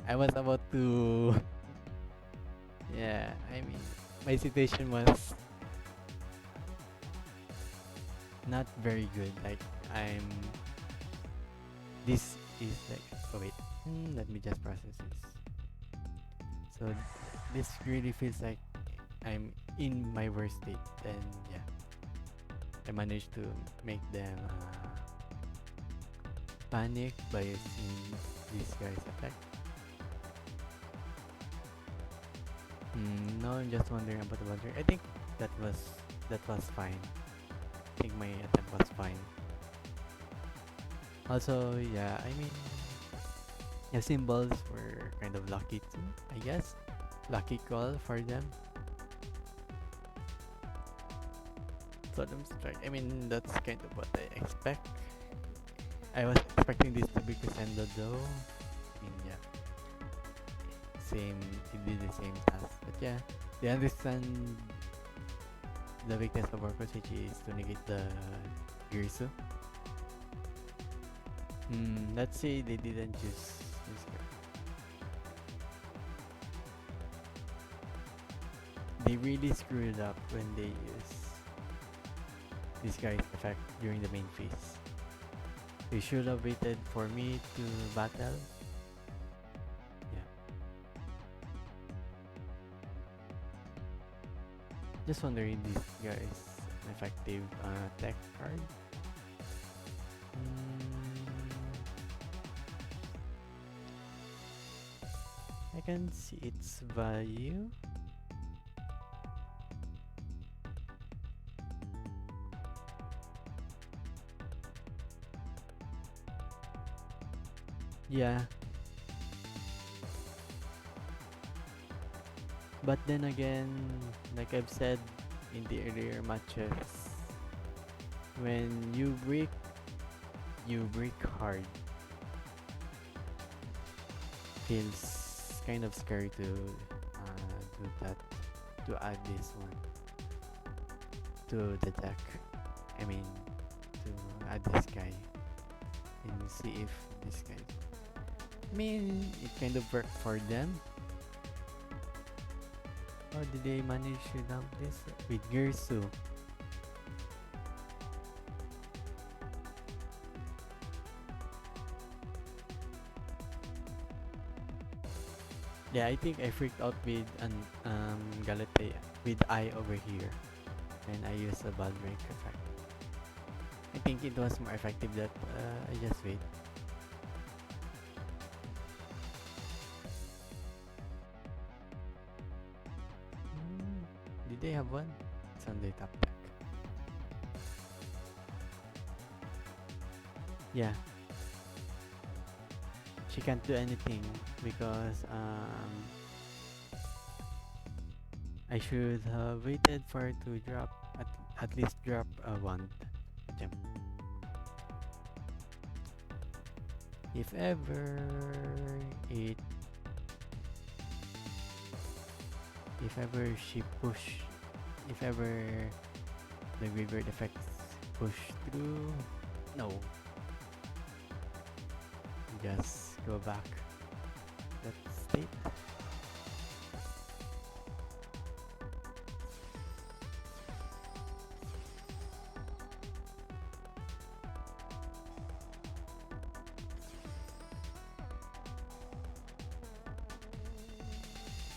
I was about to yeah, I mean my situation was not very good. Like this is like wait. Let me just process this. So this really feels like I'm in my worst state, and yeah. I managed to make them panic by seeing this guy's effect. No, I'm just wondering about the boundary. I think that was fine. I think my attempt was fine. Also, yeah, I mean, the symbols were kind of lucky too, I guess. Lucky call for them. Totem strike. I mean, that's kind of what I expect. I was expecting this to be Crescendo though. I mean, yeah. It did the same task. But yeah, they understand the weakness of Orcust, which is to negate the Girsu. Let's say they didn't choose this guy. They really screwed up when they use this guy's effect during the main phase. They should have waited for me to battle. Yeah. Just wondering this guy's effective tech card. I can see its value. Yeah, but then again, like I've said in the earlier matches, when you break hard. Feels kind of scary to do that, to add this one to the deck. I mean, to add this guy and see if this guy. I mean, it kind of worked for them. How did they manage to dump this with Gersu? Yeah, I think I freaked out with an Galatea with I over here, and I used a ball break effect. I think it was more effective that I just wait. Did they have one? It's on the top deck. Yeah. She can't do anything because I should have waited for her to drop at least drop a wand gem. If ever it if ever she push if ever the graveyard effects push through, no, just go back that state.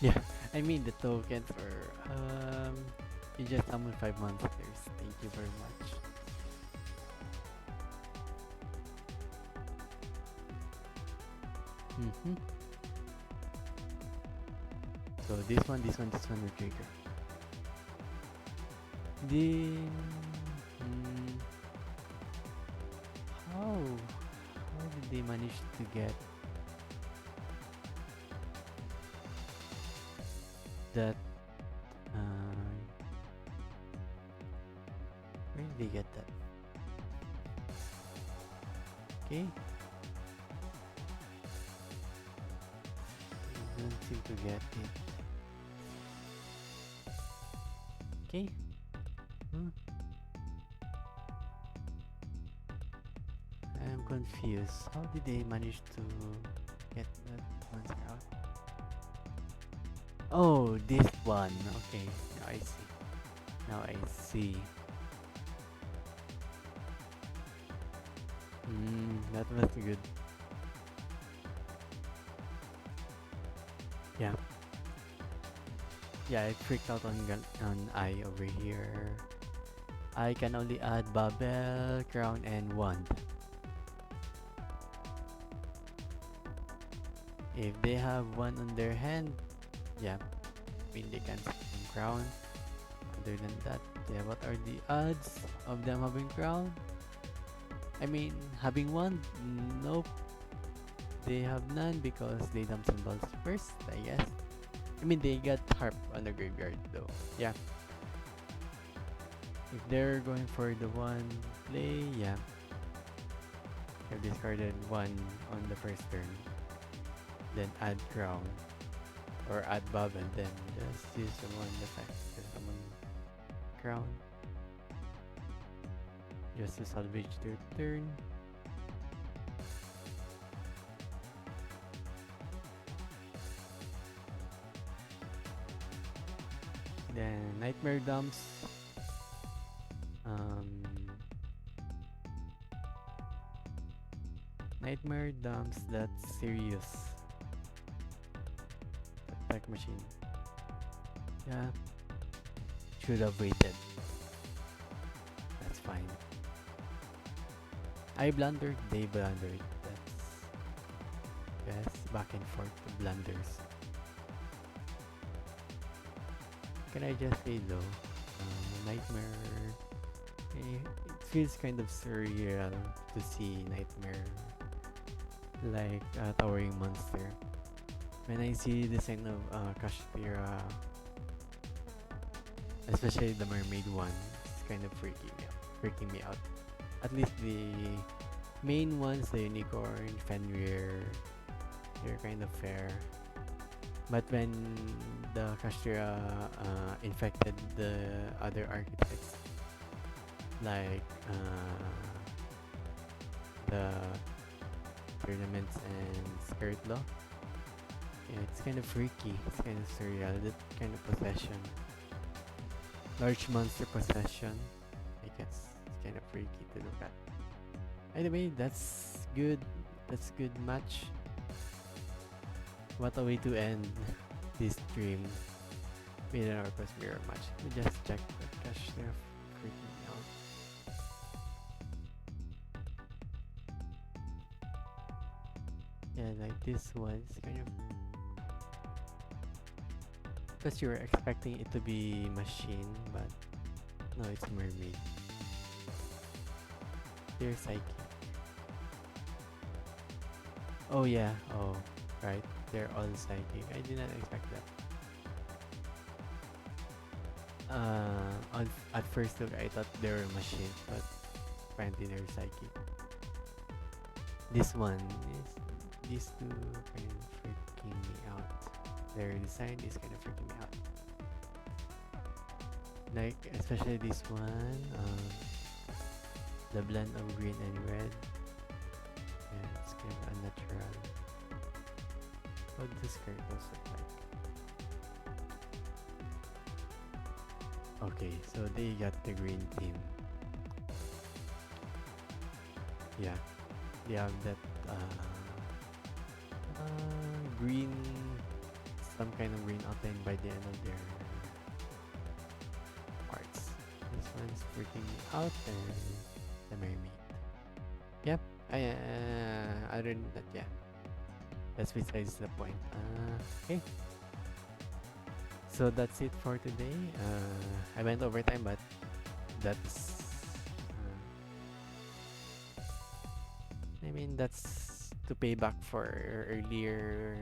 Yeah, I mean the tokens are you just summon 5 monsters. Thank you very much. So this one will trigger. Then how did they manage to get that? Where did they get that? Okay. I don't seem to get it. Okay. I'm confused. How did they manage to get that monster out? Oh, this one. Okay, now I see. Now I see. That was good. Yeah. Yeah, I freaked out on I over here. I can only add Babel, Crown, and Wand. If they have one on their hand, yeah, I mean they can summon Crown. Other than that, yeah, what are the odds of them having Crown? I mean, having one? Nope. They have none because they dump symbols first, I guess. I mean, they got Harp on the graveyard though. Yeah. If they're going for the one play, yeah. I've discarded one on the first turn. Then add Crown. Or add Bob and then just use the one effect. Just summon Crown. Just to salvage their turn. Then Nightmare dumps. Nightmare dumps, that's serious. Attack machine. Yeah. Should have waited. That's fine. I blundered, they blundered. That's back and forth blunders. Can I just say though, Nightmare, it feels kind of surreal to see Nightmare like a towering monster. When I see the sign of Kashtira, especially the mermaid one, it's kind of freaking me out. At least the main ones, the unicorn, Fenrir, they're kind of fair. But when the Kashtira infected the other archetypes, like the tournaments and Spirit Law, yeah, it's kind of freaky. It's kind of surreal. That kind of possession, large monster possession. I guess it's kind of freaky to look at. Anyway, that's good. That's good match. What a way to end this stream with an Orcust mirror match. We just check the cash there. Freaking me out. Yeah, like this one is kind of, because you were expecting it to be machine, but no, it's mermaid. They're psychic. Oh yeah, oh right, they're all psychic. I did not expect that. At first look, I thought they were machines, but apparently they're psychic. This one is, these two kind of freaking me out. Their design is kind of freaking me out. Like, especially this one, the blend of green and red. Yeah, it's kind of unnatural. What does this curtains look like? Okay, so they got the green theme. Yeah, they have that green, some kind of green outline by the end of their parts. This one's freaking me out, and the mermaid. Yep. Other than that, yeah. That's besides the point. Okay. So that's it for today. I went over time, but that's. I mean, that's to pay back for the earlier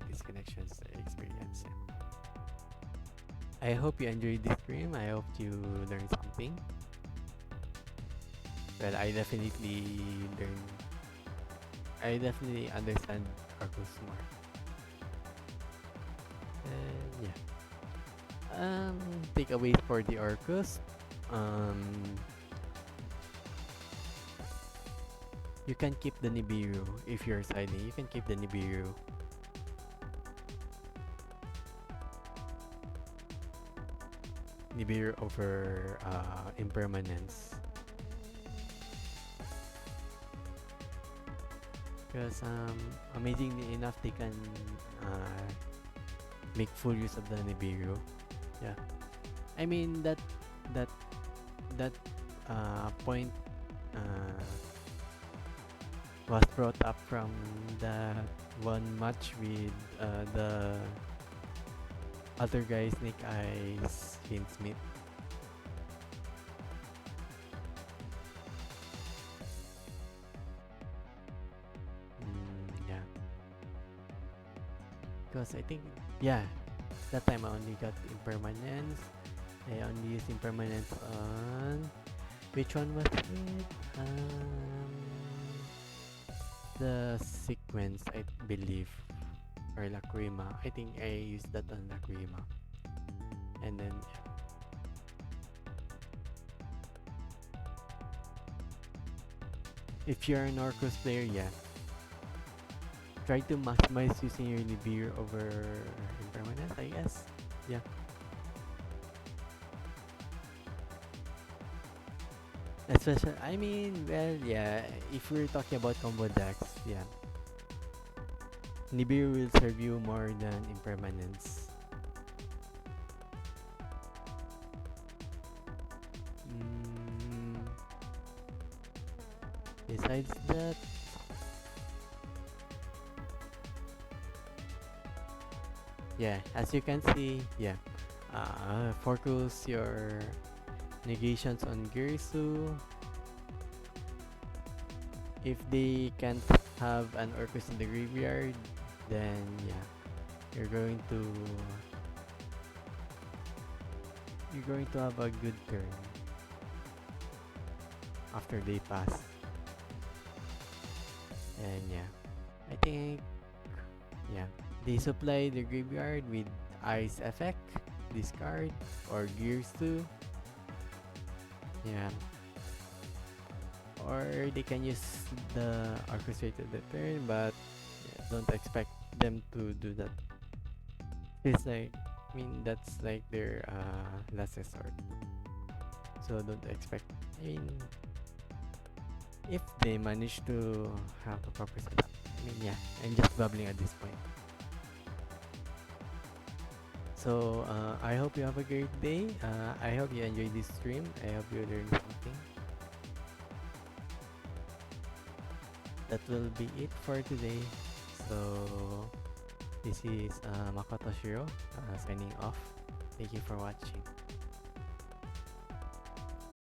disconnections I experienced. I hope you enjoyed this stream. I hope you learned something. Well, I definitely understand Orcust more. And yeah. Takeaways for the Orcust. You can keep the Nibiru if you're siding. You can keep the Nibiru. Nibiru over Impermanence. Because amazingly enough, they can make full use of the Nibiru. Yeah, I mean that point was brought up from the one match with the other guy, Snake Eyes, Finn Smith. Yeah. Because I think, yeah, that time I only got Impermanence. I only used Impermanence on... Which one was it? The Sequence, I believe. Or Lacrima. I think I used that on Lacrima. And then... If you're an Orcust player, yeah. Try to maximize using your Nibiru over Impermanence, I guess. Yeah. Especially, I mean, well, yeah, if we're talking about combo decks, yeah. Nibiru will serve you more than Impermanence. Besides that, yeah, as you can see, yeah, focus your negations on Girsu. If they can't have an Orcust in the graveyard, then yeah, you're going to you're going to have a good turn after they pass. And yeah, I think yeah, they supply the graveyard with ice effect, discard, or gears too. Yeah, or they can use the orchestrated the turn, but yeah, don't expect them to do that. It's like, I mean, that's like their last resort. So don't expect. I mean, if they manage to have a proper setup. I mean, yeah, I'm just babbling at this point. So I hope you have a great day. I hope you enjoyed this stream. I hope you learned something. That will be it for today. So this is Makoto Shiro signing off. Thank you for watching.